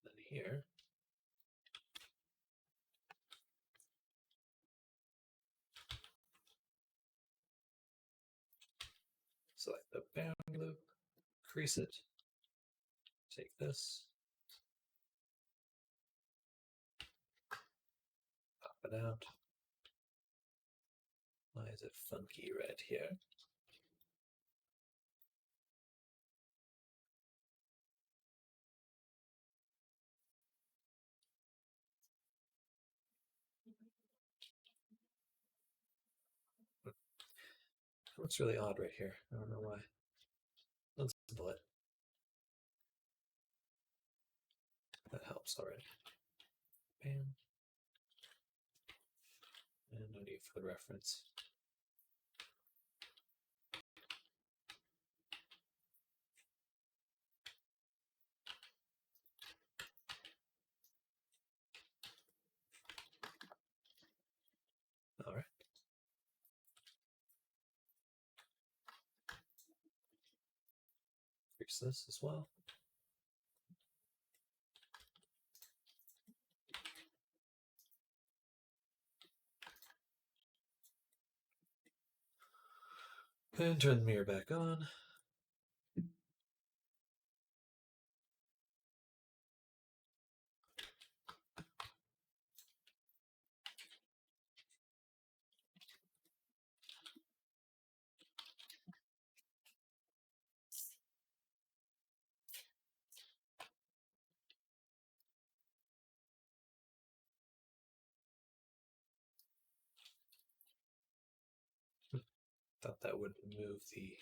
Then here, select the bounding loop, crease it, take this, pop it out. Why is it funky red here? It looks really odd right here. I don't know why. Let's pull it. That helps. helps already. Bam. And no need for the reference. All right. Increase this as well. And turn the mirror back on. Thought that would move the.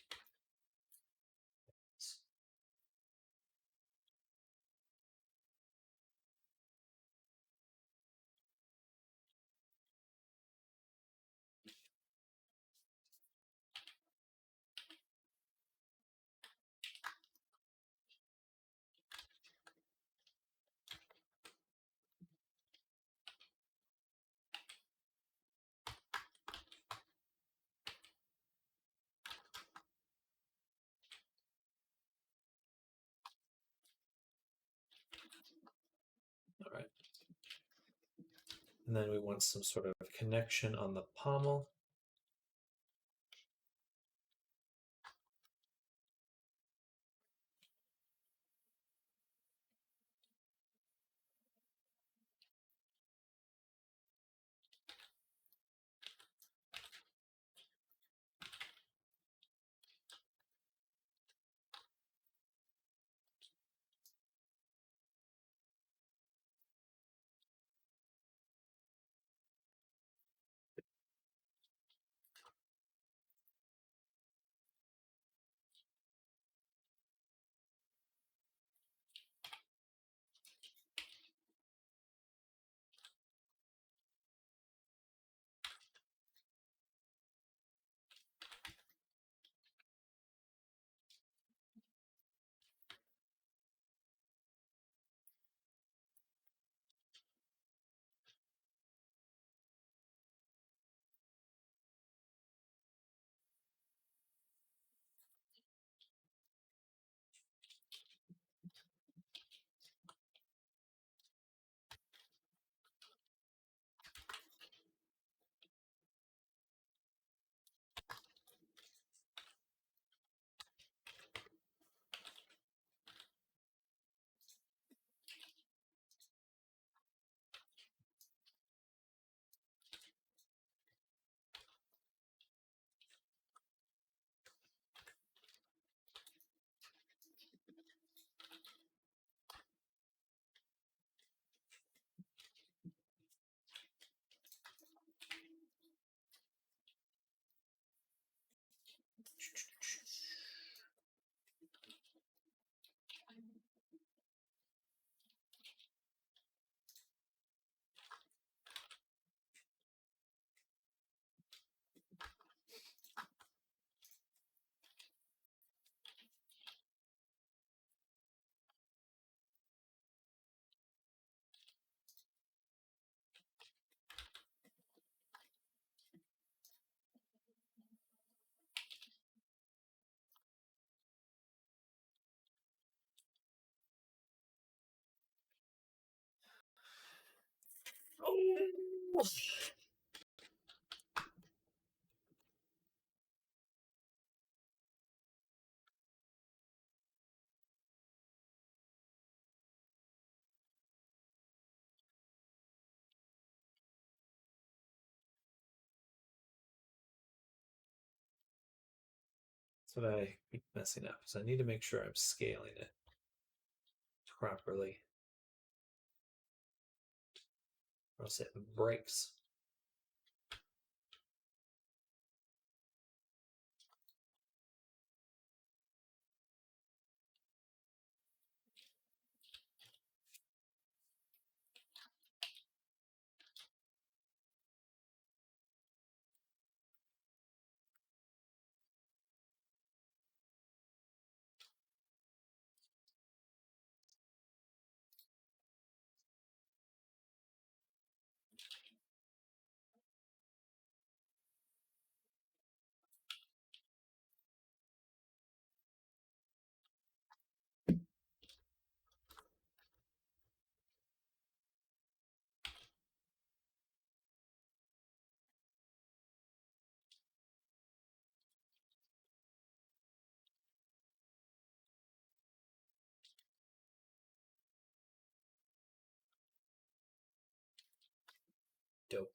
All right. And then we want some sort of connection on the pommel. Oh. That's what I keep messing up. So I need to make sure I'm scaling it properly, or else it breaks. Dope.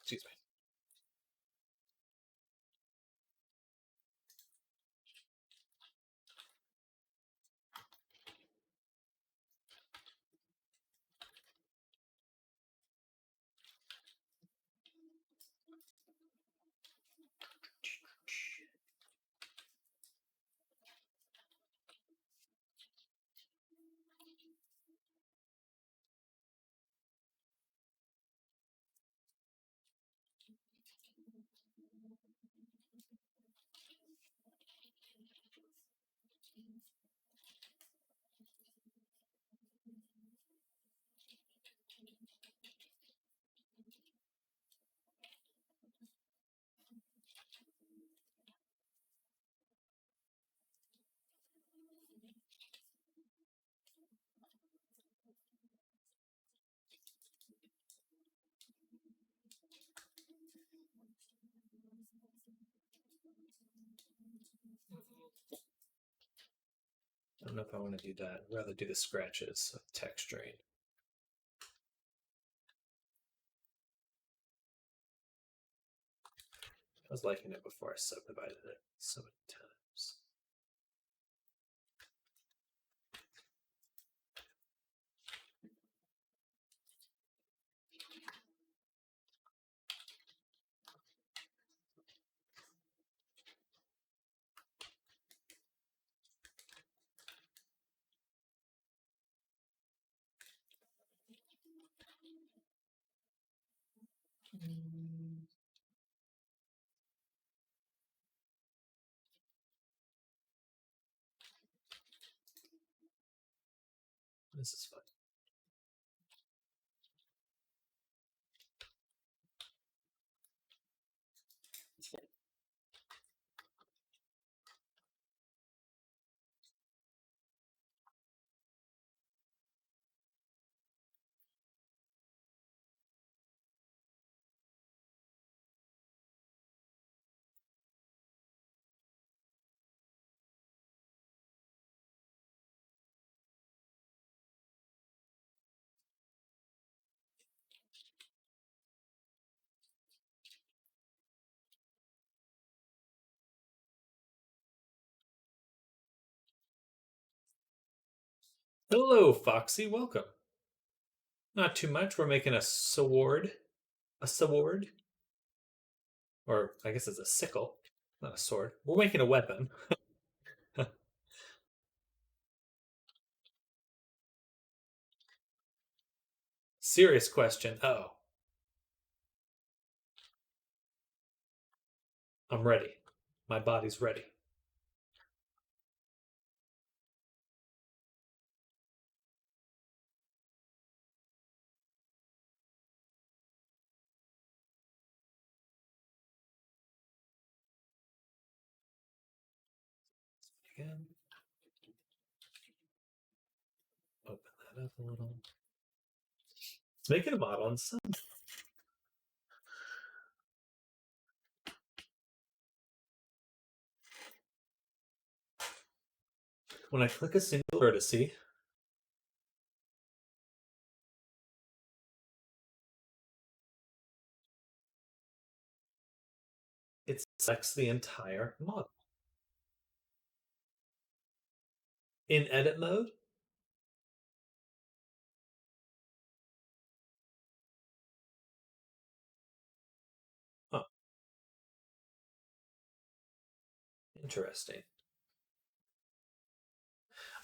Excuse me. I don't know if I want to do that. I'd rather do the scratches of texturing. I was liking it before I subdivided it so many times. This is fun. Hello, Foxy. Welcome. Not too much. We're making a sword. A sword. Or I guess it's a sickle, not a sword. We're making a weapon. Serious question. Oh, I'm ready. My body's ready. Again. Open that up a little. Let's make it a model on some. When I click a single vertice, it selects the entire model. In edit mode, oh, interesting.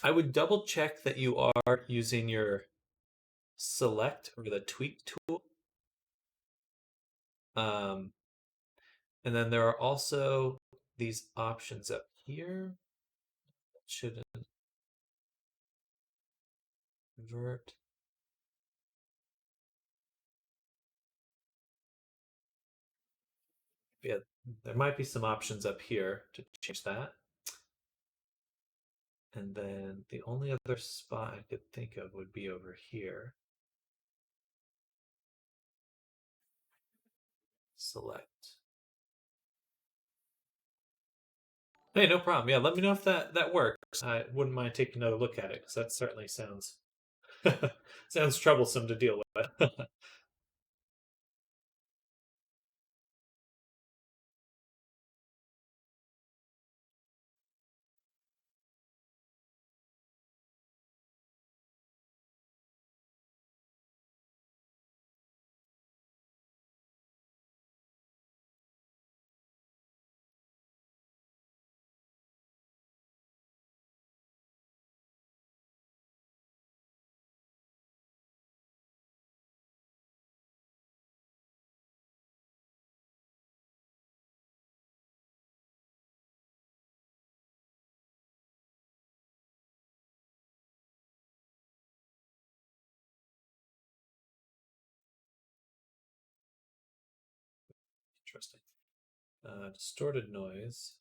I would double check that you are using your select or the tweak tool. And then there are also these options up here. Shouldn't convert. Yeah, there might be some options up here to change that. And then the only other spot I could think of would be over here. Select. Hey, no problem. Yeah, let me know if that works. I wouldn't mind taking another look at it because that certainly sounds sounds troublesome to deal with. Interesting. Distorted noise.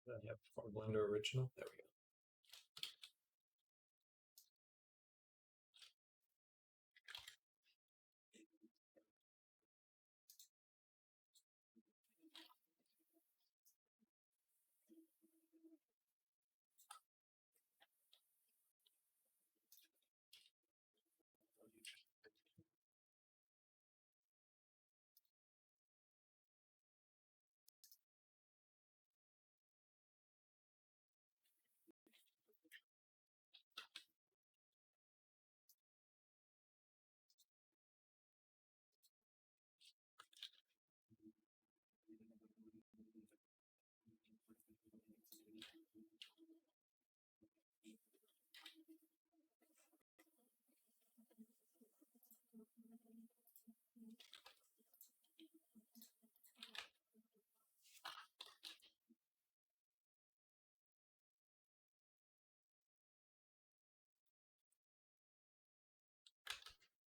Yeah, from Blender original. There we go.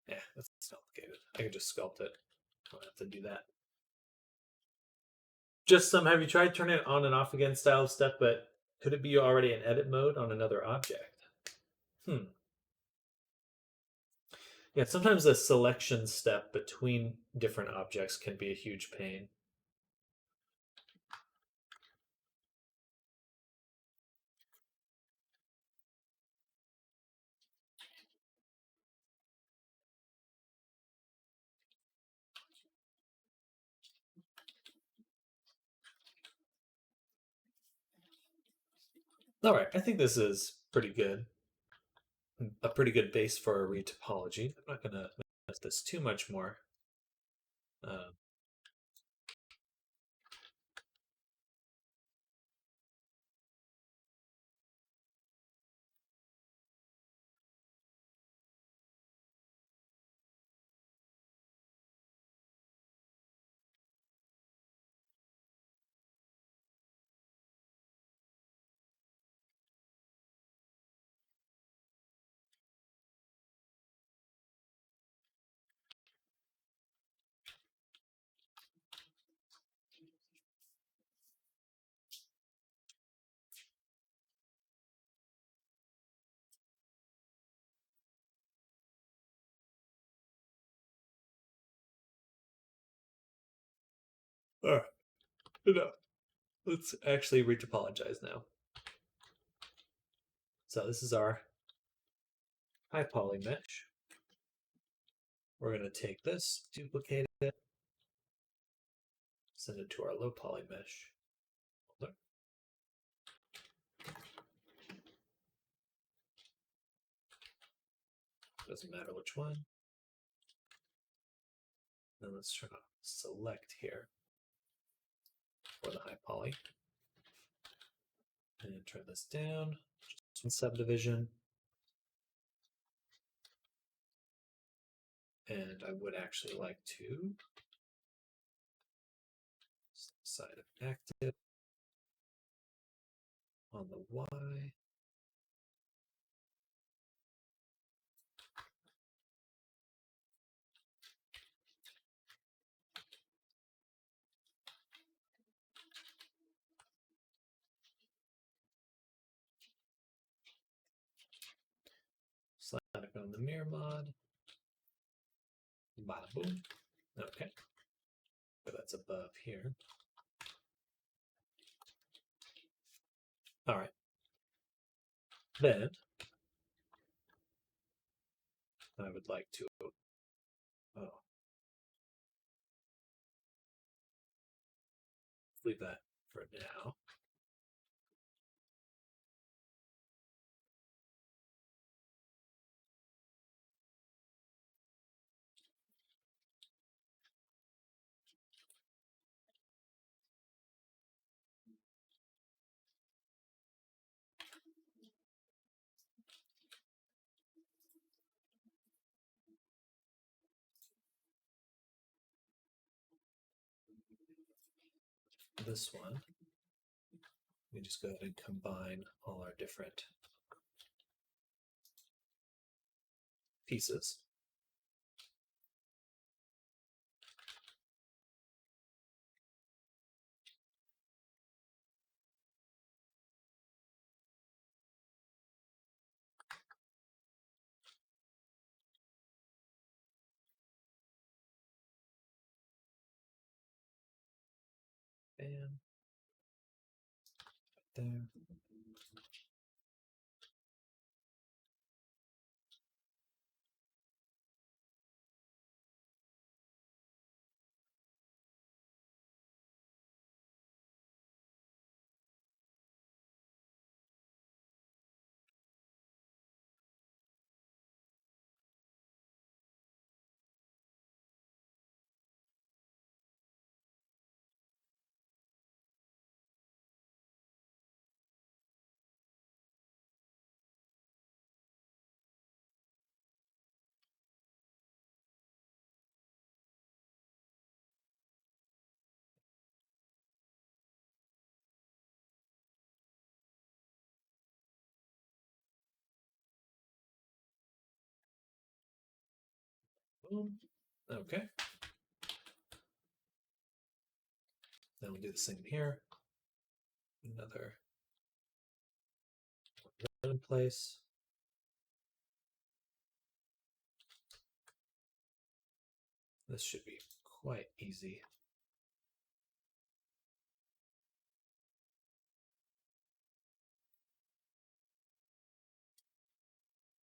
Yeah, that's complicated. I can just sculpt it. I don't have to do that. Just some. Have you tried turning it on and off again style of step? But could it be already in edit mode on another object? Yeah, sometimes the selection step between different objects can be a huge pain. All right, I think this is pretty good. A pretty good base for a retopology. I'm not going to mess this too much more. Um, All right. Enough. Let's actually retopologize now. So this is our high poly mesh. We're going to take this, duplicate it, send it to our low poly mesh folder. Doesn't matter which one. Then let's turn off select here for the high poly. And turn this down, just one subdivision. And I would actually like to side of active on the Y. Slide it on the mirror mod. Bada boom. Okay. So that's above here. All right. Then I would like to, leave that for now. This one, we just go ahead and combine all our different pieces. Bam. There. Boom. Okay. Then we'll do the same here. Another in place. This should be quite easy.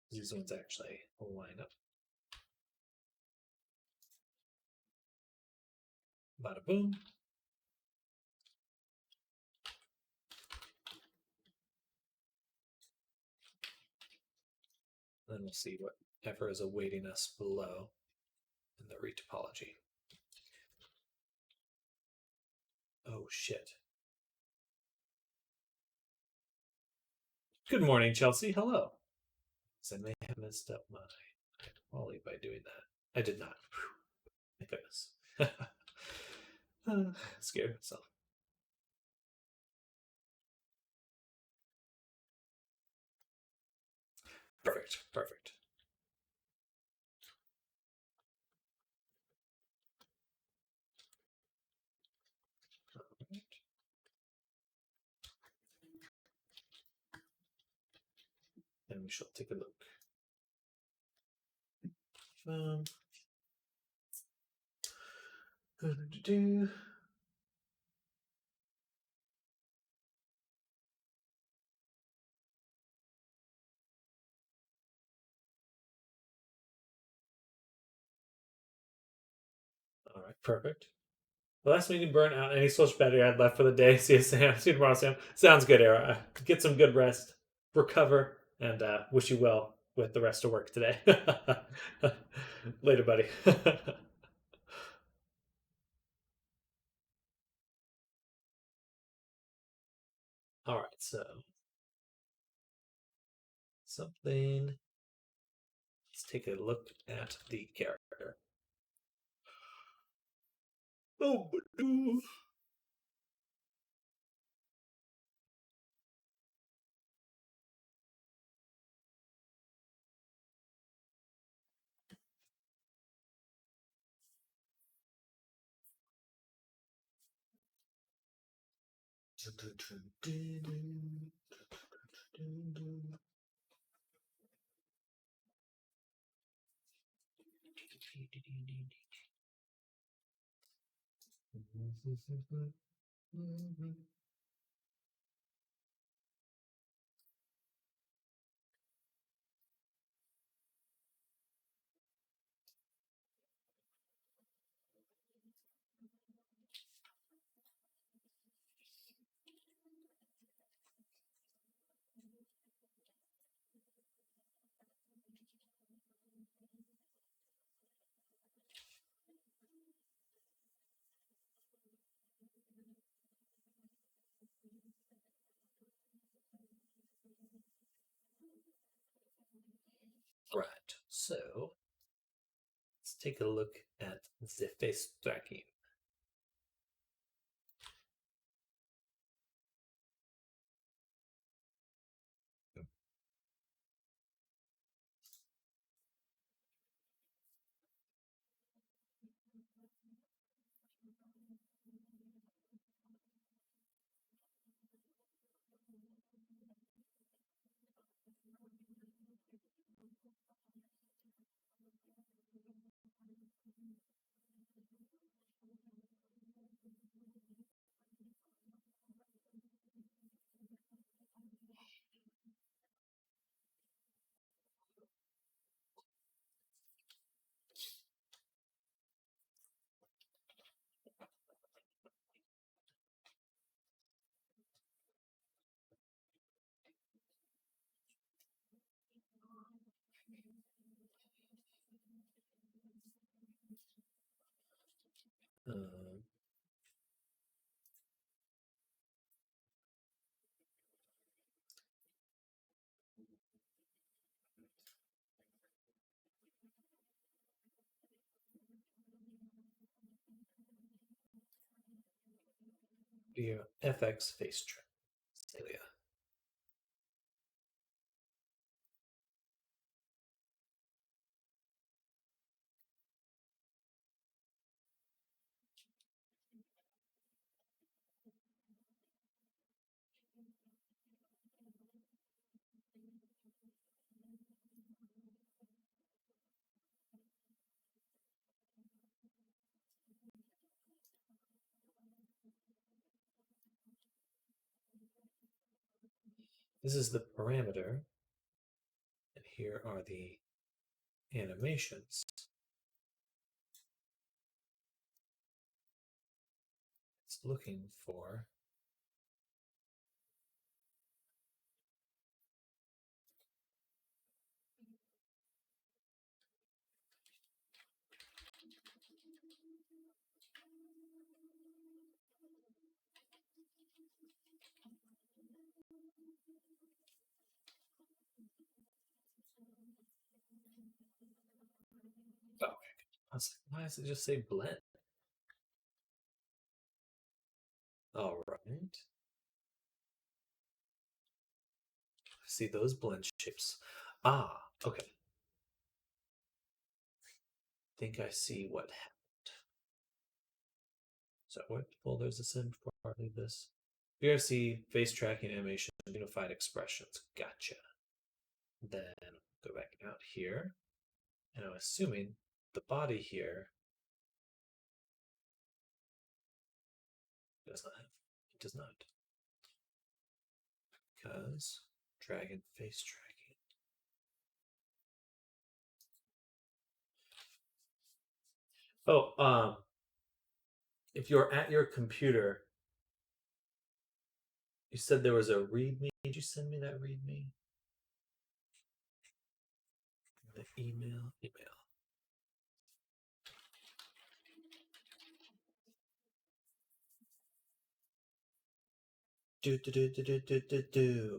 These ones actually line up. Bada boom. Then we'll see whatever is awaiting us below in the retopology. Oh shit. Good morning, Chelsea. Hello. So I may have messed up my poly by doing that. I did not. Whew. My goodness. Scared myself. Perfect. Perfect. All right. And we shall take a look. right, perfect. The last meeting burn out any social battery I had left for the day. See you, Sam. See you tomorrow, Sam. Sounds good, Era. Get some good rest, recover, and wish you well with the rest of work today. Later, buddy. All right, so something. Let's take a look at the character. Oh, Right, so let's take a look at the face tracking. Uh, your FX face track. Celia. This is the parameter, and here are the animations. It's looking for oh, I was like, why does it just say blend? All right. See those blend shapes. Ah, okay. Think I see what happened. So what folder is this in before I leave this? VRC, face tracking animation, unified expressions. Gotcha. Then go back out here. And I'm assuming the body here does not have, it does not. Because dragon face tracking. Oh, if you're at your computer, you said there was a README. Did you send me that README? The email. Do.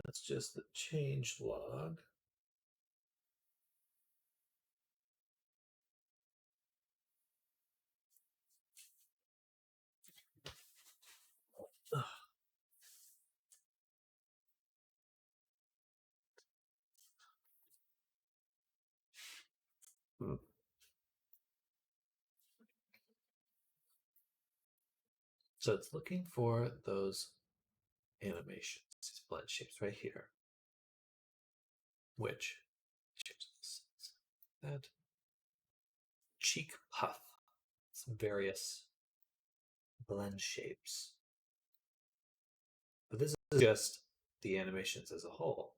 That's just the change log. Ugh. Hmm. So it's looking for those animations, these blend shapes right here. Which shapes that cheek puff, some various blend shapes. But this is just the animations as a whole.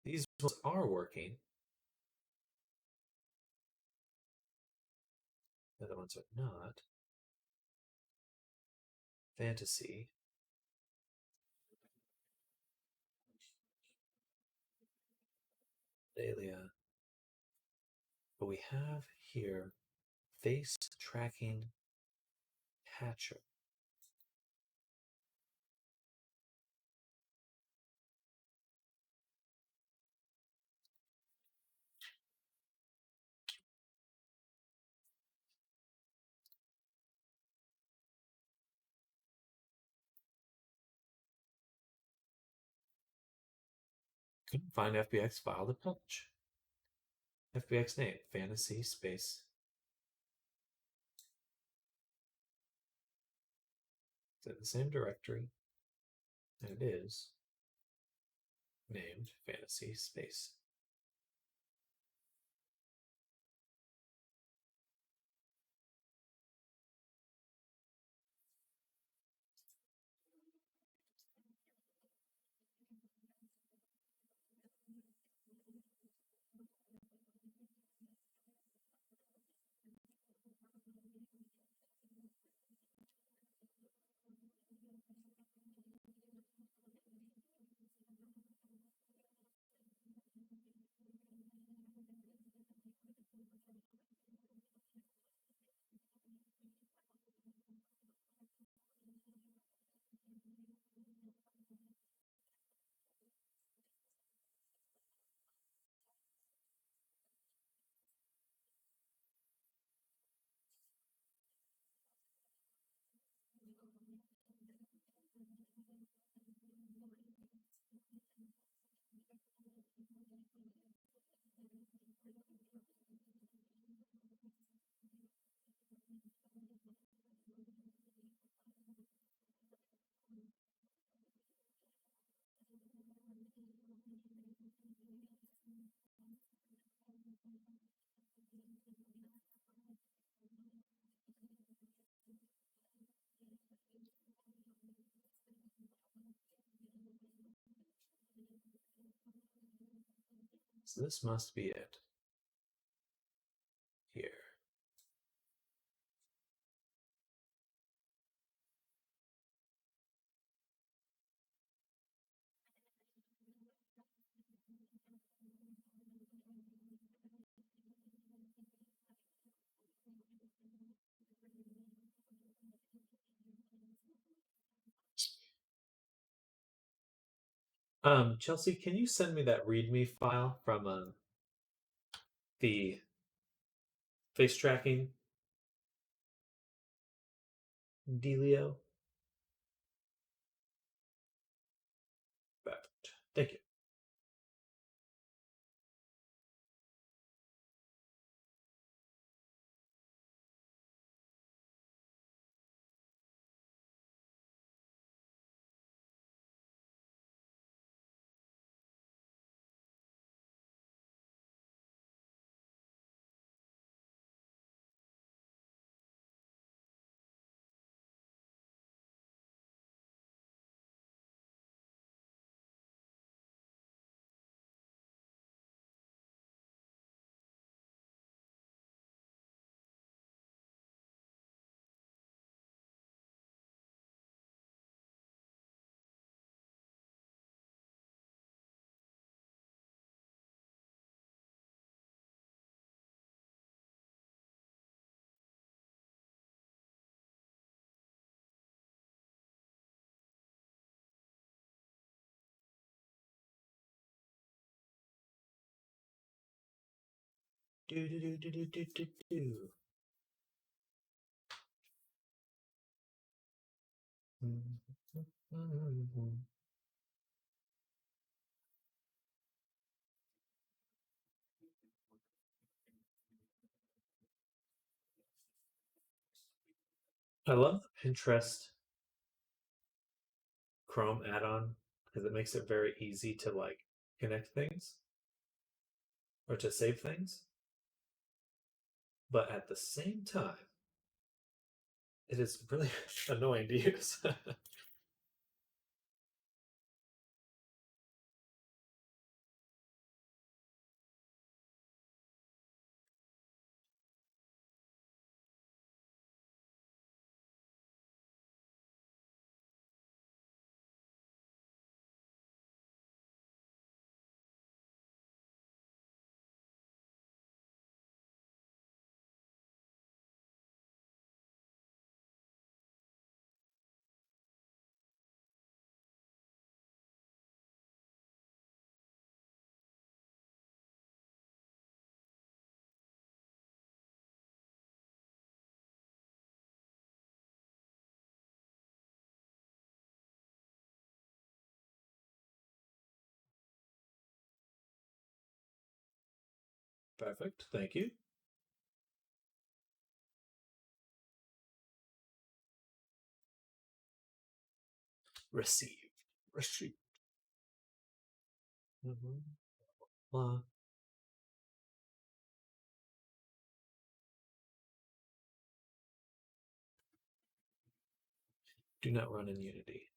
These ones are working. The other ones are not. Fantasy. Dahlia. But we have here face tracking Hatcher. Couldn't find FBX file to publish. FBX name, fantasy space. It's in the same directory. And it is named fantasy space. So this must be it. Here. Chelsea, can you send me that README file from the face tracking Delio? Thank you. Do do do do do do do do. I love the Pinterest Chrome add-on because it makes it very easy to like connect things or to save things. But at the same time, it is really annoying to use. Perfect. Thank you. Receive. Receive. Uh, do not run in Unity.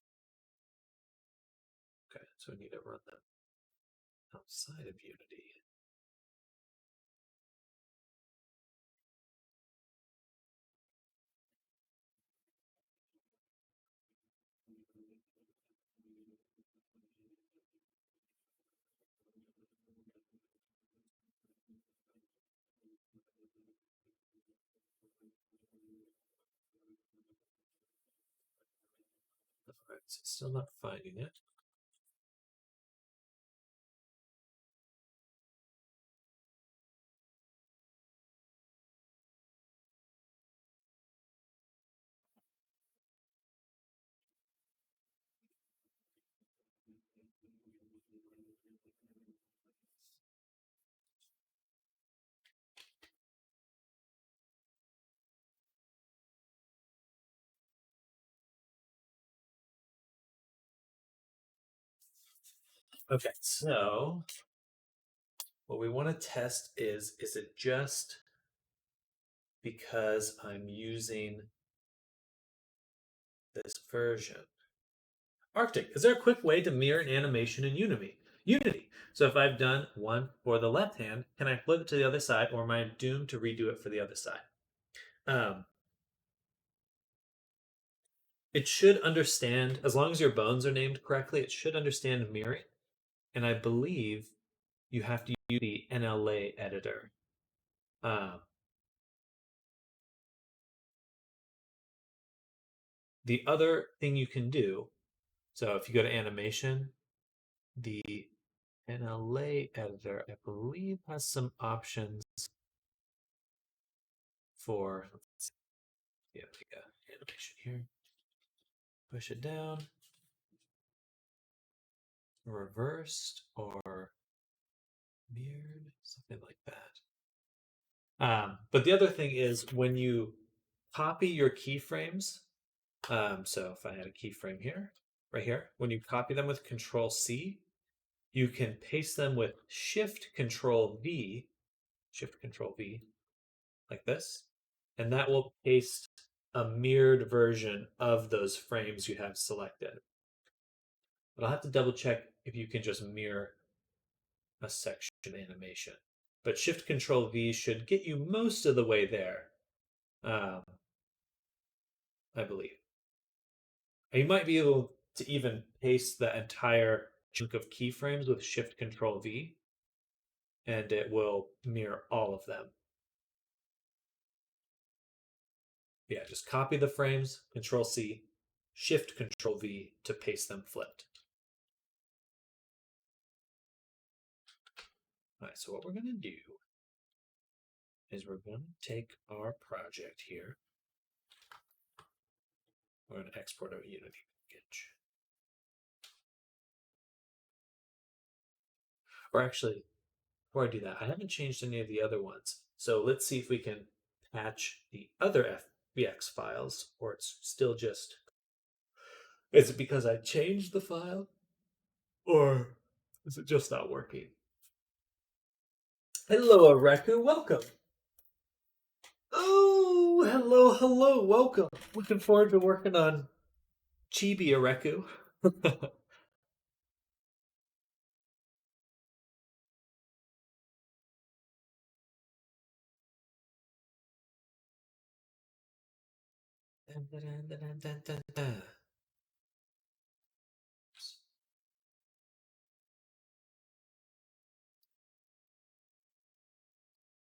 Okay, so we need to run them outside of Unity. Alright, so still not finding it. Okay, so what we want to test is it just because I'm using this version? Arctic, is there a quick way to mirror an animation in Unity? So if I've done one for the left hand, can I flip it to the other side, or am I doomed to redo it for the other side? Um, it should understand, as long as your bones are named correctly, it should understand mirroring. And I believe you have to use the NLA editor. The other thing you can do, so if you go to animation, the NLA editor, I believe, has some options for, let's see, yeah, animation here. Push it down. reversed or mirrored, something like that. But the other thing is when you copy your keyframes, so if I had a keyframe here, right here, when you copy them with Control C, you can paste them with Shift Control V, like this, and that will paste a mirrored version of those frames you have selected. But I'll have to double check if you can just mirror a section animation. But Shift Control V should get you most of the way there, I believe. And you might be able to even paste the entire chunk of keyframes with Shift Control V, and it will mirror all of them. Yeah, just copy the frames, Control C, Shift Control V to paste them flipped. All right, so what we're going to do is we're going to take our project here. We're going to export our Unity package. Or actually, before I do that, I haven't changed any of the other ones. So let's see if we can patch the other FBX files, or it's still just... Is it because I changed the file? Or is it just not working? Hello, Areku. Welcome. Oh, hello. Welcome. Looking forward to working on Chibi, Areku.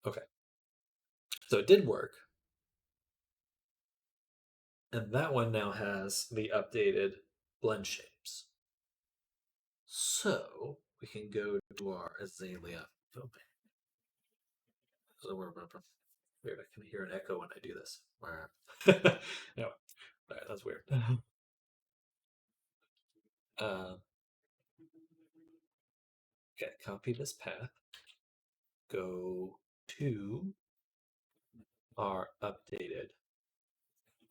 Okay. So it did work. And that one now has the updated blend shapes. So we can go to our Azalea filming. So we're weird. I can hear an echo when I do this. No, all right, that's weird. Okay, copy this path. Go to our updated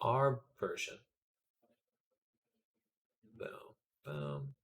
R version. Boom, boom.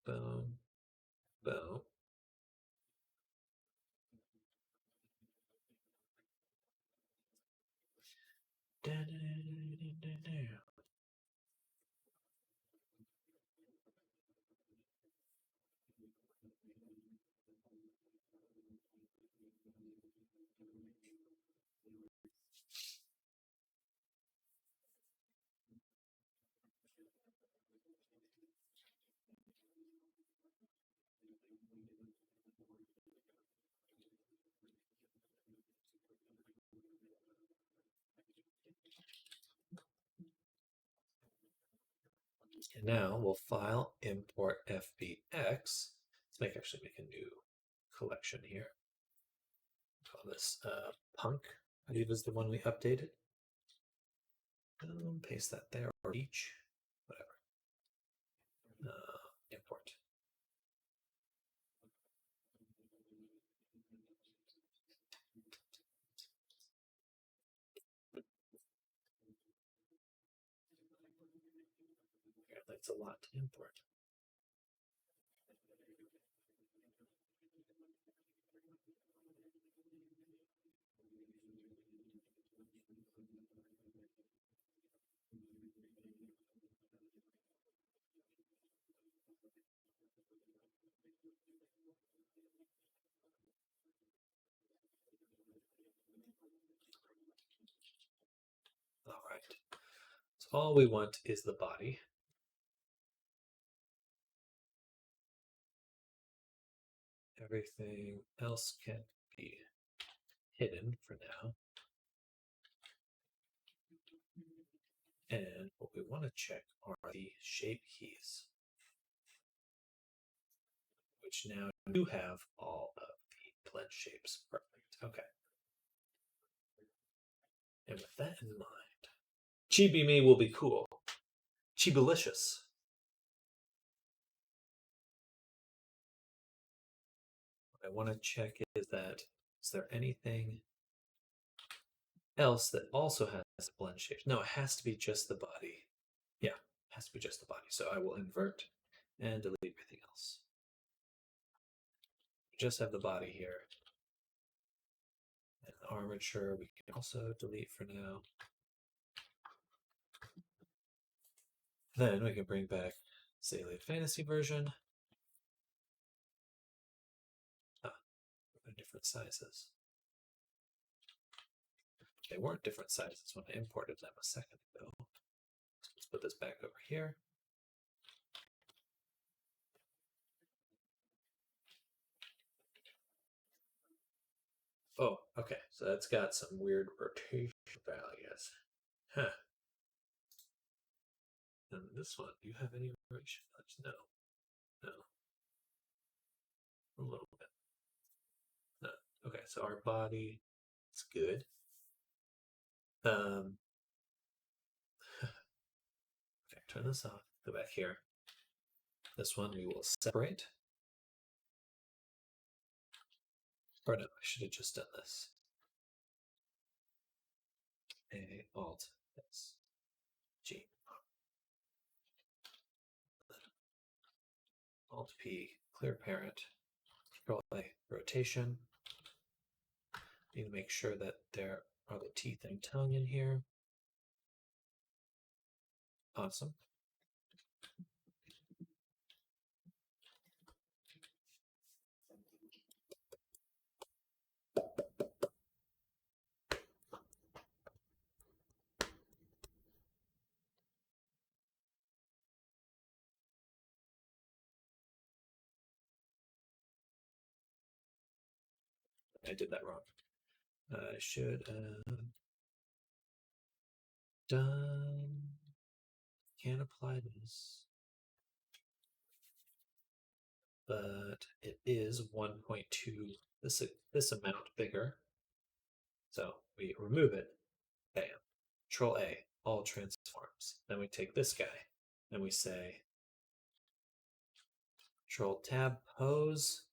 And now we'll file import FBX. Let's make a new collection here. Call this Punk, I believe is the one we updated. Paste that there, or each, whatever. Import. That's a lot to import. All right. So all we want is the body. Everything else can be hidden for now. And what we want to check are the shape keys, which now do have all of the blend shapes. Perfect. Okay. And with that in mind, Chibi Me will be cool. Chibilicious. want to check is there anything else that also has blend shapes? No, it has to be just the body. Yeah, it has to be just the body. So I will invert and delete everything else. Just have the body here. And the armature we can also delete for now. Then we can bring back Xayleid Fantasy version. They're different sizes. They weren't different sizes when I imported them a second ago. So let's put this back over here. Oh, okay. So that's got some weird rotation values. Huh. And this one, do you have any rotation values? No. No. A little bit. No. Okay, so our body is good. Okay, turn this off. Go back here. This one we will separate. Or no, I should have just done this. A, Alt, S, G. Alt P, clear parent, Control A, rotation. Need to make sure that there are the teeth and tongue in here. Awesome. I did that wrong. I should have done. Can't apply this. But it is 1.2, this amount bigger. So we remove it. Bam. Control A, all transforms. Then we take this guy and we say Control Tab pose.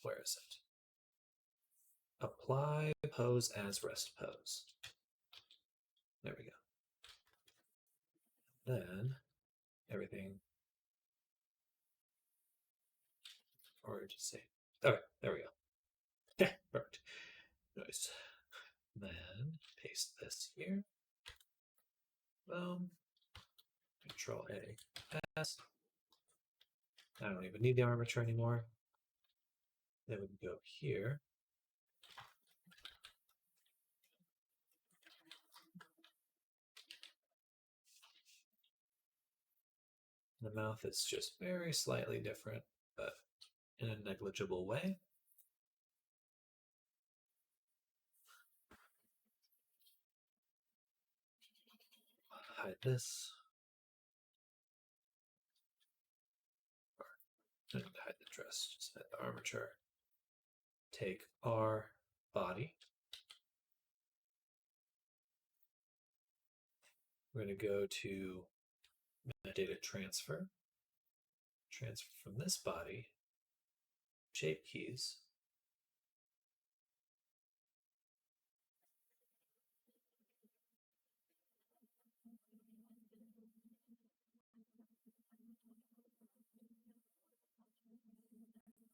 Where is it? Apply pose as rest pose. There we go. Then everything, or just say, okay, there we go. Yeah, perfect. Nice. Then paste this here. Boom. Control A, S. I don't even need the armature anymore. Then we can go here. The mouth is just very slightly different, but in a negligible way. Hide this. And hide the dress, just hide the armature. Take our body. We're going to go to metadata transfer. Transfer from this body, shape keys.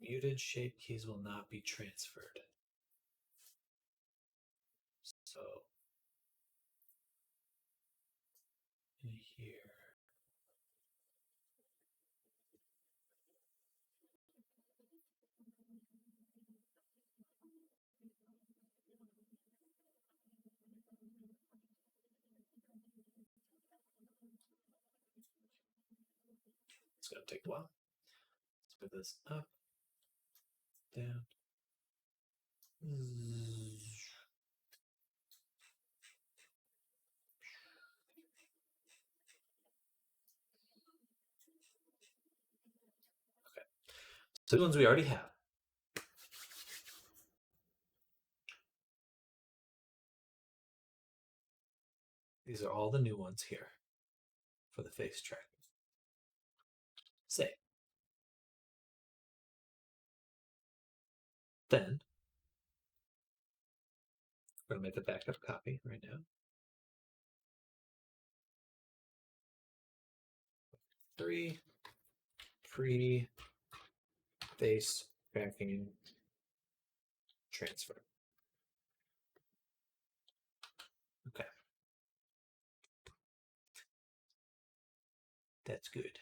Muted shape keys will not be transferred. So in here. It's going to take a while. Let's put this up, down. Okay. So the ones we already have. These are all the new ones here for the face tracking. Save. Then we're going to make a backup copy right now. 3 pre-face tracking transfer. Okay. That's good.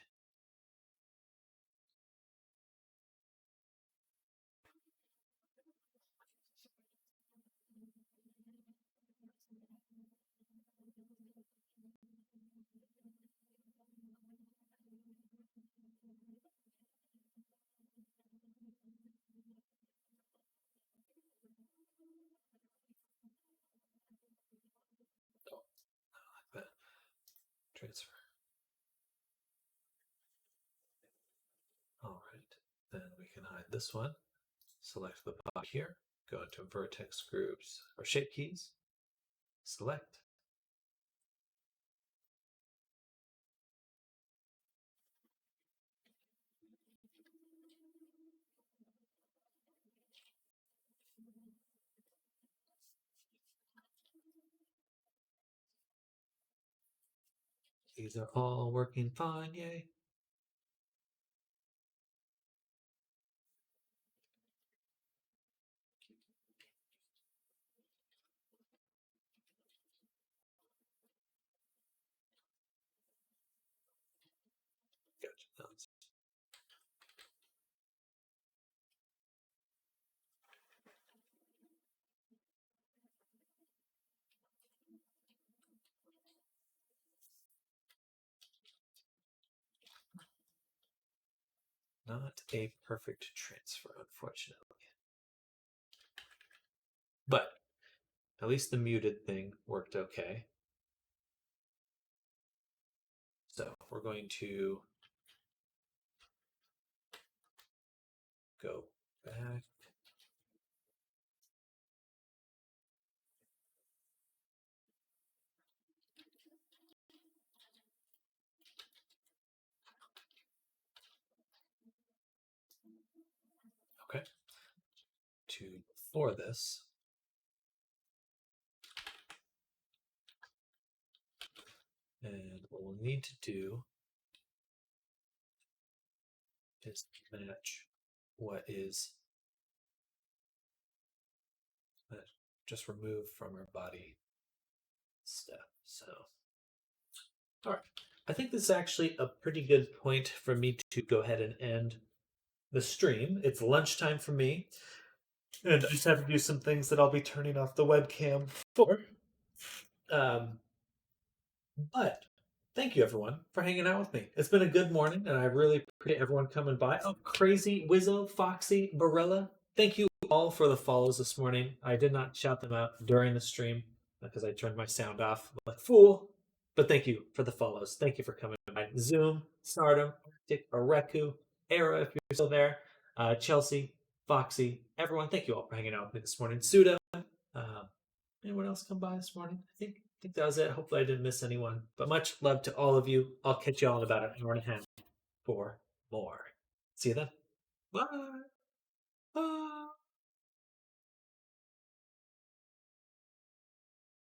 Transfer. All right, then we can hide this one. Select the body here, go into vertex groups or shape keys, select. These are all working fine, yay. Gotcha. Not a perfect transfer, unfortunately. But at least the muted thing worked okay. So we're going to go back. Okay. To before this. And what we'll need to do is match what is just removed from our body step. So, all right. I think this is actually a pretty good point for me to go ahead and end the stream. It's lunchtime for me, and I just have to do some things that I'll be turning off the webcam for. But thank you, everyone, for hanging out with me. It's been a good morning, and I really appreciate everyone coming by. Oh, Crazy, Wizzo, Foxy, Barilla. Thank you all for the follows this morning. I did not shout them out during the stream because I turned my sound off like fool. But thank you for the follows. Thank you for coming by. Zoom, Stardom, Arctic, Areku, Era, if you're still there, Chelsea, Foxy, everyone. Thank you all for hanging out with me this morning. Suda, anyone else come by this morning? I think that was it. Hopefully I didn't miss anyone. But much love to all of you. I'll catch you all in about an hour and a half for more. See you then. Bye. Bye.